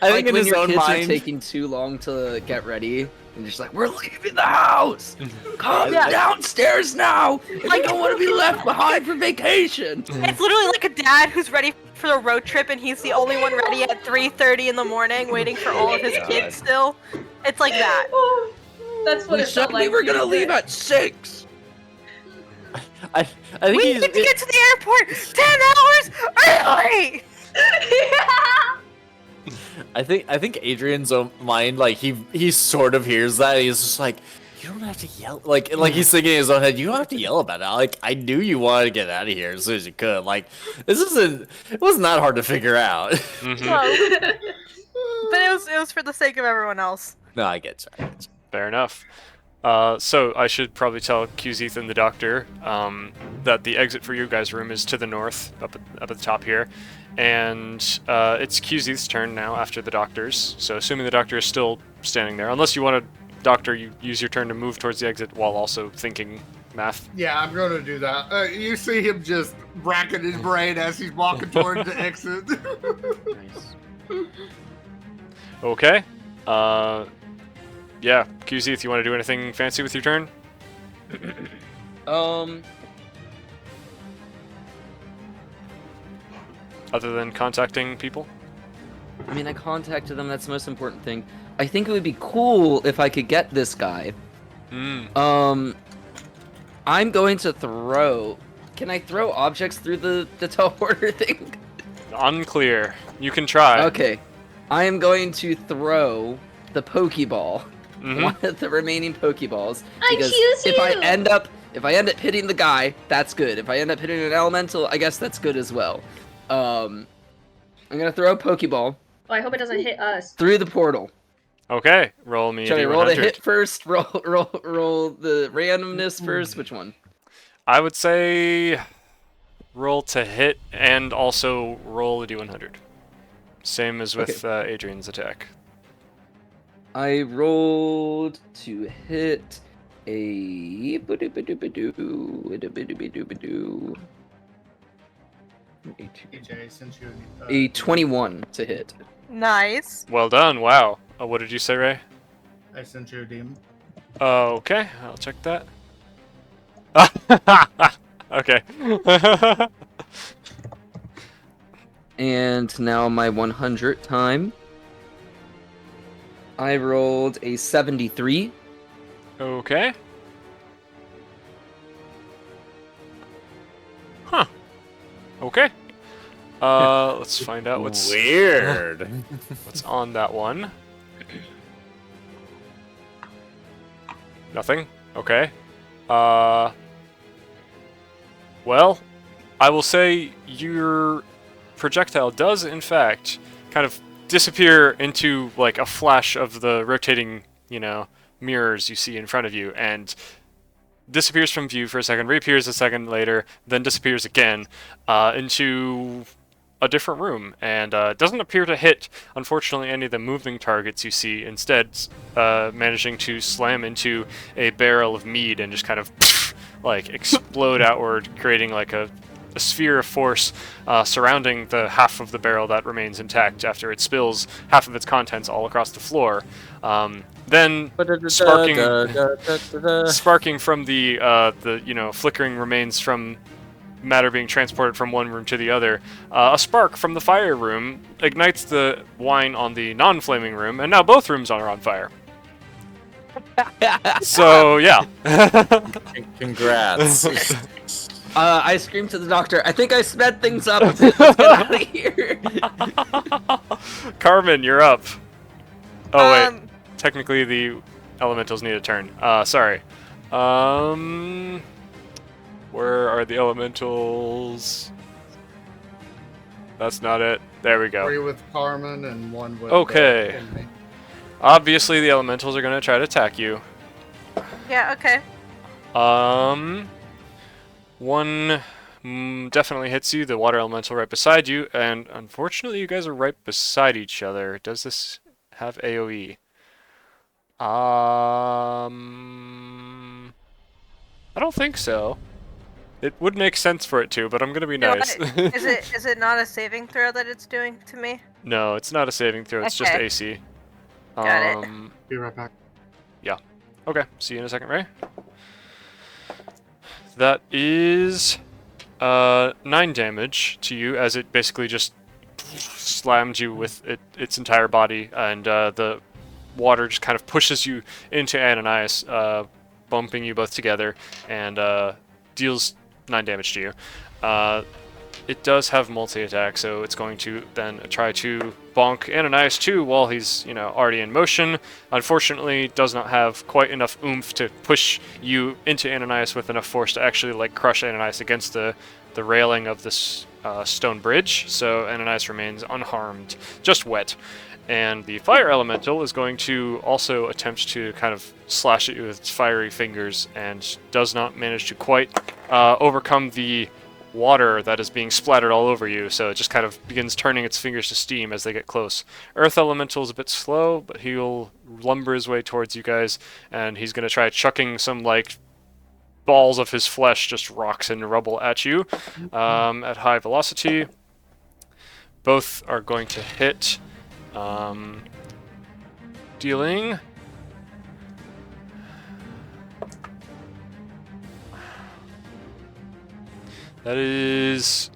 Speaker 3: I think in
Speaker 1: when
Speaker 3: his
Speaker 1: your
Speaker 3: own
Speaker 1: kids
Speaker 3: mind,
Speaker 1: are taking too long to get ready, and you're just like, we're leaving the house! Come downstairs now! I don't want to be left behind for vacation!
Speaker 6: It's literally like a dad who's ready for the road trip and he's the only one ready at 3:30 in the morning waiting for all of his kids still. It's like that.
Speaker 5: That's what
Speaker 1: We
Speaker 5: it felt
Speaker 1: said
Speaker 5: like.
Speaker 1: we were gonna leave at 6!
Speaker 3: I think
Speaker 6: We
Speaker 3: he's,
Speaker 6: need to get to the airport 10 hours early!
Speaker 3: I think Adrian's own mind, like he sort of hears that. He's just like, you don't have to yell. Like he's thinking in his own head, you don't have to yell about it. Like I knew you wanted to get out of here as soon as you could. Like it wasn't that hard to figure out.
Speaker 6: Well, but it was for the sake of everyone else.
Speaker 3: No, I get you.
Speaker 2: Fair enough. So I should probably tell Qzeth and the doctor that the exit for you guys' room is to the north, up at the top here, and it's Qzeth's turn now after the doctor's. So assuming the doctor is still standing there, unless you want to, doctor, you use your turn to move towards the exit while also thinking math.
Speaker 4: Yeah, I'm going to do that. You see him just racking his brain as he's walking towards the exit.
Speaker 1: Nice.
Speaker 2: Okay. Yeah, Qzeth, you want to do anything fancy with your turn? Other than contacting people?
Speaker 1: I mean, I contacted them. That's the most important thing. I think it would be cool if I could get this guy. I'm going to throw. Can I throw objects through the teleporter thing?
Speaker 2: Unclear. You can try.
Speaker 1: Okay. I am going to throw the Pokeball.
Speaker 2: Mhm.
Speaker 1: One of the remaining Pokeballs.
Speaker 5: I
Speaker 1: Because
Speaker 5: choose
Speaker 1: if I
Speaker 5: you!
Speaker 1: end up hitting the guy, that's good. If I end up hitting an elemental, I guess that's good as well. I'm gonna throw a Pokeball
Speaker 5: Oh, I hope it doesn't hit us.
Speaker 1: through the portal.
Speaker 2: Okay, roll me a
Speaker 1: Shall we roll the
Speaker 2: D100.
Speaker 1: hit first? Roll the randomness first? Which one?
Speaker 2: I would say roll to hit and also roll a D100. Same as with Adrian's attack.
Speaker 1: I rolled to hit a
Speaker 4: AJ, since you
Speaker 1: a 21 to hit.
Speaker 6: Nice.
Speaker 2: Well done, wow. What did you say, Ray?
Speaker 4: I sent you a demon.
Speaker 2: Okay, I'll check that. Okay.
Speaker 1: And now my 100 time. I rolled a 73.
Speaker 2: Okay. Huh. Okay. Let's find out what's
Speaker 3: Weird.
Speaker 2: what's on that one. Nothing. Okay. Well, I will say your projectile does, in fact, kind of disappear into like a flash of the rotating, mirrors you see in front of you, and disappears from view for a second, reappears a second later, then disappears again into a different room, and doesn't appear to hit, unfortunately, any of the moving targets you see. Instead, managing to slam into a barrel of mead and just kind of like explode outward, creating like a sphere of force surrounding the half of the barrel that remains intact after it spills half of its contents all across the floor. Then sparking from the flickering remains from matter being transported from one room to the other, a spark from the fire room ignites the wine on the non-flaming room, and now both rooms are on fire. So yeah.
Speaker 3: Congrats.
Speaker 1: I screamed to the doctor, I think I sped things up a bit. Let's get out of here.
Speaker 2: Carmen, you're up. Oh wait, technically the elementals need a turn. Sorry. Where are the elementals? That's not it. There we go.
Speaker 4: 3 with Carmen and 1 with
Speaker 2: Okay.
Speaker 4: me.
Speaker 2: Obviously the elementals are gonna try to attack you.
Speaker 6: Yeah, okay.
Speaker 2: One definitely hits you, the water elemental right beside you, and unfortunately you guys are right beside each other. Does this have AoE? I don't think so. It would make sense for it to, but I'm gonna be nice.
Speaker 6: Is it not a saving throw that it's doing to me?
Speaker 2: No, it's not a saving throw, it's just
Speaker 6: Okay.
Speaker 2: AC.
Speaker 6: Got it.
Speaker 4: Be right back.
Speaker 2: Okay, see you in a second, Ray. That is 9 damage to you, as it basically just slammed you with its entire body, and the water just kind of pushes you into Ananias, bumping you both together, and deals 9 damage to you. It does have multi-attack, so it's going to then try to bonk Ananias too while he's, already in motion. Unfortunately, does not have quite enough oomph to push you into Ananias with enough force to actually crush Ananias against the railing of this stone bridge. So Ananias remains unharmed, just wet. And the fire elemental is going to also attempt to kind of slash at you with its fiery fingers and does not manage to quite overcome the water that is being splattered all over you, so it just kind of begins turning its fingers to steam as they get close. Earth elemental is a bit slow, but he'll lumber his way towards you guys, and he's going to try chucking some balls of his flesh, just rocks and rubble at you at high velocity. Both are going to hit. Dealing that is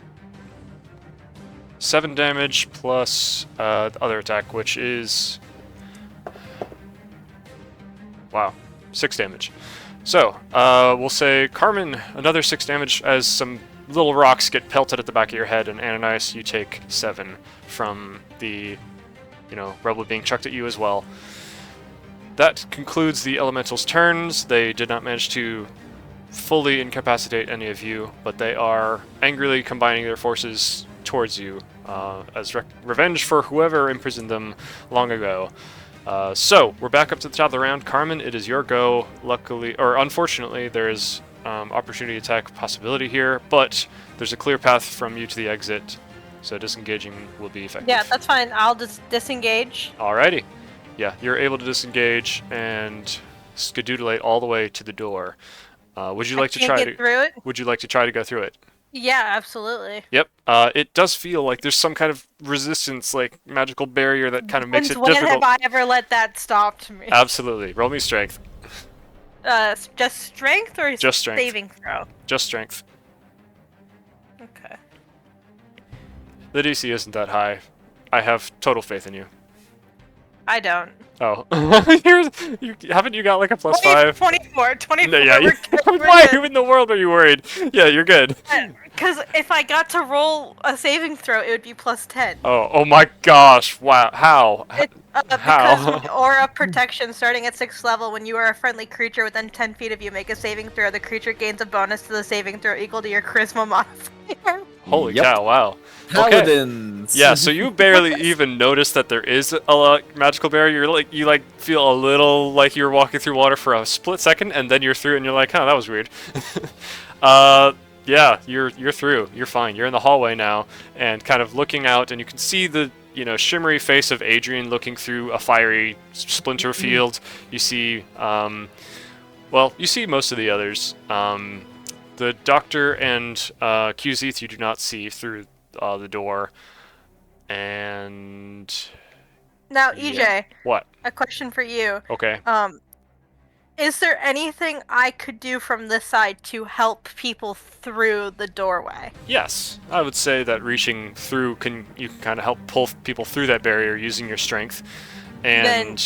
Speaker 2: 7 damage plus the other attack, which is 6 damage. So we'll say Carmen, another 6 damage as some little rocks get pelted at the back of your head, and Ananias, you take 7 from the rubble being chucked at you as well. That concludes the elementals' turns. They did not manage to fully incapacitate any of you, but they are angrily combining their forces towards you as revenge for whoever imprisoned them long ago. So we're back up to the top of the round. Carmen, it is your go. Luckily, or unfortunately, there is opportunity attack possibility here, but there's a clear path from you to the exit. So disengaging will be effective.
Speaker 6: Yeah, that's fine. I'll just disengage.
Speaker 2: Alrighty. Yeah, you're able to disengage and skedoodlate all the way to the door. Would you like to try to
Speaker 6: through it?
Speaker 2: Would you like to try to go through it?
Speaker 6: Yeah, absolutely.
Speaker 2: Yep. It does feel like there's some kind of resistance, magical barrier that kind of makes it
Speaker 6: When
Speaker 2: difficult.
Speaker 6: have I ever let that stop me?
Speaker 2: Absolutely. Roll me strength.
Speaker 6: Just strength or
Speaker 2: Just strength.
Speaker 6: saving throw?
Speaker 2: Just strength.
Speaker 6: Okay.
Speaker 2: The DC isn't that high. I have total faith in you.
Speaker 6: I don't.
Speaker 2: Oh. Haven't you got a +5?
Speaker 6: 24.
Speaker 2: No, yeah. Why in the world are you worried? Yeah, you're good.
Speaker 6: Because if I got to roll a saving throw, it would be +10.
Speaker 2: Oh my gosh. Wow. How? How?
Speaker 6: Because aura protection starting at 6th level, when you are a friendly creature within 10 feet of you, make a saving throw. The creature gains a bonus to the saving throw equal to your charisma modifier.
Speaker 2: Holy cow, wow.
Speaker 3: Paladins.
Speaker 2: Okay. Yeah, so you barely even notice that there is a magical barrier. You feel a little like you're walking through water for a split second, and then you're through, and you're like, huh, that was weird. Yeah, you're through. You're fine. You're in the hallway now, and kind of looking out, and you can see the shimmery face of Adrian looking through a fiery splinter field. You see, you see most of the others. The doctor and QZeth you do not see through the door. And
Speaker 6: Now, EJ,
Speaker 2: what?
Speaker 6: a question for you.
Speaker 2: Okay.
Speaker 6: Is there anything I could do from this side to help people through the doorway?
Speaker 2: Yes, I would say that reaching through you can kind of help pull people through that barrier using your strength. And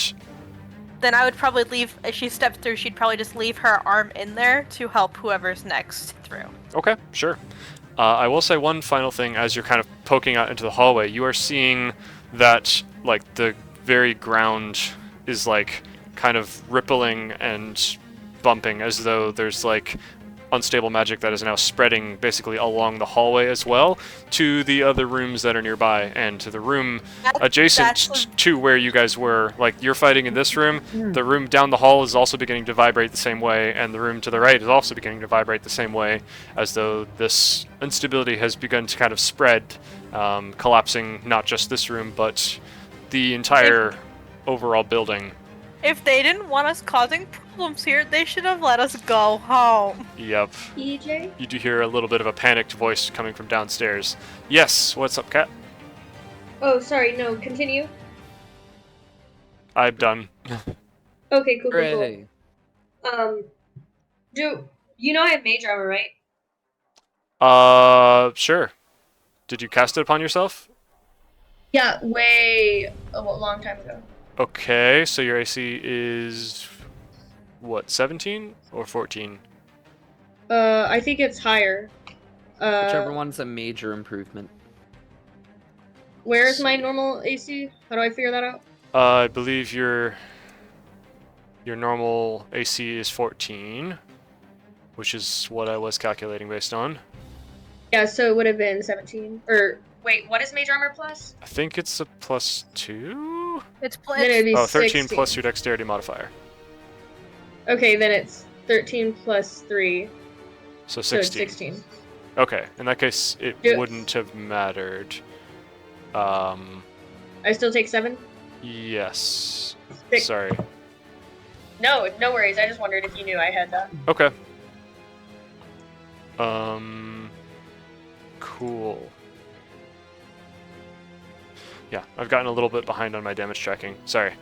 Speaker 6: then I would probably leave, as she stepped through, she'd probably just leave her arm in there to help whoever's next through.
Speaker 2: Okay, sure. I will say one final thing as you're kind of poking out into the hallway. You are seeing that, the very ground is, kind of rippling and bumping as though there's, unstable magic that is now spreading basically along the hallway as well to the other rooms that are nearby and to the room adjacent to where you guys were. You're fighting in this room, the room down the hall is also beginning to vibrate the same way, and the room to the right is also beginning to vibrate the same way, as though this instability has begun to kind of spread, collapsing not just this room but the entire overall building.
Speaker 6: If they didn't want us causing problems here, they should have let us go home.
Speaker 2: Yep.
Speaker 5: EJ?
Speaker 2: You do hear a little bit of a panicked voice coming from downstairs. Yes, what's up, Kat?
Speaker 5: Oh, sorry, no, continue.
Speaker 2: I'm done.
Speaker 5: Okay, cool.
Speaker 1: Hooray.
Speaker 5: Do you know I have mage armor, right?
Speaker 2: Sure. Did you cast it upon yourself?
Speaker 5: Yeah, way a long time ago.
Speaker 2: Okay, so your AC is what, 17 or 14?
Speaker 5: I think it's higher.
Speaker 1: Whichever one's a major improvement.
Speaker 5: Where's my normal AC? How do I figure that out?
Speaker 2: I believe your normal AC is 14, which is what I was calculating based on.
Speaker 5: Yeah, so it would have been 17. Or wait, what is Mage Armor plus?
Speaker 2: I think it's a +2?
Speaker 5: Then it'd be
Speaker 2: 13
Speaker 5: 16.
Speaker 2: plus your dexterity modifier.
Speaker 5: Okay, then it's 13 plus 3.
Speaker 2: So
Speaker 5: So it's
Speaker 2: 16.
Speaker 5: 16.
Speaker 2: Okay, in that case, it
Speaker 5: Yes.
Speaker 2: wouldn't have mattered.
Speaker 5: I still take 7?
Speaker 2: Yes.
Speaker 5: Six.
Speaker 2: Sorry.
Speaker 5: No worries. I just wondered if you knew I had that.
Speaker 2: Okay. Cool. Yeah, I've gotten a little bit behind on my damage tracking. Sorry.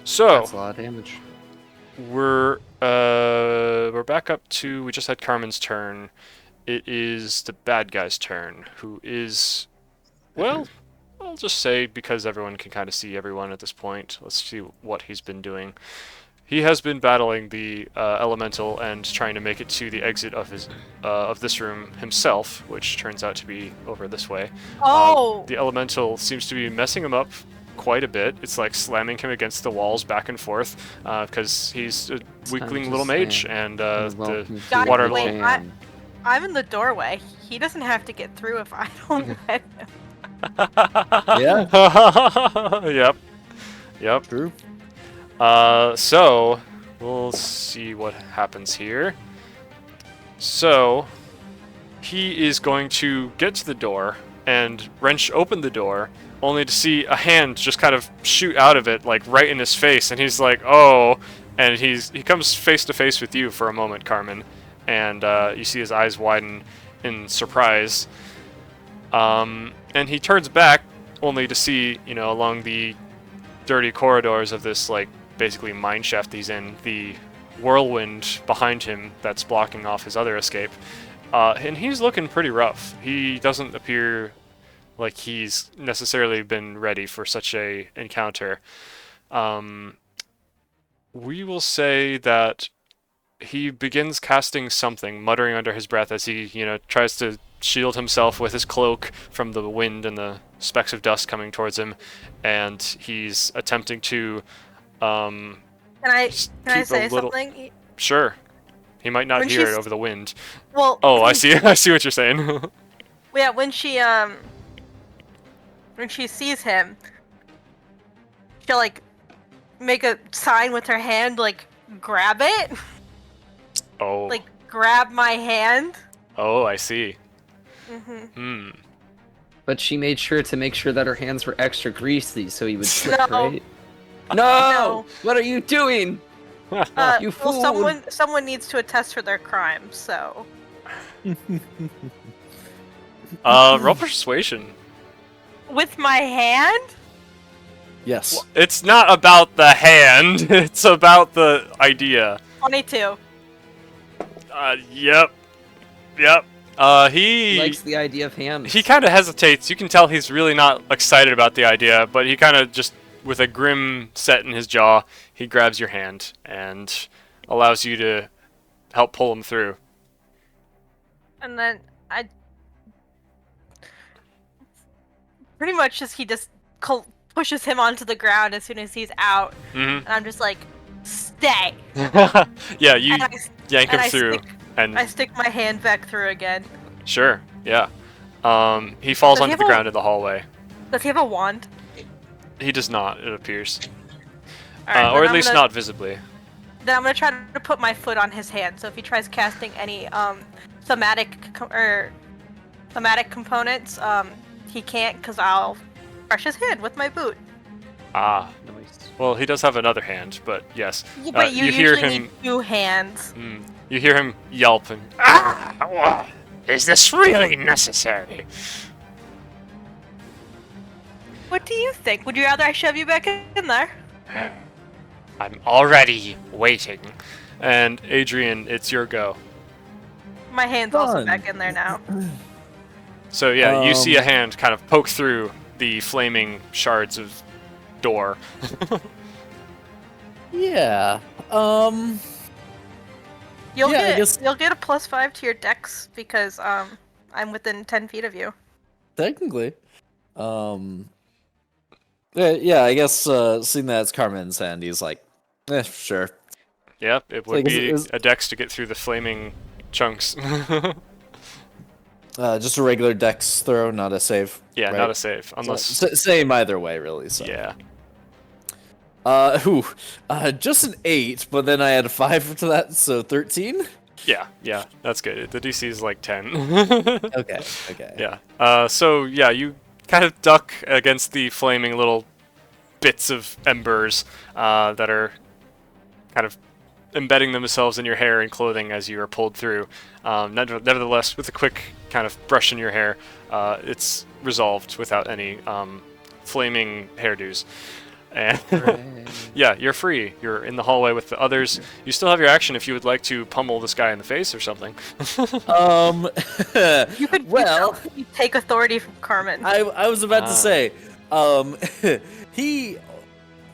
Speaker 2: So
Speaker 1: That's a lot of damage.
Speaker 2: we're back up to, we just had Carmen's turn. It is the bad guy's turn, who is, well, I'll just say, because everyone can kind of see everyone at this point, let's see what he's been doing. He has been battling the elemental and trying to make it to the exit of his of this room himself, which turns out to be over this way.
Speaker 6: Oh!
Speaker 2: The elemental seems to be messing him up quite a bit. It's like slamming him against the walls back and forth because he's a weakling little mage, and the
Speaker 6: God,
Speaker 2: water
Speaker 6: wait, I'm in the doorway. He doesn't have to get through if I don't let him.
Speaker 2: Yep.
Speaker 3: True.
Speaker 2: So we'll see what happens here. So he is going to get to the door and wrench open the door, only to see a hand just kind of shoot out of it, like right in his face, and he's like, "Oh!" And he comes face to face with you for a moment, Carmen, and you see his eyes widen in surprise. And he turns back, only to see, along the dirty corridors of this, like, basically mine shaft he's in, the whirlwind behind him that's blocking off his other escape. And he's looking pretty rough. He doesn't appear like he's necessarily been ready for such a encounter. We will say that he begins casting something, muttering under his breath as he, tries to shield himself with his cloak from the wind and the specks of dust coming towards him, and he's attempting to
Speaker 6: Can I say something?
Speaker 2: Sure. He might not
Speaker 6: When
Speaker 2: hear it
Speaker 6: she's-
Speaker 2: over the wind.
Speaker 6: Well.
Speaker 2: Oh, I see. I see what you're saying.
Speaker 6: Yeah, when she sees him, she'll like make a sign with her hand, like grab it,
Speaker 2: Oh.
Speaker 6: like grab my hand.
Speaker 2: Oh, I see.
Speaker 6: Mm-hmm.
Speaker 1: But she made sure to make sure that her hands were extra greasy so he would slip,
Speaker 6: No.
Speaker 1: right? No! What are you doing? You fool!
Speaker 6: Well, someone needs to attest for their crimes, so.
Speaker 2: Roll persuasion.
Speaker 6: With my hand?
Speaker 3: Yes.
Speaker 2: It's not about the hand. It's about the idea.
Speaker 6: 22.
Speaker 2: Yep. He
Speaker 1: likes the idea of hands.
Speaker 2: He kind of hesitates. You can tell he's really not excited about the idea, but he kind of just, with a grim set in his jaw, he grabs your hand and allows you to help pull him through.
Speaker 6: And then I pretty much he just pushes him onto the ground as soon as he's out, and I'm just like, stay.
Speaker 2: Yeah, you
Speaker 6: And
Speaker 2: yank him
Speaker 6: I
Speaker 2: through, and
Speaker 6: I stick my hand back through again.
Speaker 2: sure, yeah. He falls
Speaker 6: Does he
Speaker 2: onto the
Speaker 6: have a-
Speaker 2: ground in the hallway.
Speaker 6: Does he have a wand?
Speaker 2: He does not, it appears,
Speaker 6: Alright,
Speaker 2: or
Speaker 6: then
Speaker 2: at
Speaker 6: I'm
Speaker 2: least
Speaker 6: gonna-
Speaker 2: not visibly.
Speaker 6: Then I'm gonna try to put my foot on his hand. So if he tries casting any thematic components, he can't, because I'll crush his hand with my boot.
Speaker 2: Ah,
Speaker 1: Nice.
Speaker 2: well, he does have another hand, but yes.
Speaker 6: Yeah, but you
Speaker 2: hear
Speaker 6: usually
Speaker 2: him.
Speaker 6: need 2 hands.
Speaker 2: You hear him yelp and, is this really necessary?
Speaker 6: What do you think? Would you rather I shove you back in there?
Speaker 2: I'm already waiting. And Adrian, it's your go.
Speaker 6: My hand's also
Speaker 3: Done.
Speaker 6: back in there now.
Speaker 2: So yeah, you see a
Speaker 3: Um,
Speaker 2: hand kind of poke through the flaming shards of door.
Speaker 3: Yeah.
Speaker 6: You'll
Speaker 3: Yeah, I
Speaker 6: get
Speaker 3: guess-
Speaker 6: you'll get a +5 to your dex because I'm within 10 feet of you.
Speaker 3: Technically. Yeah, I guess seeing that it's Carmen's hand, he's like, sure.
Speaker 2: Yep, it would
Speaker 3: like,
Speaker 2: be
Speaker 3: is-
Speaker 2: a dex to get through the flaming chunks.
Speaker 3: Just a regular dex throw, not a save.
Speaker 2: Yeah,
Speaker 3: right?
Speaker 2: not a save, unless...
Speaker 3: So, same either way, really. So.
Speaker 2: Yeah.
Speaker 3: Just an 8, but then I had a 5 to that, so 13?
Speaker 2: Yeah, that's good. The DC is like 10.
Speaker 3: Okay.
Speaker 2: Yeah. So, yeah, you kind of duck against the flaming little bits of embers that are kind of embedding themselves in your hair and clothing as you are pulled through. Nevertheless, with a quick kind of brush in your hair, it's resolved without any flaming hairdos. And yeah, you're free. You're in the hallway with the others. You still have your action if you would like to pummel this guy in the face or something.
Speaker 6: You could you take authority from Carmen.
Speaker 3: I was about to say, he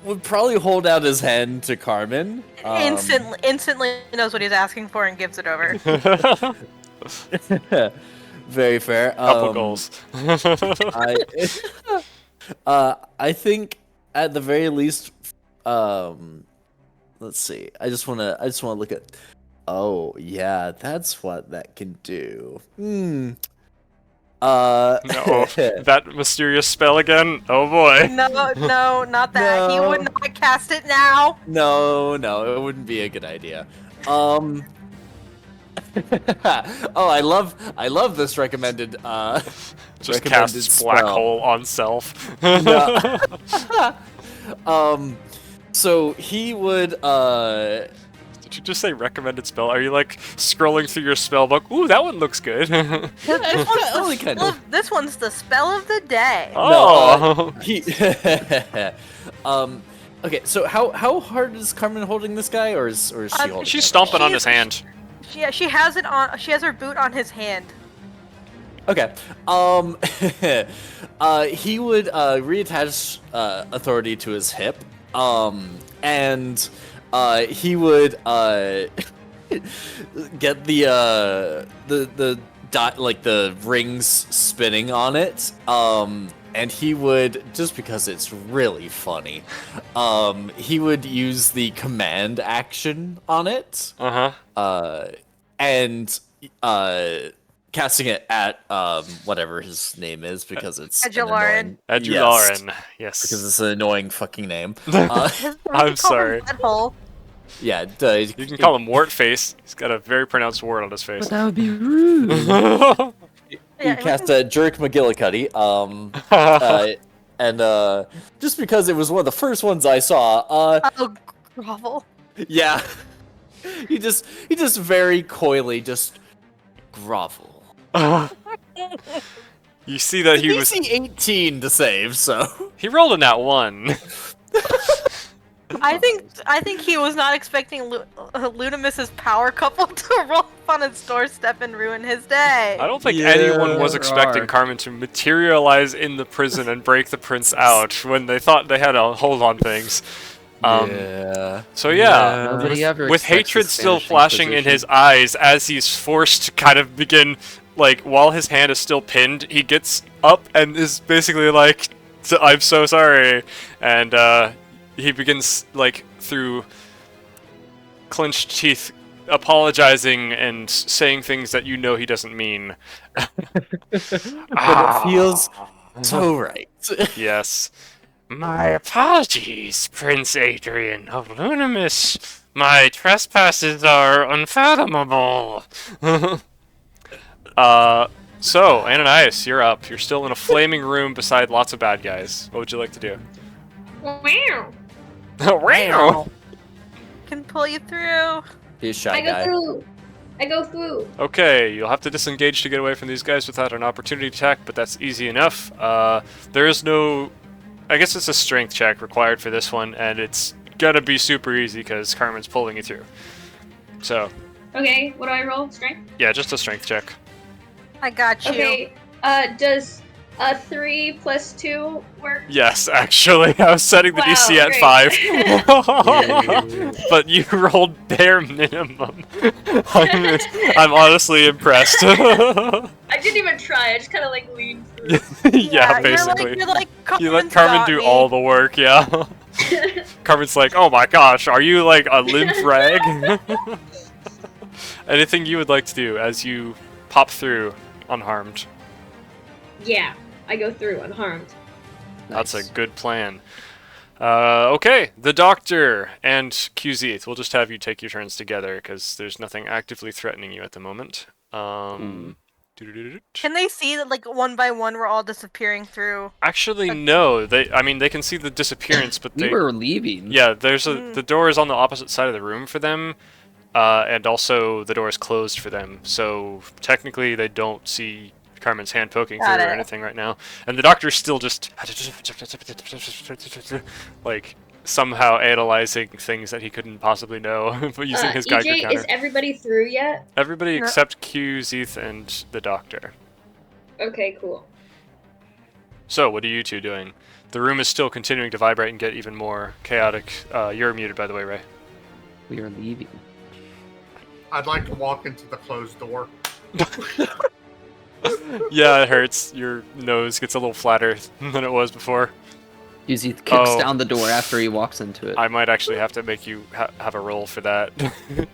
Speaker 3: would probably hold out his hand to Carmen.
Speaker 6: Instantly knows what he's asking for and gives it over.
Speaker 3: Very fair.
Speaker 2: Couple goals.
Speaker 3: I think at the very least, let's see. I just wanna look at. Oh yeah, that's what that can do.
Speaker 2: No, that mysterious spell again. Oh boy.
Speaker 6: No, not that. He would not cast it now.
Speaker 3: No, it wouldn't be a good idea. Oh, I love this recommended.
Speaker 2: Just
Speaker 3: recommended
Speaker 2: casts black
Speaker 3: spell.
Speaker 2: hole on self.
Speaker 3: So he would.
Speaker 2: Did you just say recommended spell? Are you like scrolling through your spell book? Ooh, that one looks good.
Speaker 3: Only kind of.
Speaker 6: This one's the spell of the day.
Speaker 2: Oh.
Speaker 3: He. Okay, so how hard is Carmen holding this guy, or is she holding?
Speaker 2: She's
Speaker 3: him?
Speaker 2: stomping on his hand.
Speaker 6: She has it on. She has her boot on his hand.
Speaker 3: Okay. He would reattach authority to his hip. And he would get the dot, like the rings spinning on it. And he would, just because it's really funny, he would use the command action on it. And casting it at whatever his name is, because it's
Speaker 6: Adularin.
Speaker 2: Adularin, yes.
Speaker 3: Because it's an annoying fucking name.
Speaker 2: I'm sorry.
Speaker 3: Yeah,
Speaker 2: you can call him Wartface. He's got a very pronounced wart on his face.
Speaker 1: But that would be rude.
Speaker 3: You cast Jerk McGillicuddy, and just because it was one of the first ones I saw,
Speaker 6: Grovel.
Speaker 3: yeah, he just very coyly just grovel.
Speaker 2: You see that he was
Speaker 3: 18 to save, so
Speaker 2: he rolled a nat 1.
Speaker 6: I think he was not expecting Lunimus's power couple to roll up on his doorstep and ruin his day.
Speaker 2: I don't think anyone was expecting Carmen to materialize in the prison and break the prince out when they thought they had a hold on things. So yeah, with hatred still flashing in his eyes as he's forced to kind of begin, like, while his hand is still pinned, he gets up and is basically like, I'm so sorry, and he begins, like, through clenched teeth, apologizing and saying things that you know he doesn't mean.
Speaker 3: but it feels so right.
Speaker 2: Yes. My apologies, Prince Adrian of Lunimus. My trespasses are unfathomable. So, Ananias, you're up. You're still in a flaming room beside lots of bad guys. What would you like to do?
Speaker 5: Wow.
Speaker 2: Wow.
Speaker 6: Can pull you through.
Speaker 3: He's a shy
Speaker 5: I go
Speaker 3: guy.
Speaker 5: through. I go through.
Speaker 2: Okay, you'll have to disengage to get away from these guys without an opportunity attack, but that's easy enough. There is no... I guess it's a strength check required for this one, and it's gonna be super easy because Carmen's pulling you through. So...
Speaker 5: Okay, what do I roll? Strength?
Speaker 2: Yeah, just a strength check.
Speaker 6: I got you.
Speaker 5: Okay, does 3 plus 2 work.
Speaker 2: Yes, actually, I was setting the
Speaker 5: Wow,
Speaker 2: DC at
Speaker 5: great.
Speaker 2: 5, but you rolled bare minimum. I'm honestly impressed.
Speaker 5: I didn't even try. I just kind of like leaned through.
Speaker 2: Yeah, basically.
Speaker 6: You're like,
Speaker 2: You let
Speaker 6: Carmen's
Speaker 2: Carmen
Speaker 6: got
Speaker 2: do
Speaker 6: me.
Speaker 2: all the work, yeah. Carmen's like, oh my gosh, are you like a lymph rag? Anything you would like to do as you pop through unharmed?
Speaker 5: Yeah, I go through unharmed.
Speaker 2: That's a
Speaker 1: Nice.
Speaker 2: good plan. Okay, the Doctor and QZ. We'll just have you take your turns together because there's nothing actively threatening you at the moment.
Speaker 6: Can they see that, like, one by one we're all disappearing through?
Speaker 2: Actually, no. I mean, they can see the disappearance, but
Speaker 1: We
Speaker 2: they.
Speaker 1: were leaving.
Speaker 2: Yeah, the door is on the opposite side of the room for them, and also the door is closed for them. So technically, they don't see Carmen's hand poking
Speaker 6: Got
Speaker 2: through or
Speaker 6: it.
Speaker 2: anything right now, and the Doctor's still just like somehow analyzing things that he couldn't possibly know, but using his Geiger
Speaker 5: EJ,
Speaker 2: counter.
Speaker 5: is everybody through yet?
Speaker 2: Everybody
Speaker 6: No.
Speaker 2: except Q, Zeeth, and the Doctor.
Speaker 5: Okay, cool.
Speaker 2: So, what are you two doing? The room is still continuing to vibrate and get even more chaotic. You're muted, by the way, Ray.
Speaker 1: We are leaving.
Speaker 4: I'd like to walk into the closed door.
Speaker 2: Yeah, it hurts. Your nose gets a little flatter than it was before.
Speaker 1: Uzi kicks
Speaker 2: Oh.
Speaker 1: down the door after he walks into it.
Speaker 2: I might actually have to make you have a roll for that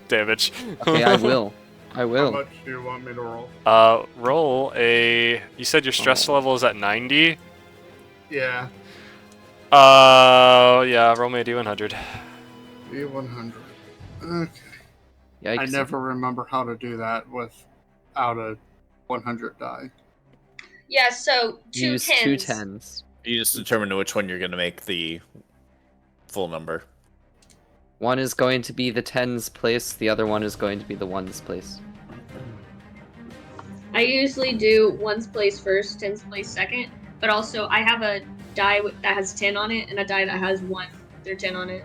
Speaker 2: damage.
Speaker 1: Okay, I will. I
Speaker 4: How
Speaker 1: will.
Speaker 4: much do you want me to roll?
Speaker 2: Roll a. You said your stress level is at 90.
Speaker 4: Yeah,
Speaker 2: Yeah. Roll me a D100.
Speaker 4: D100. Okay.
Speaker 1: Yikes.
Speaker 4: I never remember how to do that without a 100 die.
Speaker 5: Yeah, so two
Speaker 1: Use
Speaker 5: tens.
Speaker 1: 2 tens.
Speaker 3: You just determine which one you're gonna make the full number.
Speaker 1: One is going to be the tens place, the other one is going to be the ones place.
Speaker 5: I usually do ones place first, tens place second, but also I have a die that has 10 on it and a die that has 1 through 10 on it.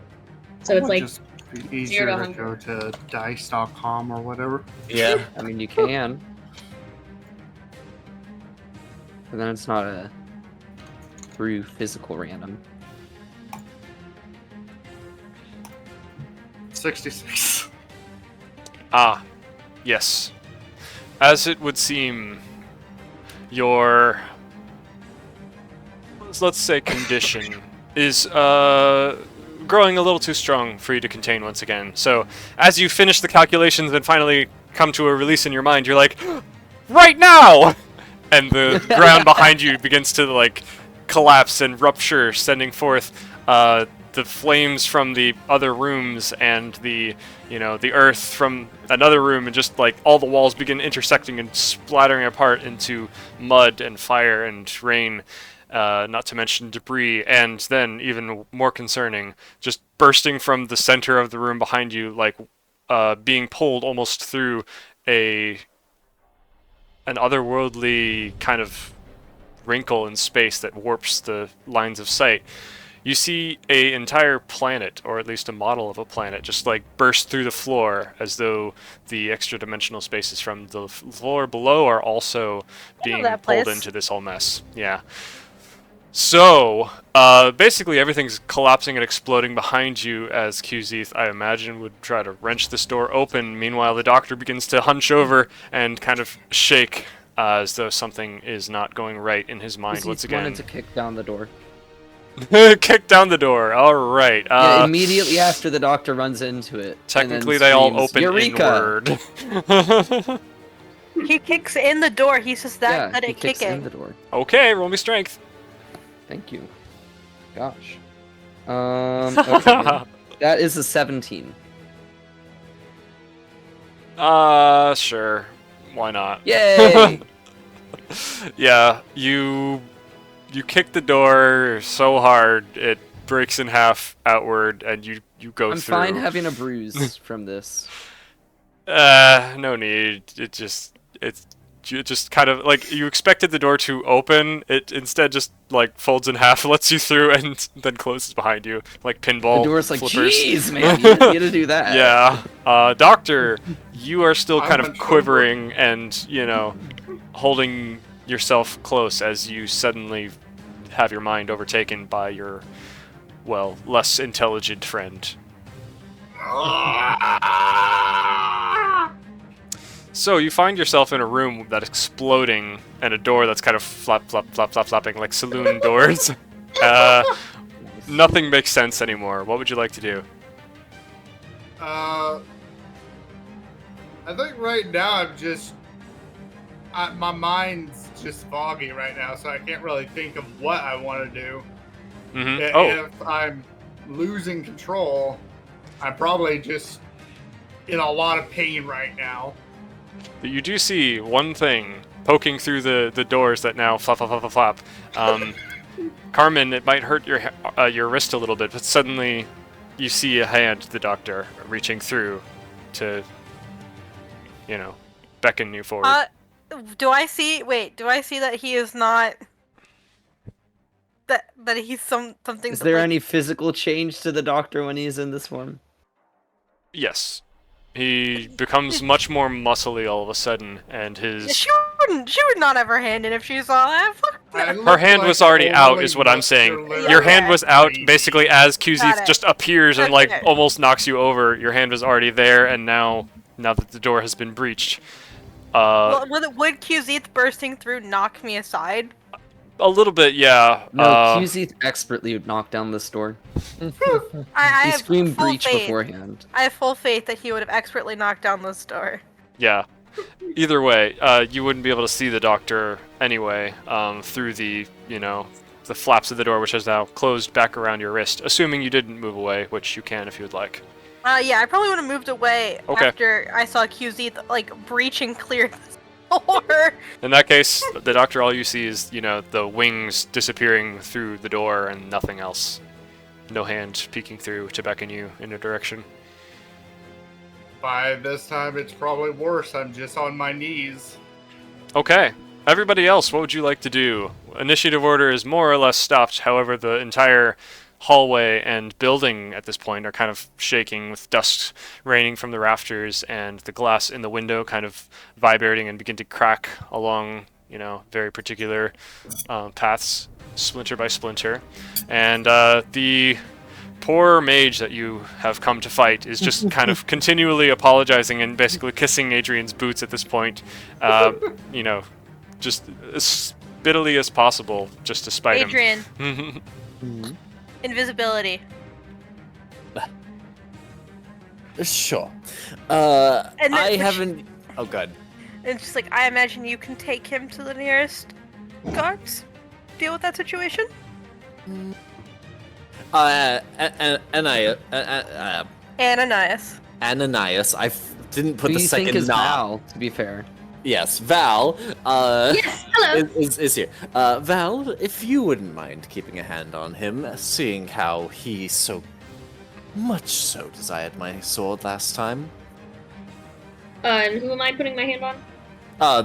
Speaker 5: So it's like
Speaker 4: just be easier
Speaker 5: 0 to
Speaker 4: to go to dice.com or whatever.
Speaker 3: Yeah.
Speaker 1: I mean, you can. But then it's not a true physical random.
Speaker 4: 66.
Speaker 2: Ah, yes. As it would seem, your, let's say, condition is growing a little too strong for you to contain once again. So, as you finish the calculations and finally come to a release in your mind, you're like, right now! And the ground behind you begins to, like, collapse and rupture, sending forth the flames from the other rooms and the earth from another room, and just like all the walls begin intersecting and splattering apart into mud and fire and rain, not to mention debris, and then even more concerning, just bursting from the center of the room behind you, like being pulled almost through an otherworldly kind of wrinkle in space that warps the lines of sight. You see an entire planet, or at least a model of a planet, just like burst through the floor, as though the extra-dimensional spaces from the floor below are also being
Speaker 6: that
Speaker 2: pulled
Speaker 6: place.
Speaker 2: into this whole mess. Yeah. So, basically everything's collapsing and exploding behind you as QZ, I imagine, would try to wrench this door open. Meanwhile, the Doctor begins to hunch over and kind of shake, as though something is not going right in his mind once again.
Speaker 1: wanted to kick down the door.
Speaker 2: Kick down the door. All right.
Speaker 1: Yeah, immediately after the Doctor runs into it. and then
Speaker 2: Technically, they all
Speaker 1: screams,
Speaker 2: open
Speaker 1: Eureka!
Speaker 2: inward.
Speaker 6: He kicks in the door. He's just that
Speaker 1: Yeah,
Speaker 6: good
Speaker 1: he
Speaker 6: at
Speaker 1: kicks in
Speaker 6: kicking.
Speaker 1: the door.
Speaker 2: Okay, roll me strength.
Speaker 1: Thank you. Gosh. Okay. That is a 17.
Speaker 2: Sure. Why not?
Speaker 1: Yay!
Speaker 2: Yeah, you kick the door so hard it breaks in half outward, and you go
Speaker 1: I'm
Speaker 2: through.
Speaker 1: fine having a bruise from this.
Speaker 2: No need. It just kind of like you expected the door to open. It instead just like folds in half, lets you through, and then closes behind you like pinball.
Speaker 1: The door's like,
Speaker 2: flippers.
Speaker 1: jeez, man, you didn't get to do that.
Speaker 2: Yeah. Doctor, you are still kind
Speaker 4: I'm
Speaker 2: of quivering and, holding yourself close as you suddenly have your mind overtaken by your, well, less intelligent friend. So you find yourself in a room that's exploding and a door that's kind of flapping like saloon doors. Nothing makes sense anymore. What would you like to do?
Speaker 4: I think right now my mind's just foggy right now, so I can't really think of what I want to do. If I'm losing control, I'm probably just in a lot of pain right now.
Speaker 2: But you do see one thing poking through the doors that now flap. Carmen, it might hurt your wrist a little bit, but suddenly you see a hand, the doctor, reaching through to, beckon you forward.
Speaker 6: Do I see that he is not... That he's something...
Speaker 1: Is there any physical change to the doctor when he's in this form?
Speaker 2: Yes. He becomes much more muscly all of a sudden, and his...
Speaker 6: She would not have her hand in if she saw that.
Speaker 2: Her hand was already out, is what I'm saying. Your hand was out basically as Qzith just appears and almost knocks you over. Your hand was already there, and now that the door has been breached.
Speaker 6: Would Qzith bursting through knock me aside?
Speaker 2: A little bit, yeah.
Speaker 1: No, Qzith expertly would knock down this door.
Speaker 6: I
Speaker 1: he screamed breach beforehand.
Speaker 6: I have full faith that he would have expertly knocked down this door.
Speaker 2: Yeah. Either way, you wouldn't be able to see the doctor anyway, through the flaps of the door, which is now closed back around your wrist, assuming you didn't move away, which you can if you would like.
Speaker 6: Yeah, I probably would have moved away after I saw Qzith, breach and clear this door.
Speaker 2: In that case, the doctor, all you see is, the wings disappearing through the door and nothing else. No hand peeking through to beckon you in a direction.
Speaker 4: By this time, it's probably worse. I'm just on my knees.
Speaker 2: Okay. Everybody else, what would you like to do? Initiative order is more or less stopped. However, the entire hallway and building at this point are kind of shaking with dust raining from the rafters and the glass in the window kind of vibrating and begin to crack along, very particular paths, splinter by splinter. And the poor mage that you have come to fight is just kind of continually apologizing and basically kissing Adrian's boots at this point, just as spittily as possible, just to spite
Speaker 6: him.
Speaker 2: Adrian.
Speaker 6: Invisibility.
Speaker 3: Sure.
Speaker 6: I
Speaker 3: haven't... Oh, God.
Speaker 6: It's just I imagine you can take him to the nearest guards? Deal with that situation?
Speaker 3: Ananias. I didn't put the second
Speaker 1: think is
Speaker 3: knob.
Speaker 1: Val, to be fair.
Speaker 3: Yes, Val.
Speaker 5: Yes, hello.
Speaker 3: Is here. Val, if you wouldn't mind keeping a hand on him, seeing how he so much so desired my sword last time.
Speaker 5: And who am I putting my hand on?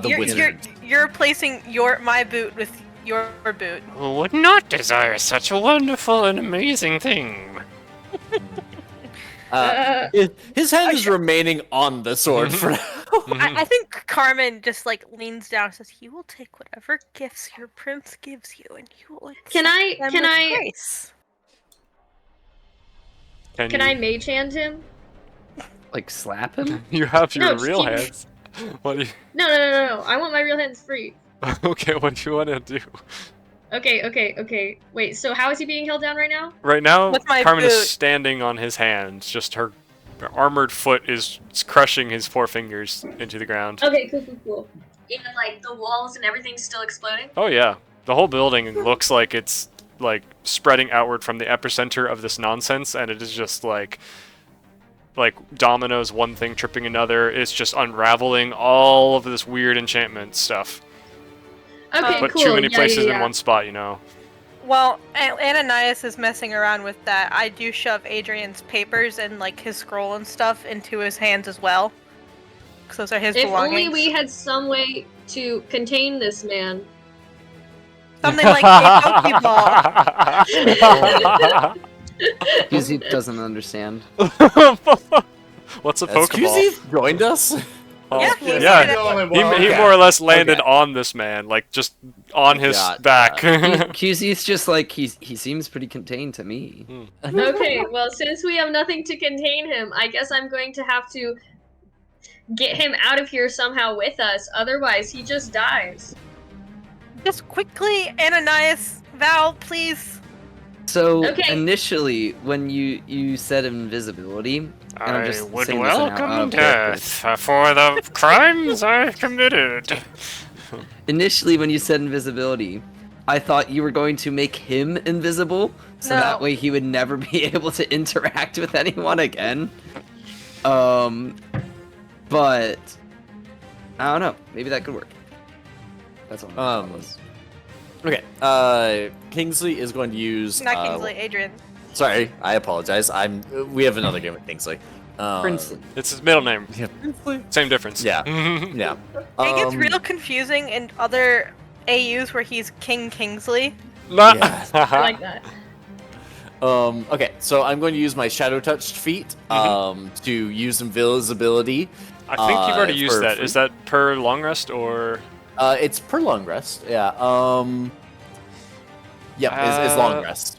Speaker 3: The wizard.
Speaker 6: You're replacing my boot with your boot.
Speaker 2: Who would not desire such a wonderful and amazing thing?
Speaker 3: His hand is remaining on the sword for now.
Speaker 6: I think Carmen just leans down and says, "He will take whatever gifts your prince gives you, and you will accept
Speaker 5: Can I
Speaker 6: grace."
Speaker 5: Can I mage hand him?
Speaker 1: Slap him?
Speaker 2: You have your
Speaker 5: No,
Speaker 2: real
Speaker 5: just
Speaker 2: hands. What do you...
Speaker 5: No. I want my real hands free.
Speaker 2: Okay, what do you want to do?
Speaker 5: Okay. Wait, so how is he being held down right now?
Speaker 2: Right now,
Speaker 6: With my
Speaker 2: Carmen
Speaker 6: boot.
Speaker 2: is standing on his hands. Just her armored foot is crushing his four fingers into the ground.
Speaker 5: Okay, cool. And the walls and everything's still exploding?
Speaker 2: Oh yeah, the whole building looks like it's spreading outward from the epicenter of this nonsense, and it is just like dominoes, one thing tripping another. It's just unraveling all of this weird enchantment stuff.
Speaker 5: Okay,
Speaker 2: Put
Speaker 5: cool.
Speaker 2: too many places
Speaker 5: yeah.
Speaker 2: in one spot,
Speaker 6: Well, Ananias is messing around with that. I do shove Adrian's papers and his scroll and stuff into his hands as well. Because those are his
Speaker 5: If
Speaker 6: belongings.
Speaker 5: only we had some way to contain this man.
Speaker 6: Something like a Pokeball.
Speaker 1: Qzith doesn't understand.
Speaker 2: What's a Pokeball?
Speaker 3: Qzith joined us?
Speaker 6: Yeah,
Speaker 2: Yeah,
Speaker 6: yeah.
Speaker 4: The only
Speaker 2: He,
Speaker 4: one.
Speaker 2: he
Speaker 3: Okay.
Speaker 2: more or less landed
Speaker 3: Okay.
Speaker 2: on this man, like just on his
Speaker 3: Gotcha.
Speaker 2: back.
Speaker 1: QZ's just like he seems pretty contained to me.
Speaker 5: Okay, well, since we have nothing to contain him, I guess I'm going to have to get him out of here somehow with us. Otherwise, he just dies.
Speaker 6: Just quickly, Ananias, Val, please.
Speaker 1: So
Speaker 5: Okay.
Speaker 1: initially, when you said invisibility, and I'm
Speaker 2: I
Speaker 1: just
Speaker 2: would
Speaker 1: saying this now out
Speaker 2: welcome
Speaker 1: of character.
Speaker 2: death for the crimes I committed.
Speaker 1: Initially, when you said invisibility, I thought you were going to make him invisible, so that
Speaker 6: No.
Speaker 1: way he would never be able to interact with anyone again. But I don't know. Maybe that could work. That's all. my thought was.
Speaker 3: Okay. Kingsley is going to use.
Speaker 6: Not Kingsley, Adrian.
Speaker 3: Sorry, I apologize. We have another game with Kingsley.
Speaker 1: Princely.
Speaker 2: It's his middle name.
Speaker 3: Yeah.
Speaker 2: Same difference.
Speaker 3: Yeah. Yeah.
Speaker 6: It gets real confusing in other AUs where he's King Kingsley.
Speaker 3: Yeah.
Speaker 5: I like that.
Speaker 3: Okay, so I'm going to use my shadow touched feat to use invisibility.
Speaker 2: I think you've already used
Speaker 3: for
Speaker 2: that.
Speaker 3: free.
Speaker 2: Is that per long rest or?
Speaker 3: It's per long rest. Yeah. Yep. Is long rest.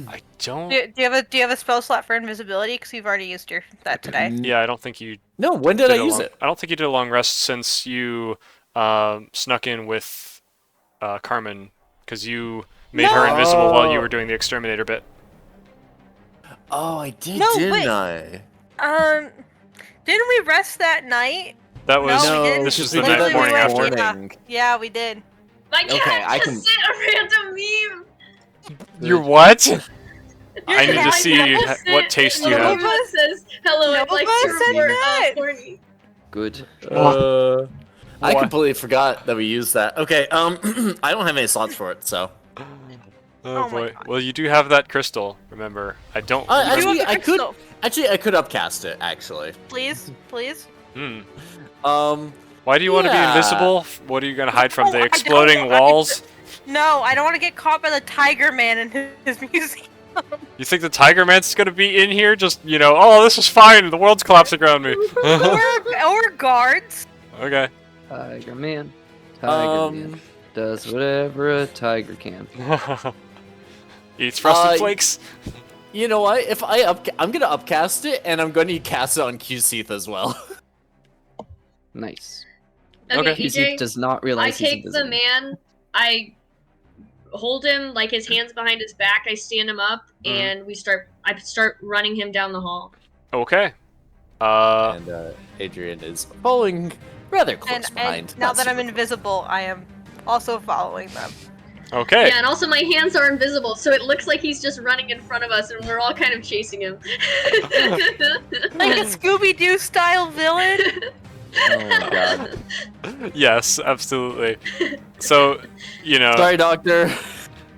Speaker 2: I don't.
Speaker 6: Do you have a spell slot for invisibility? Because you've already used that today.
Speaker 2: Yeah, I don't think you.
Speaker 3: No. When did I use it?
Speaker 2: I don't think you did a long rest since you snuck in with Carmen, because you made her invisible while you were doing the exterminator bit.
Speaker 3: Oh, I did,
Speaker 6: No,
Speaker 3: didn't
Speaker 6: wait.
Speaker 3: I?
Speaker 6: Didn't we rest that night?
Speaker 2: That was.
Speaker 6: No, we didn't.
Speaker 2: This was
Speaker 3: we
Speaker 2: the
Speaker 3: did
Speaker 2: night
Speaker 3: that
Speaker 2: morning
Speaker 3: this
Speaker 2: after.
Speaker 3: morning.
Speaker 6: Yeah, we did.
Speaker 5: My cat
Speaker 3: Okay, I
Speaker 5: just
Speaker 3: can-
Speaker 5: sent a random meme.
Speaker 2: You're what? I need to
Speaker 5: My
Speaker 2: see
Speaker 5: cat just
Speaker 2: what
Speaker 5: sent
Speaker 2: taste
Speaker 5: a
Speaker 2: you
Speaker 5: meme
Speaker 2: have.
Speaker 5: that says, "Hello, I'd like
Speaker 6: Nova
Speaker 5: to
Speaker 6: said
Speaker 5: report
Speaker 6: that.
Speaker 5: horny."
Speaker 1: Good.
Speaker 3: I
Speaker 2: What?
Speaker 3: completely forgot that we used that. Okay. I don't have any slots for it, so.
Speaker 2: Oh
Speaker 6: my
Speaker 2: boy.
Speaker 6: God.
Speaker 2: Well, you do have that crystal. Remember, I don't.
Speaker 3: Actually,
Speaker 6: You have the crystal.
Speaker 3: I could upcast it. Actually.
Speaker 6: Please, please.
Speaker 2: Hmm.
Speaker 3: Um.
Speaker 2: Why do you want to be
Speaker 3: Yeah.
Speaker 2: invisible? What are you gonna hide from
Speaker 6: No,
Speaker 2: the
Speaker 6: I
Speaker 2: exploding
Speaker 6: don't.
Speaker 2: walls?
Speaker 6: No, I don't want to get caught by the Tiger Man in his museum.
Speaker 2: You think the Tiger Man's gonna be in here? Just oh, this is fine. The world's collapsing around me.
Speaker 6: or guards.
Speaker 2: Okay.
Speaker 1: Tiger Man. Tiger Man does whatever a tiger can.
Speaker 2: Eats frosted
Speaker 3: Uh,
Speaker 2: flakes.
Speaker 3: You know what? If I'm gonna upcast it, and I'm going to cast it on Q-Seath as well.
Speaker 1: Nice.
Speaker 2: Okay.
Speaker 5: Okay,
Speaker 1: He
Speaker 5: EJ,
Speaker 1: does not
Speaker 5: I
Speaker 1: realize he's
Speaker 5: take the
Speaker 1: invisible.
Speaker 5: man. I hold him like his hands behind his back. I stand him up, and I start running him down the hall.
Speaker 2: Okay.
Speaker 3: And Adrian is following rather close behind.
Speaker 6: And now
Speaker 3: not
Speaker 6: that I'm
Speaker 3: super
Speaker 6: invisible, I am also following them.
Speaker 2: Okay.
Speaker 5: Yeah, and also my hands are invisible, so it looks like he's just running in front of us, and we're all kind of chasing him.
Speaker 6: Like a Scooby-Doo style villain.
Speaker 3: Oh my god.
Speaker 2: Yes, absolutely. So,
Speaker 3: Sorry, Doctor.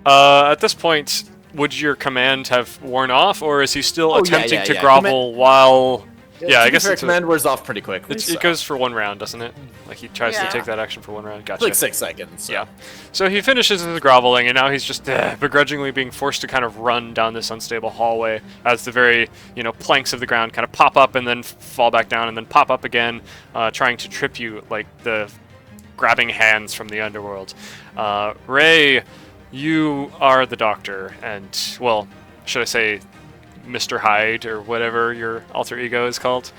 Speaker 2: at this point, would your command have worn off, or is he still
Speaker 3: Oh, yeah,
Speaker 2: attempting
Speaker 3: yeah,
Speaker 2: to
Speaker 3: yeah.
Speaker 2: grovel while? Yeah, I guess
Speaker 3: fair,
Speaker 2: it's
Speaker 3: command wears off pretty quickly.
Speaker 2: it
Speaker 3: so.
Speaker 2: goes for 1 round, doesn't it? Like he tries to
Speaker 6: Yeah.
Speaker 2: take that action for 1 round. Gotcha.
Speaker 3: It's like 6 seconds. So.
Speaker 2: Yeah. So he finishes his groveling, and now he's just begrudgingly being forced to kind of run down this unstable hallway as the very, planks of the ground kind of pop up and then fall back down and then pop up again, trying to trip you like the grabbing hands from the underworld. Ray, you are the doctor, and, well, should I say Mr. Hyde or whatever your alter ego is called?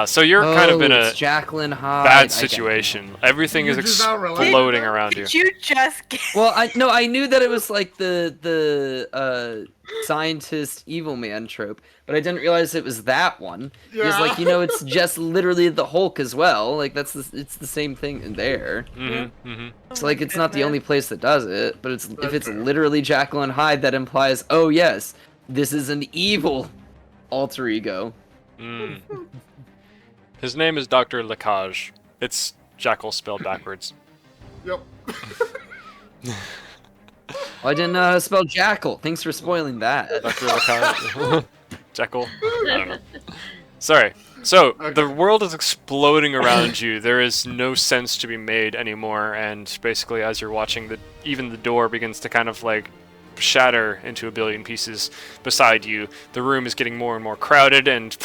Speaker 2: So you're kind of in a
Speaker 1: it's Jacqueline Hyde. I
Speaker 2: bad
Speaker 1: get it.
Speaker 2: situation. Everything is
Speaker 4: You just not relate?
Speaker 2: exploding around you.
Speaker 6: Did you just get...
Speaker 1: Well, I knew that it was like the scientist evil man trope, but I didn't realize it was that one. Because
Speaker 4: Yeah.
Speaker 1: it's just literally the Hulk as well. Like it's the same thing in there.
Speaker 2: Mm-hmm, mm-hmm.
Speaker 1: It's like it's not the only place that does it, but if it's
Speaker 4: fair.
Speaker 1: literally Jacqueline Hyde, that implies, oh yes, this is an evil alter ego.
Speaker 2: Mm. His name is Dr. Lacage. It's Jackal spelled backwards.
Speaker 4: Yep.
Speaker 1: I didn't know how to spell jackal. Thanks for spoiling that.
Speaker 2: Dr. Lacage. Jackal? I don't know. Sorry. So, the world is exploding around you. There is no sense to be made anymore, and basically as you're watching, even the door begins to kind of like shatter into a billion pieces beside you. The room is getting more and more crowded, and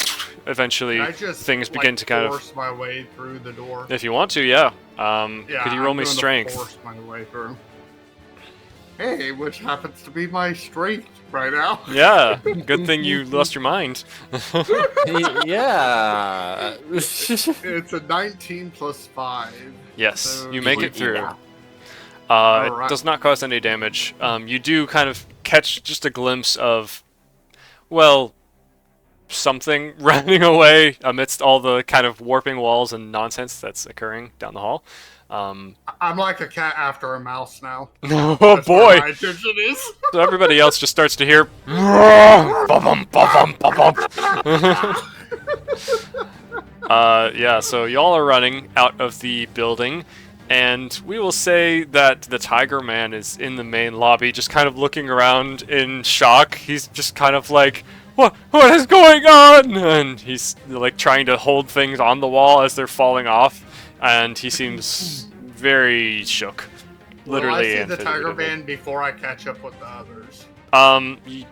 Speaker 2: eventually
Speaker 4: Can I just,
Speaker 2: things begin to kind of
Speaker 4: force my way through the door?
Speaker 2: If you want to, yeah.
Speaker 4: Yeah,
Speaker 2: Could you roll
Speaker 4: I'm
Speaker 2: me
Speaker 4: doing the
Speaker 2: strength?
Speaker 4: Force my way through. Hey, which happens to be my strength right now.
Speaker 2: Yeah. Good thing you lost your mind.
Speaker 3: Yeah.
Speaker 4: It's a 19 plus 5.
Speaker 2: Yes,
Speaker 4: So
Speaker 2: you make it through.
Speaker 3: Yeah.
Speaker 2: It
Speaker 4: Alright.
Speaker 2: does not cause any damage. You do kind of catch just a glimpse of, well, something running away amidst all the kind of warping walls and nonsense that's occurring down the hall.
Speaker 4: I'm like a cat after a mouse now.
Speaker 2: Oh
Speaker 4: That's where
Speaker 2: boy!
Speaker 4: my attention is.
Speaker 2: So everybody else just starts to hear. Ba-bum, ba-bum, ba-bum. Yeah, so y'all are running out of the building, and we will say that the Tiger Man is in the main lobby, just kind of looking around in shock. He's just kind of like, what is going on? And he's like trying to hold things on the wall as they're falling off, and he seems very shook. Literally
Speaker 4: Will I see
Speaker 2: and
Speaker 4: the Tiger
Speaker 2: figuratively.
Speaker 4: Man before I catch up with the others?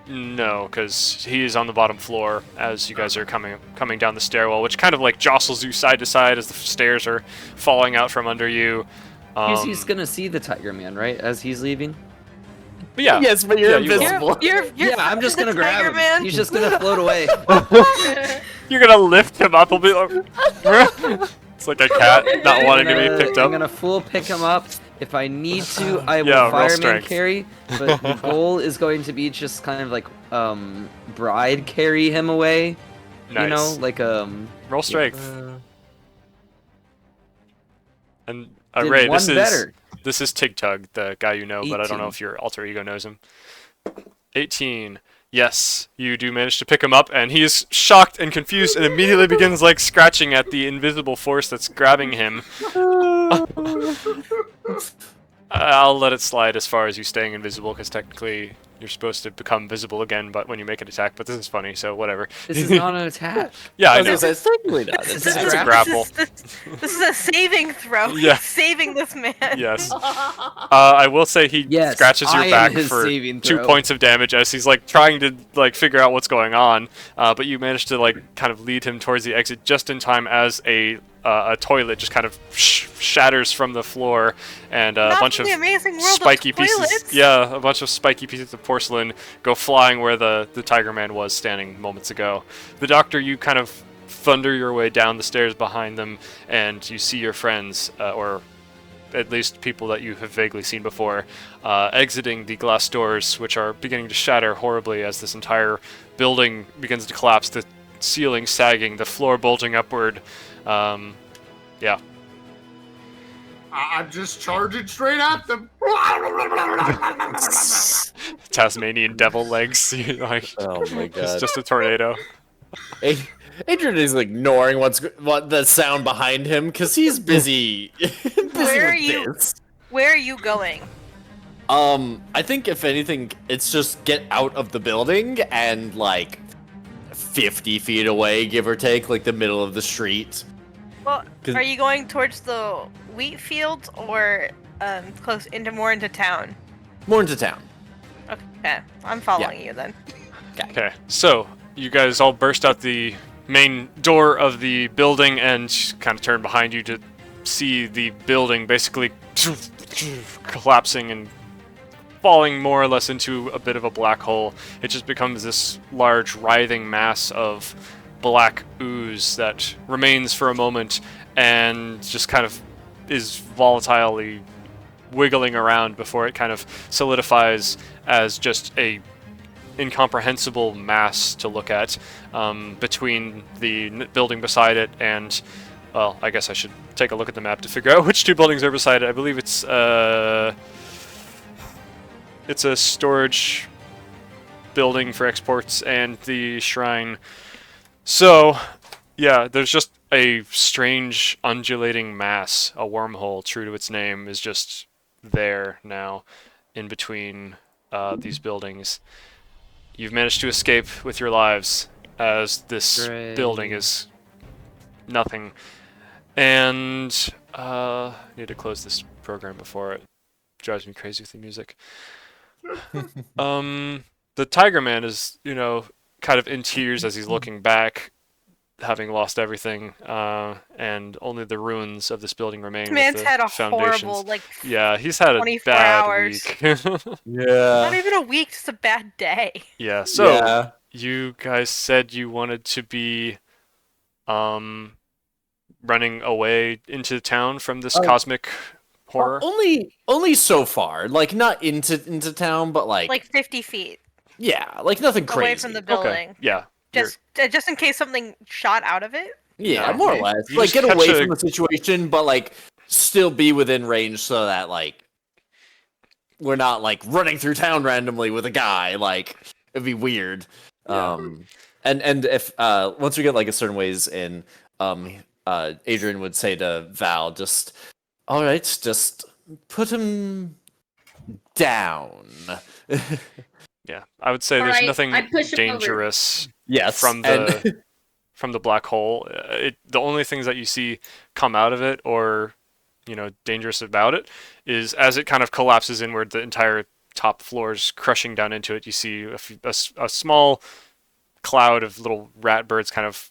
Speaker 2: No, because he is on the bottom floor as you guys are coming down the stairwell, which kind of like jostles you side to side as the stairs are falling out from under you.
Speaker 1: He's gonna see the Tiger Man, right, as he's leaving?
Speaker 2: But yeah,
Speaker 3: Yes, but you're
Speaker 2: Yeah, you will.
Speaker 3: invisible.
Speaker 6: You're
Speaker 1: Yeah, I'm just
Speaker 6: the
Speaker 1: gonna grab
Speaker 6: Tiger
Speaker 1: him.
Speaker 6: Man.
Speaker 1: He's just gonna float away.
Speaker 2: you're gonna lift him up. He'll be like, it's like a cat not wanting to be picked
Speaker 1: I'm
Speaker 2: up.
Speaker 1: gonna full pick him up. If I need to, I will
Speaker 2: Yeah, roll
Speaker 1: fireman
Speaker 2: strength.
Speaker 1: carry. But the goal is going to be just kind of like bride carry him away.
Speaker 2: Nice.
Speaker 1: You know, like
Speaker 2: Roll strength. And
Speaker 1: did
Speaker 2: Ray,
Speaker 1: one
Speaker 2: this is
Speaker 1: better.
Speaker 2: Tig Tug, the guy you know, but I don't know
Speaker 1: 18.
Speaker 2: if your alter ego knows him. 18. Yes, you do manage to pick him up, and he is shocked and confused, and immediately begins like scratching at the invisible force that's grabbing him. I'll let it slide as far as you staying invisible, because technically you're supposed to become visible again, but when you make an attack. But this is funny, so whatever.
Speaker 1: This is not an attack.
Speaker 2: Yeah, I
Speaker 3: I was
Speaker 2: know.
Speaker 3: gonna say, it's technically not.
Speaker 1: This
Speaker 3: It's
Speaker 1: is
Speaker 3: a
Speaker 1: a
Speaker 2: grapple.
Speaker 6: This is a saving throw.
Speaker 2: Yeah.
Speaker 6: He's saving this man.
Speaker 2: Yes. I will say he
Speaker 1: Yes,
Speaker 2: scratches your
Speaker 1: I am
Speaker 2: back
Speaker 1: his
Speaker 2: for
Speaker 1: saving
Speaker 2: 2
Speaker 1: throw.
Speaker 2: points of damage as he's like trying to like figure out what's going on. But you manage to like kind of lead him towards the exit just in time as a toilet just kind of shatters from the floor, and a
Speaker 6: Not
Speaker 2: bunch
Speaker 6: from
Speaker 2: of
Speaker 6: the amazing world
Speaker 2: spiky
Speaker 6: of
Speaker 2: pieces.
Speaker 6: toilets.
Speaker 2: Yeah, a bunch of spiky pieces of porcelain go flying where the Tiger Man was standing moments ago. The doctor, you kind of thunder your way down the stairs behind them, and you see your friends, or at least people that you have vaguely seen before, exiting the glass doors, which are beginning to shatter horribly as this entire building begins to collapse, the ceiling sagging, the floor bulging upward. Yeah.
Speaker 4: I'm just charging straight at them.
Speaker 2: Tasmanian devil legs. Like,
Speaker 3: Oh my
Speaker 2: it's
Speaker 3: god.
Speaker 2: just a tornado.
Speaker 3: Adrian is ignoring what the sound behind him because he's busy.
Speaker 6: Where are
Speaker 3: with
Speaker 6: you?
Speaker 3: this.
Speaker 6: Where are you going?
Speaker 3: I think if anything, it's just get out of the building and like 50 feet away, give or take, like the middle of the street.
Speaker 6: Well,
Speaker 3: 'Cause-
Speaker 6: are you going towards the wheat fields or close more into town?
Speaker 3: More into town.
Speaker 6: Okay, I'm following you then.
Speaker 2: Okay, so you guys all burst out the main door of the building and kind of turn behind you to see the building basically collapsing and falling more or less into a bit of a black hole. It just becomes this large writhing mass of black ooze that remains for a moment and just kind of is volatilely wiggling around before it kind of solidifies as just a incomprehensible mass to look at, between the building beside it and, well, I guess I should take a look at the map to figure out which two buildings are beside it. I believe it's a storage building for exports and the shrine. So, yeah, there's just a strange undulating mass, a wormhole, true to its name, is just there now in between these buildings. You've managed to escape with your lives as this
Speaker 1: Great.
Speaker 2: building is nothing. And I need to close this program before it drives me crazy with the music. The Tiger Man is, kind of in tears as he's looking back. having lost everything, and only the ruins of this building remain with
Speaker 6: Man's
Speaker 2: the
Speaker 6: had a
Speaker 2: foundations.
Speaker 6: horrible, like,
Speaker 2: Yeah, he's had a
Speaker 6: 24
Speaker 2: bad
Speaker 6: hours.
Speaker 2: week.
Speaker 6: Not
Speaker 3: Yeah.
Speaker 6: even a week, just a bad day.
Speaker 2: Yeah, so
Speaker 3: Yeah.
Speaker 2: you guys said you wanted to be um running away into town from this cosmic horror.
Speaker 3: Only so far. Like not into town, but
Speaker 6: Like 50 feet
Speaker 3: yeah, like nothing crazy.
Speaker 6: away from the building.
Speaker 2: Okay, yeah.
Speaker 6: Just in case something shot out of it.
Speaker 3: Yeah,
Speaker 2: No,
Speaker 3: more or
Speaker 2: you-
Speaker 3: less.
Speaker 2: you
Speaker 3: Like
Speaker 2: just
Speaker 3: get away
Speaker 2: catch a-
Speaker 3: from the situation, but like still be within range so that like we're not like running through town randomly with a guy. Like it'd be weird.
Speaker 2: Yeah.
Speaker 3: And if once we get like a certain ways in, Adrian would say to Val, just all right, just put him down.
Speaker 2: Yeah, I would say
Speaker 5: All
Speaker 2: there's
Speaker 5: right,
Speaker 2: nothing
Speaker 5: I push him over.
Speaker 2: dangerous
Speaker 3: Yes,
Speaker 2: from the from the black hole. The only things that you see come out of it, or dangerous about it, is as it kind of collapses inward, the entire top floors crushing down into it. You see a small cloud of little rat birds kind of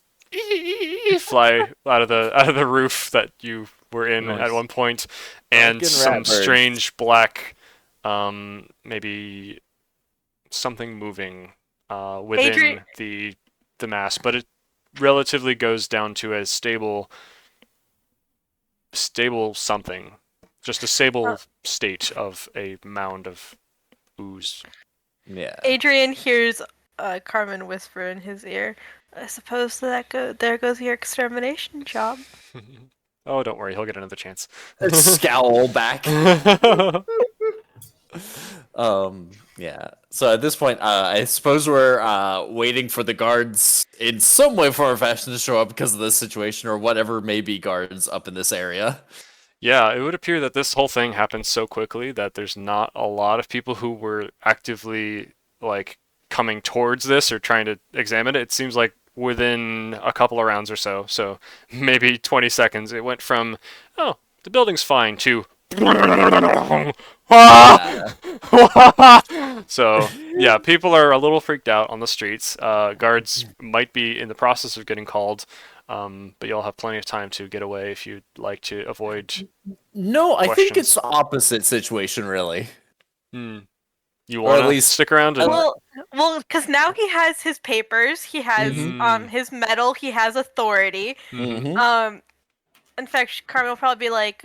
Speaker 2: fly out of the roof that you were in
Speaker 3: Nice.
Speaker 2: at one point, and
Speaker 3: Fucking
Speaker 2: some
Speaker 3: rat birds.
Speaker 2: strange black, maybe something moving within
Speaker 6: Adrian-
Speaker 2: the mass, but it relatively goes down to a stable something, just a stable state of a mound of ooze.
Speaker 3: yeah.
Speaker 6: Adrian hears Carmen whisper in his ear, "I suppose there goes your extermination job."
Speaker 2: Oh, don't worry, he'll get another chance.
Speaker 3: Scowl back. Yeah. So at this point, I suppose we're waiting for the guards in some way, form, or fashion to show up because of this situation, or whatever may be guards up in this area.
Speaker 2: Yeah, it would appear that this whole thing happened so quickly that there's not a lot of people who were actively like coming towards this or trying to examine it. It seems like within a couple of rounds or so maybe 20 seconds, it went from, oh, the building's fine, to so yeah, people are a little freaked out on the streets. Guards might be in the process of getting called, but you'll have plenty of time to get away if you'd like to avoid.
Speaker 3: No, I think
Speaker 2: Questions?
Speaker 3: it's the opposite situation, really.
Speaker 2: You
Speaker 3: Or at
Speaker 2: want to
Speaker 3: least-
Speaker 2: stick around and
Speaker 6: Well, because now he has his papers, he has his medal, he has authority.
Speaker 3: Mm-hmm.
Speaker 6: In fact, Carmen will probably be like,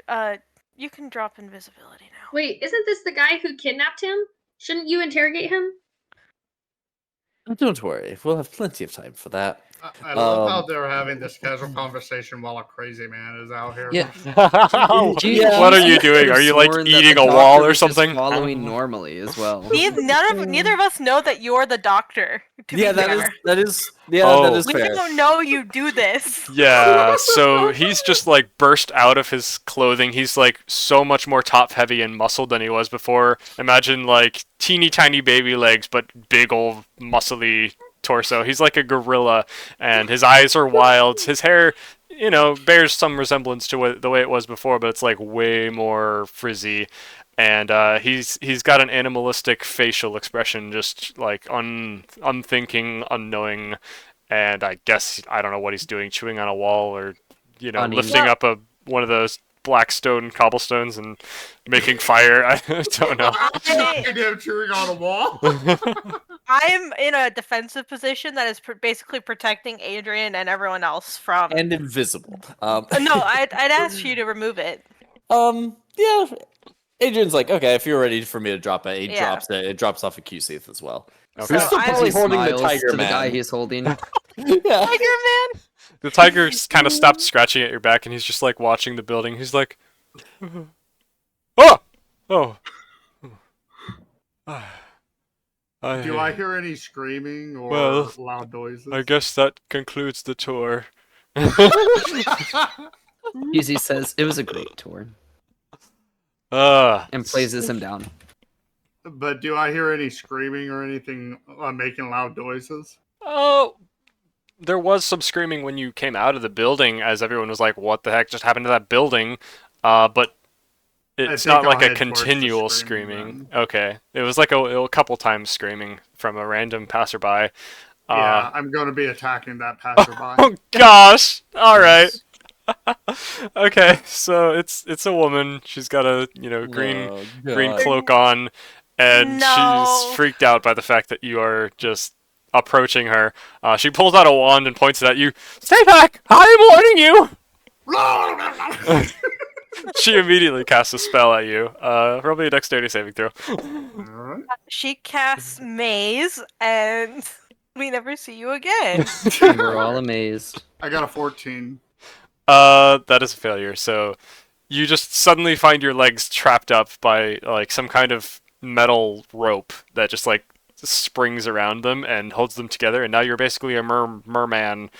Speaker 6: "You can drop invisibility now."
Speaker 5: Wait, isn't this the guy who kidnapped him? Shouldn't you interrogate him?
Speaker 3: Don't worry, we'll have plenty of time for that.
Speaker 4: I love how they're having this casual conversation while a crazy man is out here.
Speaker 1: Yeah.
Speaker 3: Yeah.
Speaker 2: What are you doing? Are you like
Speaker 1: Sworn that
Speaker 2: eating
Speaker 1: the
Speaker 2: a wall
Speaker 1: doctor
Speaker 2: or
Speaker 1: was just
Speaker 2: something?
Speaker 1: Following normally as well.
Speaker 6: Neither of us know that you're the doctor. To
Speaker 3: Yeah,
Speaker 6: be fair.
Speaker 3: that is
Speaker 2: Oh.
Speaker 3: that is
Speaker 6: We
Speaker 3: fair.
Speaker 6: don't know you do this.
Speaker 2: Yeah, so he's just like burst out of his clothing. He's like so much more top heavy and muscled than he was before. Imagine like teeny tiny baby legs, but big old muscly torso. He's like a gorilla, and his eyes are wild. His hair, bears some resemblance to the way it was before, but it's like way more frizzy. And he's got an animalistic facial expression, just like unthinking, unknowing. And I guess I don't know what he's doing, chewing on a wall or lifting up one of those black stone cobblestones and making fire. I don't know.
Speaker 4: Him chewing on a wall.
Speaker 6: I'm in a defensive position that is basically protecting Adrian and everyone else from.
Speaker 3: And invisible.
Speaker 6: No, I'd ask you to remove it.
Speaker 3: Yeah. Adrian's like, okay, if you're ready for me to drop it, he
Speaker 6: Yeah.
Speaker 3: drops it. It drops off a Q-Seath as well.
Speaker 2: Okay.
Speaker 3: Who's still
Speaker 6: I'm-
Speaker 3: probably
Speaker 1: He
Speaker 3: holding the
Speaker 1: smiles
Speaker 3: tiger
Speaker 1: to the
Speaker 3: man.
Speaker 1: guy he's holding.
Speaker 3: Yeah.
Speaker 6: Tiger Man.
Speaker 2: The tiger kind of stopped scratching at your back, and he's just like watching the building. He's like, oh.
Speaker 4: Do I hear any screaming or
Speaker 2: Well,
Speaker 4: loud noises?
Speaker 2: I guess that concludes the tour.
Speaker 1: Easy says it was a great tour
Speaker 2: Ah,
Speaker 1: and places him down.
Speaker 4: But do I hear any screaming or anything making loud noises?
Speaker 2: oh, there was some screaming when you came out of the building, as everyone was like, "What the heck just happened to that building?" But it's
Speaker 4: think
Speaker 2: not
Speaker 4: I'll
Speaker 2: like a
Speaker 4: head towards the
Speaker 2: continual
Speaker 4: screaming
Speaker 2: screaming. Okay, it was like a couple times screaming from a random passerby.
Speaker 4: Yeah, I'm going to be attacking that passerby.
Speaker 2: Oh gosh! All right. Okay, so it's a woman. She's got a green
Speaker 3: God.
Speaker 2: cloak on, and
Speaker 6: No.
Speaker 2: she's freaked out by the fact that you are just approaching her. She pulls out a wand and points it at you. Stay back! I'm warning you. She immediately casts a spell at you. Roll me a dexterity saving throw.
Speaker 4: Alright.
Speaker 6: She casts maze, and we never see you again.
Speaker 1: We're all amazed.
Speaker 4: I got a 14.
Speaker 2: That is a failure. So you just suddenly find your legs trapped up by like some kind of metal rope that just like springs around them and holds them together, and now you're basically a merman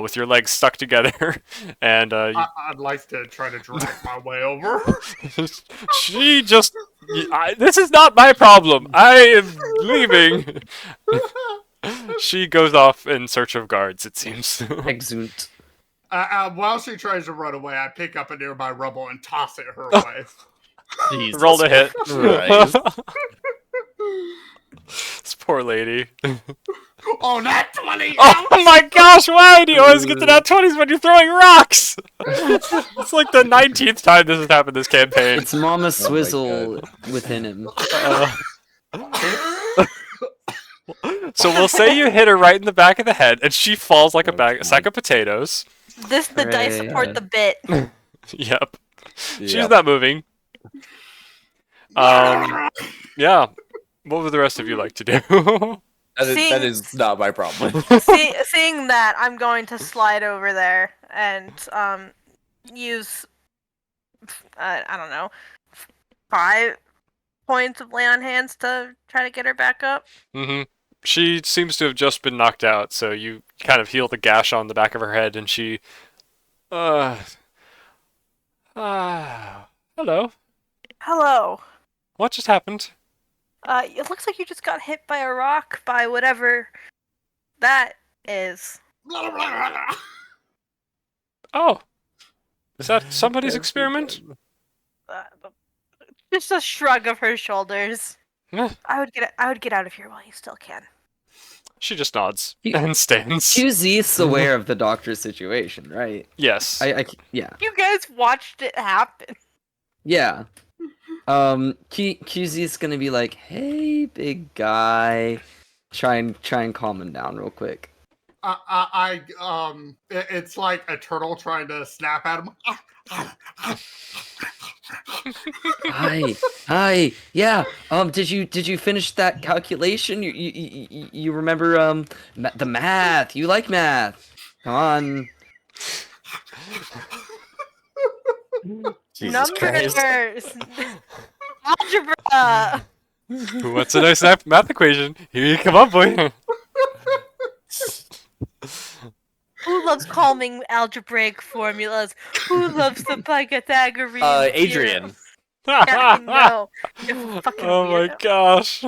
Speaker 2: with your legs stuck together. And
Speaker 4: I'd like to try to drag my way over.
Speaker 2: she just this is not my problem. I am leaving. She goes off in search of guards, it seems.
Speaker 1: Exunt.
Speaker 4: While she tries to run away, I pick up a nearby rubble and toss it her way.
Speaker 3: Jesus
Speaker 2: Roll to hit.
Speaker 3: Christ.
Speaker 2: This poor lady.
Speaker 4: Oh, nat 20!
Speaker 2: Oh my gosh, why do you always get to nat 20s when you're throwing rocks? It's like the 19th time this has happened this campaign.
Speaker 1: It's Mama
Speaker 3: my
Speaker 1: Swizzle within him.
Speaker 2: So we'll say you hit her right in the back of the head, and she falls like a sack of potatoes.
Speaker 6: The dice
Speaker 1: Hooray.
Speaker 6: support the bit.
Speaker 2: Yep. She's
Speaker 3: Yep.
Speaker 2: not moving. Yeah. What would the rest of you like to do?
Speaker 3: That is not my problem.
Speaker 6: Seeing that, I'm going to slide over there and use I don't know, 5 points of lay on hands to try to get her back up.
Speaker 2: Mm-hmm. She seems to have just been knocked out, so you kind of heal the gash on the back of her head, and she, hello.
Speaker 6: Hello.
Speaker 2: What just happened?
Speaker 6: It looks like you just got hit by a rock by whatever that is.
Speaker 2: Oh, is that somebody's experiment?
Speaker 6: Uh, just a shrug of her shoulders.
Speaker 2: Eh.
Speaker 6: I would get out of here while you still can.
Speaker 2: She just nods
Speaker 1: You-
Speaker 2: and stands.
Speaker 1: QZ's aware of the doctor's situation, right?
Speaker 2: Yes.
Speaker 1: Yeah.
Speaker 6: You guys watched it happen.
Speaker 1: Yeah. QZ's gonna be like, "Hey, big guy," try and calm him down real quick.
Speaker 4: It's like a turtle trying to snap at him.
Speaker 1: Hi, yeah. Did you finish that calculation? You remember the math? You like math? Come on.
Speaker 3: Jesus Christ.
Speaker 6: Numbers. Algebra.
Speaker 2: What's a nice math equation? Here you come on, boy.
Speaker 6: Who loves calming algebraic formulas? Who loves the Pythagorean?
Speaker 3: Adrian.
Speaker 6: theorem? Yeah, I know. You're fucking
Speaker 2: Oh my
Speaker 6: weirdo.
Speaker 2: gosh.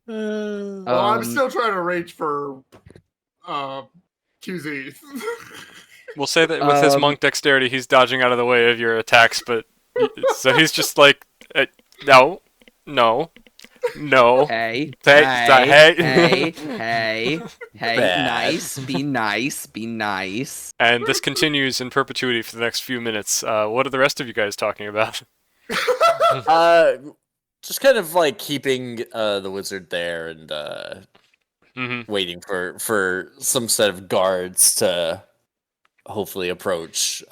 Speaker 4: Well, I'm
Speaker 1: Um,
Speaker 4: still trying to reach for QZ.
Speaker 2: We'll say that with his monk dexterity, he's dodging out of the way of your attacks, but so he's just like, no,
Speaker 1: Hey,
Speaker 2: Hey,
Speaker 1: hey,
Speaker 3: Bad.
Speaker 1: nice, be nice.
Speaker 2: And this continues in perpetuity for the next few minutes. What are the rest of you guys talking about?
Speaker 3: Just kind of like keeping the wizard there and waiting for some set of guards to hopefully approach.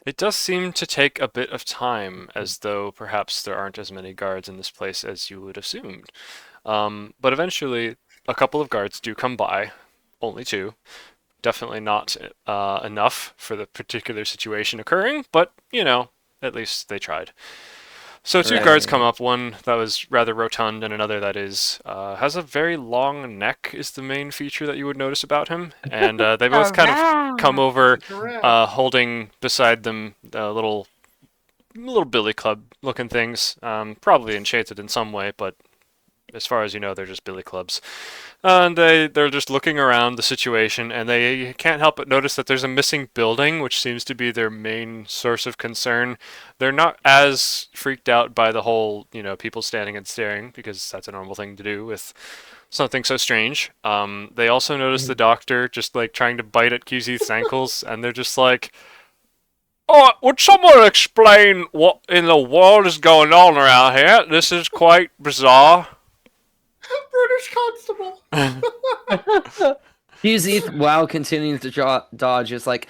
Speaker 2: It does seem to take a bit of time, as though perhaps there aren't as many guards in this place as you would assumed. But eventually, a couple of guards do come by, only 2. Definitely not enough for the particular situation occurring, but, at least they tried. So 2 guards come up, one that was rather rotund and another that is has a very long neck is the main feature that you would notice about him. And they both kind of come over holding beside them little billy club looking things, probably enchanted in some way, but as far as you know, they're just billy clubs. And they're just looking around the situation, and they can't help but notice that there's a missing building, which seems to be their main source of concern. They're not as freaked out by the whole, people standing and staring, because that's a normal thing to do with something so strange. They also notice the doctor just like trying to bite at QZ's ankles, and they're just like, "Oh, would someone explain what in the world is going on around here? This is quite bizarre."
Speaker 4: British constable.
Speaker 1: QZ, while continuing to dodge, is like,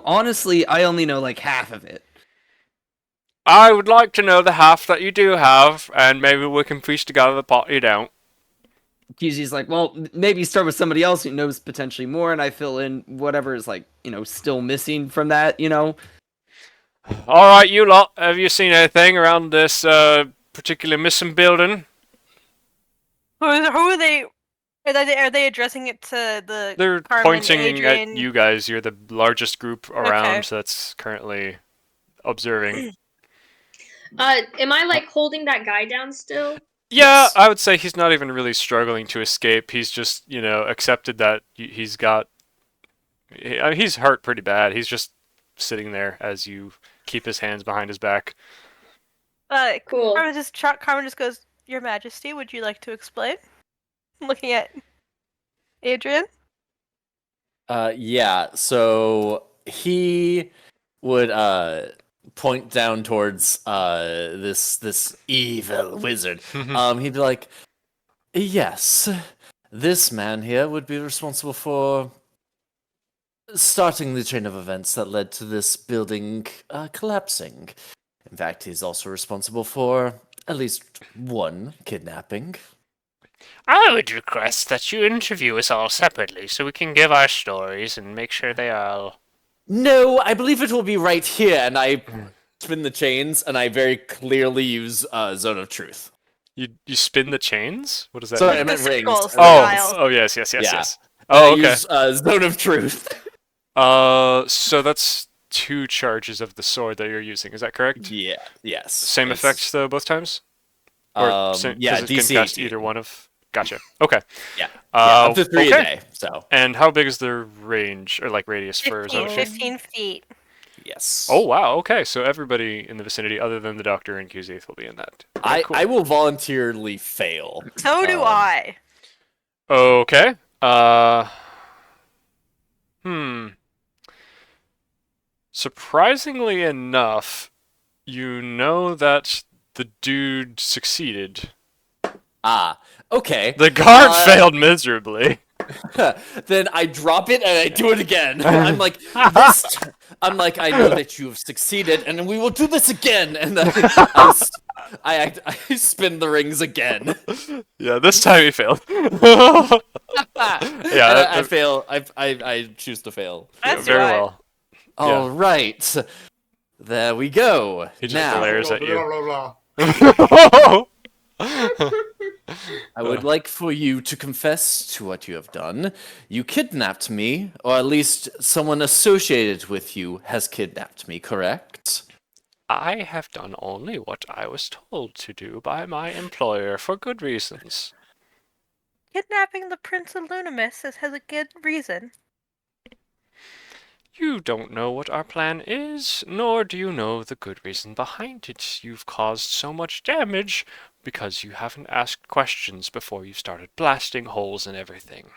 Speaker 1: honestly, I only know like half of it.
Speaker 2: I would like to know the half that you do have, and maybe we can piece together the part you don't.
Speaker 1: QZ's like, well, maybe start with somebody else who knows potentially more, and I fill in whatever is like, still missing from that,
Speaker 2: Alright, you lot, have you seen anything around this particular missing building?
Speaker 6: Who are they? Are they addressing it to the?
Speaker 2: They're
Speaker 6: Carmen,
Speaker 2: pointing
Speaker 6: Adrian?
Speaker 2: at you guys. You're the largest group around
Speaker 6: Okay.
Speaker 2: that's currently observing.
Speaker 5: Am I like holding that guy down still?
Speaker 2: Yeah,
Speaker 3: Yes.
Speaker 2: I would say he's not even really struggling to escape. He's just, accepted that he's got. He's hurt pretty bad. He's just sitting there as you keep his hands behind his back.
Speaker 5: Cool.
Speaker 6: Carmen just goes, "Your Majesty, would you like to explain?" Looking at Adrian.
Speaker 3: Yeah, so he would point down towards this evil wizard. He'd be like, "Yes, this man here would be responsible for starting the chain of events that led to this building collapsing. In fact, he's also responsible for at least one kidnapping."
Speaker 8: I would request that you interview us all separately so we can give our stories and make sure they are all...
Speaker 3: "No, I believe it will be right here," and I spin the chains, and I very clearly use Zone of Truth.
Speaker 2: You spin the chains? What does that
Speaker 3: Sorry,
Speaker 2: mean?
Speaker 3: I meant rings.
Speaker 6: Sickles.
Speaker 2: Oh, yes.
Speaker 3: Yeah.
Speaker 2: Oh,
Speaker 3: I
Speaker 2: okay.
Speaker 3: use Zone of Truth.
Speaker 2: So that's 2 charges of the sword that you're using. Is that correct?
Speaker 3: Yeah. Yes.
Speaker 2: Same
Speaker 3: It's,
Speaker 2: effects though both times? Or
Speaker 3: yeah,
Speaker 2: because it
Speaker 3: DC
Speaker 2: can cast
Speaker 3: 18.
Speaker 2: either one of. Gotcha. Okay.
Speaker 3: Yeah. Up to 3
Speaker 2: okay.
Speaker 3: a day. So
Speaker 2: And how big is the range or like radius for
Speaker 6: 15,
Speaker 2: zone?
Speaker 6: 15 feet.
Speaker 3: yes.
Speaker 2: Oh wow. Okay. So everybody in the vicinity, other than the doctor and QZ, will be in that. Very cool.
Speaker 3: I will voluntarily fail.
Speaker 6: So do I.
Speaker 2: Okay. Surprisingly enough, you know that the dude succeeded.
Speaker 3: Ah. Okay.
Speaker 2: The guard failed miserably.
Speaker 3: Then I drop it and I do it again. I'm like, this. I'm like, I know that you have succeeded, and we will do this again. And then I spin the rings again.
Speaker 2: Yeah, this time he failed.
Speaker 3: Yeah,
Speaker 2: Yeah,
Speaker 3: I fail. I choose to fail.
Speaker 6: That's
Speaker 2: very
Speaker 6: right.
Speaker 2: well.
Speaker 3: All right, there we go.
Speaker 2: He just
Speaker 3: Now,
Speaker 2: glares at you.
Speaker 4: Blah, blah, blah.
Speaker 3: I would like for you to confess to what you have done. You kidnapped me, or at least someone associated with you has kidnapped me, correct?
Speaker 2: I have done only what I was told to do by my employer for good reasons.
Speaker 6: Kidnapping the Prince of Lunamis has a good reason.
Speaker 2: You don't know what our plan is, nor do you know the good reason behind it. You've caused so much damage because you haven't asked questions before you started blasting holes and everything.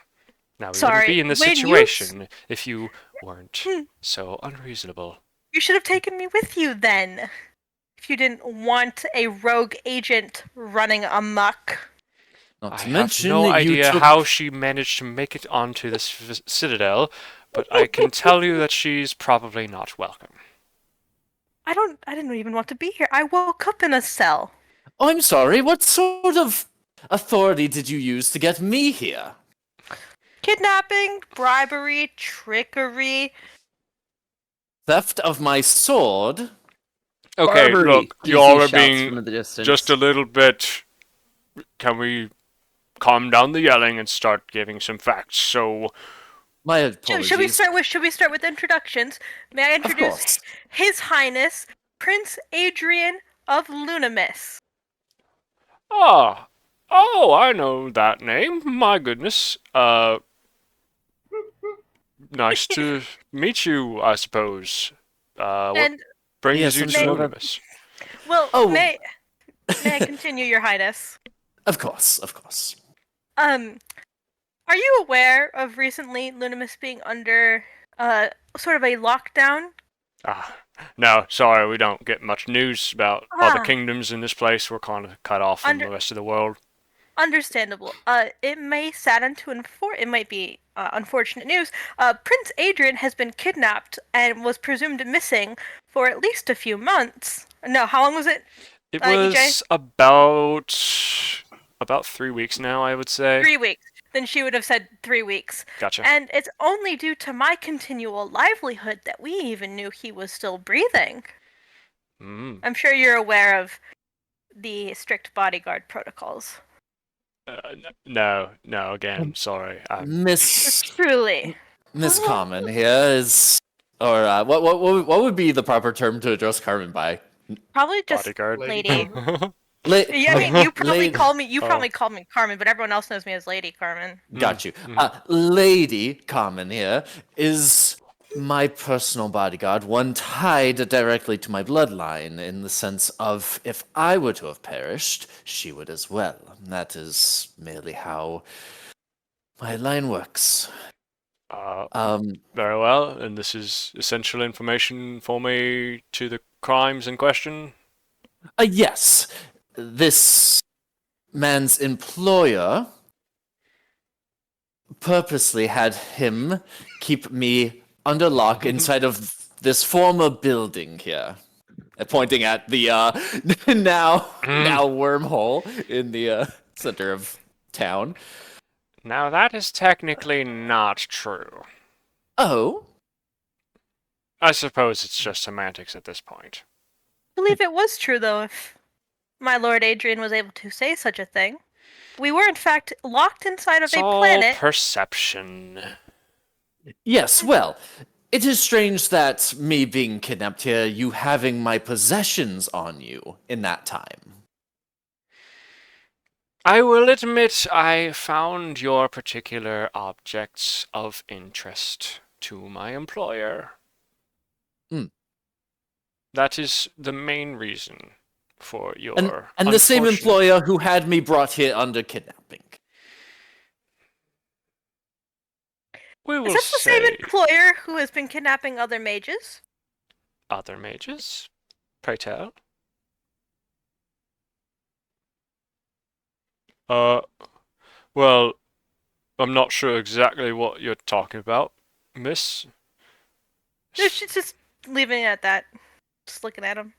Speaker 2: Now, we wouldn't be in this situation if you weren't so unreasonable.
Speaker 6: You should have taken me with you then. If you didn't want a rogue agent running amok.
Speaker 3: Not
Speaker 2: I
Speaker 3: to
Speaker 2: have
Speaker 3: mention
Speaker 2: no
Speaker 3: that you
Speaker 2: idea
Speaker 3: took...
Speaker 2: how she managed to make it onto this citadel, but I can tell you that she's probably not welcome.
Speaker 6: I didn't even want to be here. I woke up in a cell.
Speaker 3: Oh, I'm sorry. What sort of authority did you use to get me here?
Speaker 6: Kidnapping, bribery, trickery.
Speaker 3: Theft of my sword?
Speaker 2: Okay,
Speaker 1: Barbary,
Speaker 2: look,
Speaker 1: QZ
Speaker 2: y'all are
Speaker 1: shouts
Speaker 2: being
Speaker 1: from the distance.
Speaker 2: just a little bit... Can we calm down the yelling and start giving some facts? So,
Speaker 3: My apologies.
Speaker 6: Should we start with introductions? May I
Speaker 3: Of
Speaker 6: introduce
Speaker 3: course.
Speaker 6: His Highness Prince Adrian of Lunamis?
Speaker 2: Oh, I know that name. My goodness. Nice to meet you, I suppose. What
Speaker 6: And
Speaker 2: brings
Speaker 3: Yes,
Speaker 2: you
Speaker 3: I'm
Speaker 2: to
Speaker 3: sure that-
Speaker 2: Lunimus?
Speaker 6: well,
Speaker 3: Oh.
Speaker 6: may I continue, Your Highness?
Speaker 3: Of course, of course.
Speaker 6: Are you aware of recently Lunimus being under sort of a lockdown?
Speaker 2: Ah, no, sorry, we don't get much news about other
Speaker 6: Ah.
Speaker 2: kingdoms in this place. We're kind of cut off from
Speaker 6: Under-
Speaker 2: the rest of the world.
Speaker 6: Understandable. It may sadden to it might be unfortunate news. Prince Adrian has been kidnapped and was presumed missing for at least a few months. No, how long was it?
Speaker 2: It
Speaker 6: EJ?
Speaker 2: was about 3 weeks now, I would say.
Speaker 6: 3 weeks. Then she would have said 3 weeks.
Speaker 2: Gotcha.
Speaker 6: And it's only due to my continual livelihood that we even knew he was still breathing.
Speaker 2: Mm.
Speaker 6: I'm sure you're aware of the strict bodyguard protocols.
Speaker 2: No, again, sorry.
Speaker 3: Miss
Speaker 6: Truly.
Speaker 3: Carmen here is, or what would be the proper term to address Carmen by?
Speaker 6: Probably just
Speaker 2: Bodyguard.
Speaker 6: lady.
Speaker 3: La-
Speaker 6: Yeah, I mean, you probably
Speaker 3: Lady-
Speaker 6: call me Carmen, but everyone else knows me as Lady Carmen.
Speaker 3: Got you. Lady Carmen here is my personal bodyguard, one tied directly to my bloodline in the sense of if I were to have perished, she would as well. That is merely how my line works.
Speaker 2: Very well, and this is essential information for me to the crimes in question?
Speaker 3: Yes. This man's employer purposely had him keep me under lock inside of this former building here. Pointing at the now wormhole in the center of town.
Speaker 2: Now, that is technically not true.
Speaker 3: Oh,
Speaker 2: I suppose it's just semantics at this point.
Speaker 6: I believe it was true, though, if my Lord Adrian was able to say such a thing. We were, in fact, locked inside of
Speaker 2: It's
Speaker 6: a
Speaker 2: all
Speaker 6: planet.
Speaker 2: perception.
Speaker 3: yes. Well, it is strange that me being kidnapped here, you having my possessions on you in that time.
Speaker 2: I will admit I found your particular objects of interest to my employer. That is the main reason for your
Speaker 3: And the same
Speaker 2: unfortunate-
Speaker 3: employer who had me brought here under kidnapping.
Speaker 2: We will
Speaker 6: Is this the
Speaker 2: say
Speaker 6: same employer who has been kidnapping other mages?
Speaker 2: other mages. Pray tell. Well, I'm not sure exactly what you're talking about, miss.
Speaker 6: No, she's just leaving it at that. Just looking at him.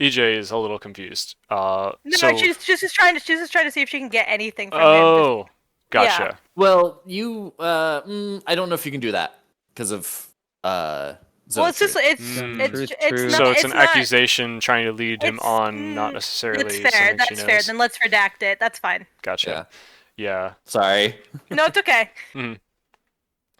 Speaker 2: EJ is a little confused.
Speaker 6: No,
Speaker 2: So,
Speaker 6: she's just trying to see if she can get anything from him.
Speaker 2: oh, gotcha.
Speaker 3: Well, you, I don't know if you can do that because of, zone
Speaker 6: Well, it's just
Speaker 3: truth.
Speaker 6: it's
Speaker 2: So
Speaker 6: not,
Speaker 2: it's an
Speaker 6: not,
Speaker 2: accusation trying to lead him
Speaker 6: it's-
Speaker 2: on, not
Speaker 6: mm,
Speaker 2: necessarily
Speaker 6: That's fair.
Speaker 2: something
Speaker 6: That's
Speaker 2: she
Speaker 6: fair.
Speaker 2: knows.
Speaker 6: Then let's redact it. That's fine.
Speaker 2: Gotcha. Yeah.
Speaker 3: Sorry.
Speaker 6: No, it's okay.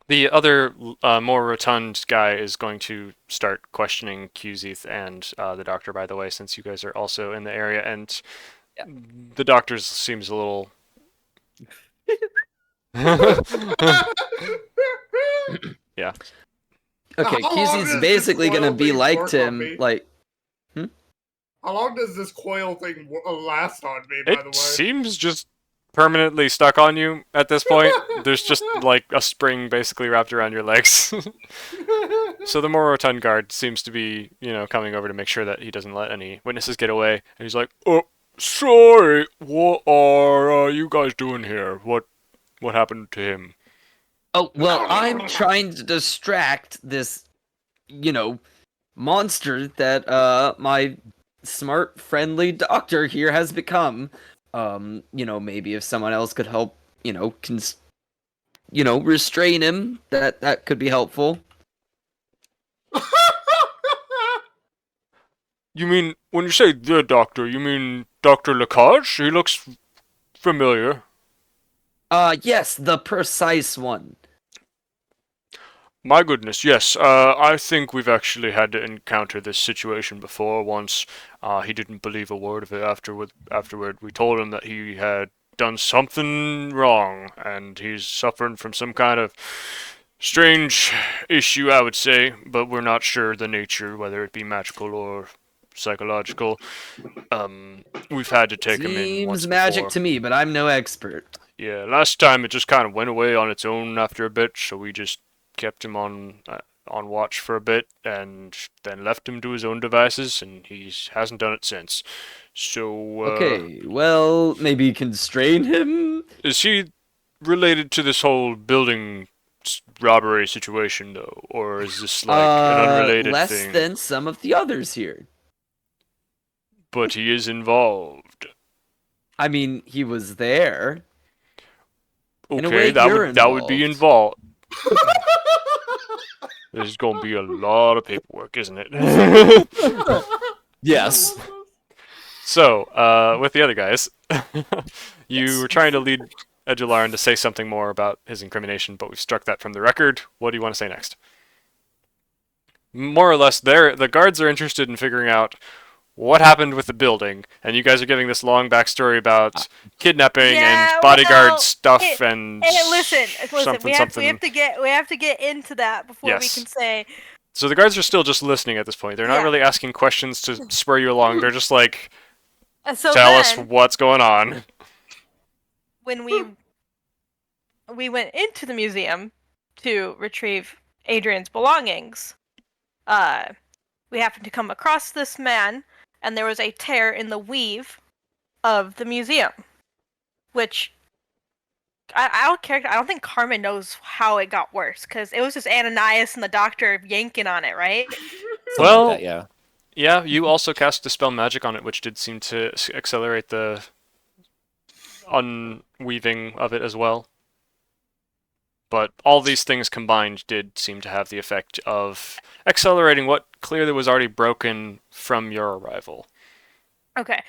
Speaker 2: The other, more rotund guy is going to start questioning Qzeth and the doctor, by the way, since you guys are also in the area, and the doctor seems a little... yeah.
Speaker 1: Okay,
Speaker 4: How long does
Speaker 1: QZ's
Speaker 4: this
Speaker 1: basically gonna
Speaker 4: coil
Speaker 1: be
Speaker 4: thing
Speaker 1: like
Speaker 4: work
Speaker 1: to
Speaker 4: on
Speaker 1: him,
Speaker 4: me?
Speaker 1: like,
Speaker 4: How long does this coil thing last on me, by the
Speaker 2: It
Speaker 4: way?
Speaker 2: seems just permanently stuck on you at this point. There's just like a spring basically wrapped around your legs. So the more rotund guard seems to be, coming over to make sure that he doesn't let any witnesses get away. And he's like, "Oh, sorry, what are you guys doing here? What happened to him?"
Speaker 1: oh, well, I'm trying to distract this, monster that, my smart, friendly doctor here has become. Maybe if someone else could help, restrain him, that could be helpful.
Speaker 2: You mean, when you say the doctor, you mean Dr. Lacage? He looks familiar.
Speaker 1: Yes, the precise one.
Speaker 2: My goodness, yes. I think we've actually had to encounter this situation before. Once, he didn't believe a word of it. Afterward, we told him that he had done something wrong, and he's suffering from some kind of strange issue, I would say. But we're not sure the nature, whether it be magical or psychological. We've had to take him in once
Speaker 1: Seems magic
Speaker 2: before.
Speaker 1: to me, but I'm no expert.
Speaker 2: Yeah, last time it just kind of went away on its own after a bit, so we just kept him on watch for a bit, and then left him to his own devices, and he hasn't done it since. So,
Speaker 1: Okay, well, maybe constrain him?
Speaker 2: is he related to this whole building robbery situation, though, or is this like an unrelated
Speaker 1: less
Speaker 2: thing?
Speaker 1: than some of the others here.
Speaker 2: But he is involved.
Speaker 1: I mean, he was there. In a
Speaker 2: Okay,
Speaker 1: way,
Speaker 2: that would be involved. There's gonna be a lot of paperwork, isn't it?
Speaker 3: Yes.
Speaker 2: So, with the other guys, you were trying to lead Edularan to say something more about his incrimination, but we've struck that from the record. What do you want to say next? More or less, the guards are interested in figuring out what happened with the building, and you guys are giving this long backstory about kidnapping and bodyguard stuff and
Speaker 6: listen,
Speaker 2: something,
Speaker 6: we have to get into that before we
Speaker 2: Yes.
Speaker 6: can say.
Speaker 2: So the guards are still just listening at this point. They're not
Speaker 6: Yeah.
Speaker 2: really asking questions to spur you along. They're just like,
Speaker 6: So
Speaker 2: tell
Speaker 6: then,
Speaker 2: us what's going on.
Speaker 6: when we went into the museum to retrieve Adrian's belongings, we happened to come across this man, and there was a tear in the weave of the museum, which I don't think Carmen knows how it got worse, because it was just Ananias and the doctor yanking on it, right?
Speaker 2: Well,
Speaker 3: Like that, yeah.
Speaker 2: yeah, you also cast Dispel Magic on it, which did seem to accelerate the unweaving of it as well. But all these things combined did seem to have the effect of accelerating what clearly was already broken from your arrival.
Speaker 6: Okay.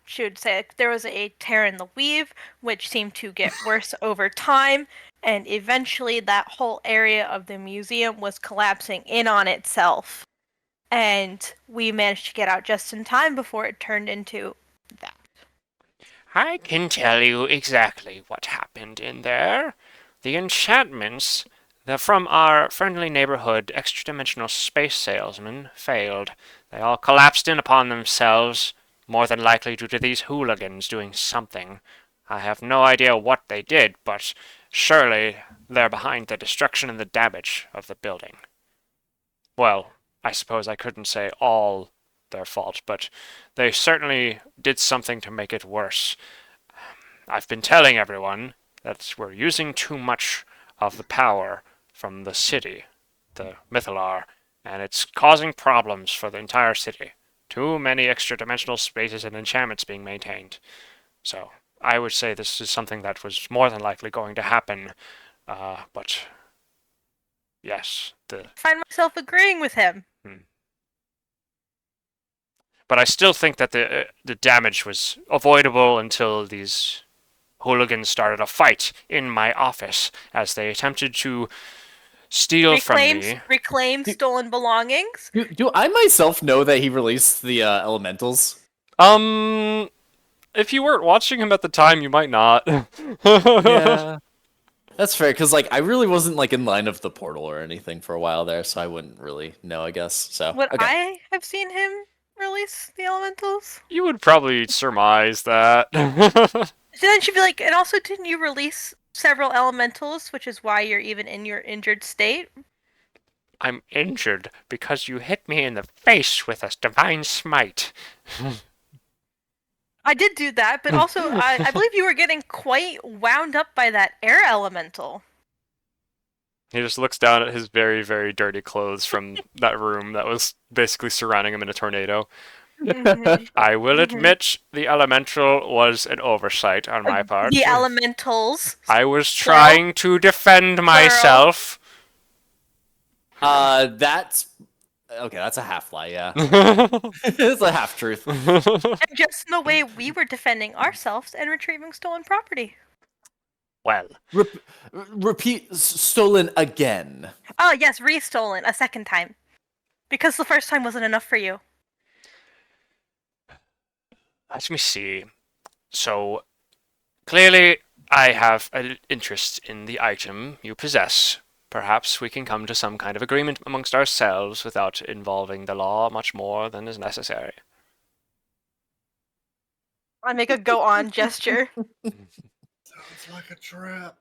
Speaker 6: She would say there was a tear in the weave, which seemed to get worse over time, and eventually that whole area of the museum was collapsing in on itself. And we managed to get out just in time before it turned into that.
Speaker 8: I can tell you exactly what happened in there. The enchantments from our friendly neighborhood extra-dimensional space salesman failed. They all collapsed in upon themselves, more than likely due to these hooligans doing something. I have no idea what they did, but surely they're behind the destruction and the damage of the building. Well, I suppose I couldn't say all their fault, but they certainly did something to make it worse. I've been telling everyone that we're using too much of the power from the city, the Mythalar, and it's causing problems for the entire city. Too many extra-dimensional spaces and enchantments being maintained. So, I would say this is something that was more than likely going to happen, but yes,
Speaker 6: I find myself agreeing with him.
Speaker 8: But I still think that the damage was avoidable until these hooligans started a fight in my office as they attempted to steal from me.
Speaker 6: Reclaim stolen belongings.
Speaker 3: Do I myself know that he released the elementals?
Speaker 2: If you weren't watching him at the time, you might not.
Speaker 3: Yeah. That's fair, because like I really wasn't like in line of the portal or anything for a while there, so I wouldn't really know, I guess. So
Speaker 6: Would
Speaker 3: okay.
Speaker 6: I have seen him release the elementals?
Speaker 2: You would probably surmise that.
Speaker 6: So then she'd be like, and also didn't you release several elementals, which is why you're even in your injured state?
Speaker 8: I'm injured because you hit me in the face with a divine smite.
Speaker 6: I did do that, but also I believe you were getting quite wound up by that air elemental.
Speaker 2: He just looks down at his very, very dirty clothes from that room that was basically surrounding him in a tornado. I will admit the elemental was an oversight on my part.
Speaker 6: The elementals.
Speaker 8: I was trying to defend myself.
Speaker 3: That's okay. That's a half lie. Yeah, it's a half truth.
Speaker 6: And just in the way we were defending ourselves and retrieving stolen property.
Speaker 8: Well,
Speaker 3: Repeat stolen again.
Speaker 6: Oh, yes, restolen a second time. Because the first time wasn't enough for you.
Speaker 8: Let me see. So, clearly, I have an interest in the item you possess. Perhaps we can come to some kind of agreement amongst ourselves without involving the law much more than is necessary.
Speaker 6: I make a go on gesture.
Speaker 4: Sounds like a trap.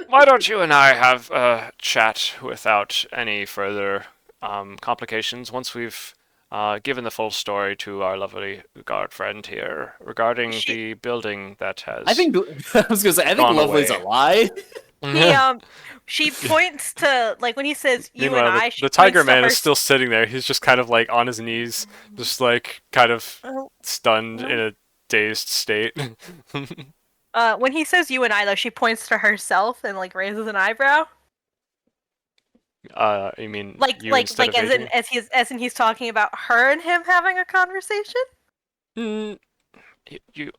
Speaker 8: Why don't you and I have a chat without any further complications once we've given the full story to our lovely guard friend here regarding the building that has.
Speaker 3: I think I was gonna say I think
Speaker 8: gone
Speaker 3: Lovely's a
Speaker 8: away.
Speaker 3: lie.
Speaker 6: She points to, like, when he says you
Speaker 2: Meanwhile,
Speaker 6: and I,
Speaker 2: the Tiger
Speaker 6: points to
Speaker 2: Man
Speaker 6: her
Speaker 2: is still sitting there. He's just kind of like on his knees, just like kind of stunned in a dazed state.
Speaker 6: When he says you and I, though, she points to herself and, like, raises an eyebrow.
Speaker 2: You mean
Speaker 6: Like,
Speaker 2: you
Speaker 6: like,
Speaker 2: instead
Speaker 6: like,
Speaker 2: of
Speaker 6: as in he's talking about her and him having a conversation?
Speaker 8: You,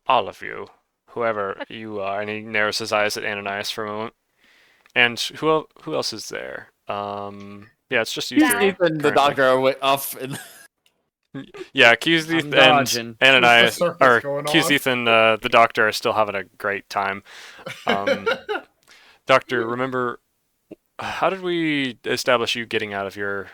Speaker 8: all of you, whoever you are, and he narrows his eyes at Ananias for a moment. And who else is there? Yeah, it's just you three.
Speaker 3: Keith and the
Speaker 8: currently.
Speaker 3: doctor are off.
Speaker 2: Yeah, Keith
Speaker 1: I'm
Speaker 2: and
Speaker 1: dodging.
Speaker 2: Ananias,
Speaker 4: Circus
Speaker 2: or
Speaker 4: going
Speaker 2: Keith and the doctor are still having a great time. Doctor, remember, how did we establish you getting out of your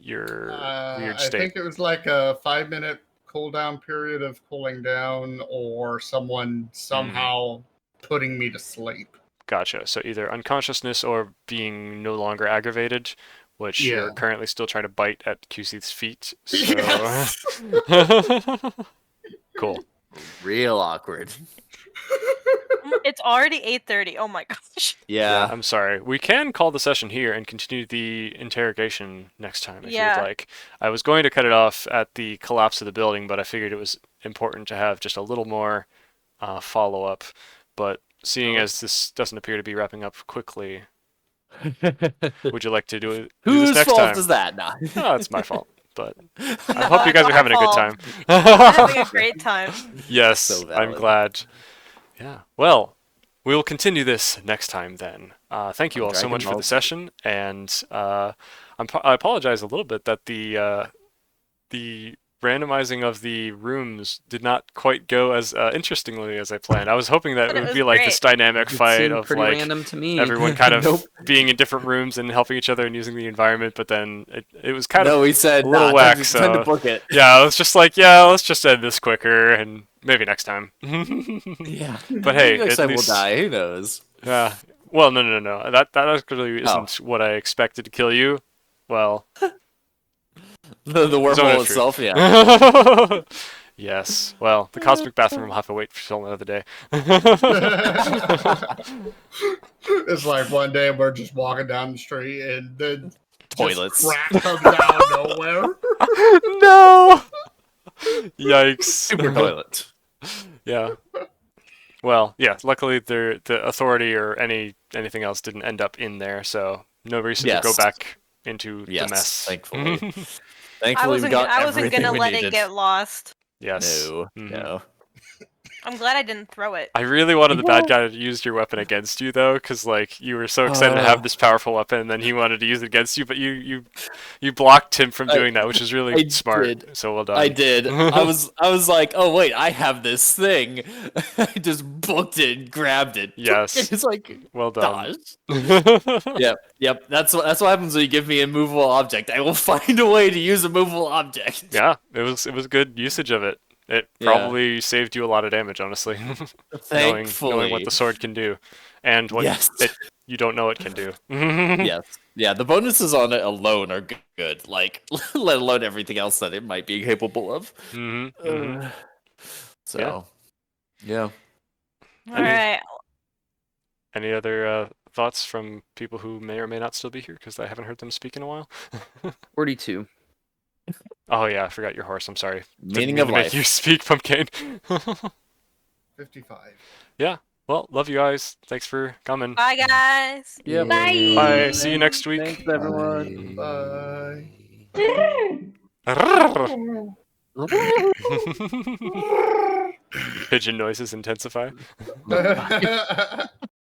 Speaker 2: weird
Speaker 4: I
Speaker 2: state?
Speaker 4: think it was like a 5-minute cooldown period of cooling down, or someone somehow putting me to sleep.
Speaker 2: Gotcha. So either unconsciousness or being no longer aggravated, which you're
Speaker 4: Yeah.
Speaker 2: currently still trying to bite at QC's feet. So
Speaker 4: Yes.
Speaker 2: cool.
Speaker 3: Real awkward.
Speaker 6: It's already 8:30. Oh my gosh.
Speaker 3: Yeah.
Speaker 2: I'm sorry. We can call the session here and continue the interrogation next time if you'd
Speaker 6: Yeah.
Speaker 2: like. I was going to cut it off at the collapse of the building, but I figured it was important to have just a little more follow-up. But seeing as this doesn't appear to be wrapping up quickly, would you like to do this
Speaker 3: Whose
Speaker 2: next
Speaker 3: fault
Speaker 2: time?
Speaker 3: is that? Nah.
Speaker 2: Oh, it's my fault. But I hope you guys are
Speaker 6: My
Speaker 2: having a good
Speaker 6: fault.
Speaker 2: time.
Speaker 6: I'm having a great time.
Speaker 2: Yes,
Speaker 3: So
Speaker 2: I'm
Speaker 3: valid.
Speaker 2: glad. Yeah. Well, we will continue this next time then. Thank you all so
Speaker 3: Dragon
Speaker 2: much for
Speaker 3: Ball
Speaker 2: the
Speaker 3: Z.
Speaker 2: session, and I apologize a little bit that the randomizing of the rooms did not quite go as interestingly as I planned. I was hoping that
Speaker 6: But
Speaker 2: it
Speaker 6: it
Speaker 2: would
Speaker 6: was
Speaker 2: be like
Speaker 6: great.
Speaker 2: this dynamic
Speaker 1: It
Speaker 2: fight
Speaker 1: seemed
Speaker 2: of
Speaker 1: pretty
Speaker 2: like
Speaker 1: random to me.
Speaker 2: everyone kind of
Speaker 3: Nope.
Speaker 2: being in different rooms and helping each other and using the environment, but then it was kind of
Speaker 3: No, he said
Speaker 2: a little
Speaker 3: nah,
Speaker 2: whack,
Speaker 3: time
Speaker 2: so-
Speaker 3: to book it.
Speaker 2: yeah, I was just like, yeah, let's just end this quicker and maybe next time.
Speaker 3: Yeah.
Speaker 2: But hey,
Speaker 3: next
Speaker 2: at
Speaker 3: time
Speaker 2: least-
Speaker 3: we'll die. Who knows?
Speaker 2: Yeah. Well, no. That actually isn't
Speaker 3: Oh.
Speaker 2: what I expected to kill you. Well,
Speaker 3: The
Speaker 2: Zone
Speaker 3: wormhole
Speaker 2: entry.
Speaker 3: itself, yeah.
Speaker 2: yes. Well, the cosmic bathroom will have to wait for another day.
Speaker 4: It's like one day we're just walking down the street and then
Speaker 3: Toilets.
Speaker 4: just crap comes out of nowhere.
Speaker 2: No. Yikes.
Speaker 3: Super toilet.
Speaker 2: Yeah. Well, yeah. Luckily, the authority or anything else didn't end up in there, so no reason to go
Speaker 3: Yes.
Speaker 2: back into
Speaker 3: Yes,
Speaker 2: the mess.
Speaker 3: thankfully.
Speaker 6: I
Speaker 3: Thankfully, we got
Speaker 6: wasn't
Speaker 3: everything
Speaker 6: gonna
Speaker 3: we
Speaker 6: let
Speaker 3: needed.
Speaker 6: it get lost.
Speaker 2: Yes.
Speaker 3: No,
Speaker 2: Mhm.
Speaker 3: no.
Speaker 6: I'm glad I didn't throw it.
Speaker 2: I really wanted the bad guy to use your weapon against you, though, because like you were so excited to have this powerful weapon, and then he wanted to use it against you, but you blocked him from doing that, which is really
Speaker 3: I
Speaker 2: smart.
Speaker 3: did.
Speaker 2: So well done.
Speaker 3: I did. I was like, oh wait, I have this thing. I just booked it, and grabbed it.
Speaker 2: Yes.
Speaker 3: It's like,
Speaker 2: Well done.
Speaker 3: gosh. Yep. That's what happens when you give me a movable object. I will find a way to use a movable object.
Speaker 2: Yeah, it was good usage of it. It
Speaker 3: Yeah.
Speaker 2: probably saved you a lot of damage, honestly.
Speaker 3: Thankfully.
Speaker 2: knowing what the sword can do, and what
Speaker 3: Yes.
Speaker 2: you don't know it can do.
Speaker 3: Yes. Yeah, the bonuses on it alone are good. Like, let alone everything else that it might be capable of.
Speaker 2: Mm-hmm.
Speaker 3: So, yeah.
Speaker 6: All right.
Speaker 2: Any other thoughts from people who may or may not still be here? Because I haven't heard them speak in a while.
Speaker 1: 42.
Speaker 2: Oh yeah, I forgot your horse. I'm sorry. Didn't
Speaker 3: Meaning
Speaker 2: mean
Speaker 3: of
Speaker 2: to make
Speaker 3: life.
Speaker 2: you speak, Pumpkin.
Speaker 4: 55.
Speaker 2: Yeah. Well, love you guys. Thanks for coming.
Speaker 6: Bye, guys.
Speaker 1: Yep.
Speaker 5: Bye.
Speaker 2: Bye. See you next week.
Speaker 1: Thanks, everyone.
Speaker 4: Bye.
Speaker 2: Pigeon noises intensify.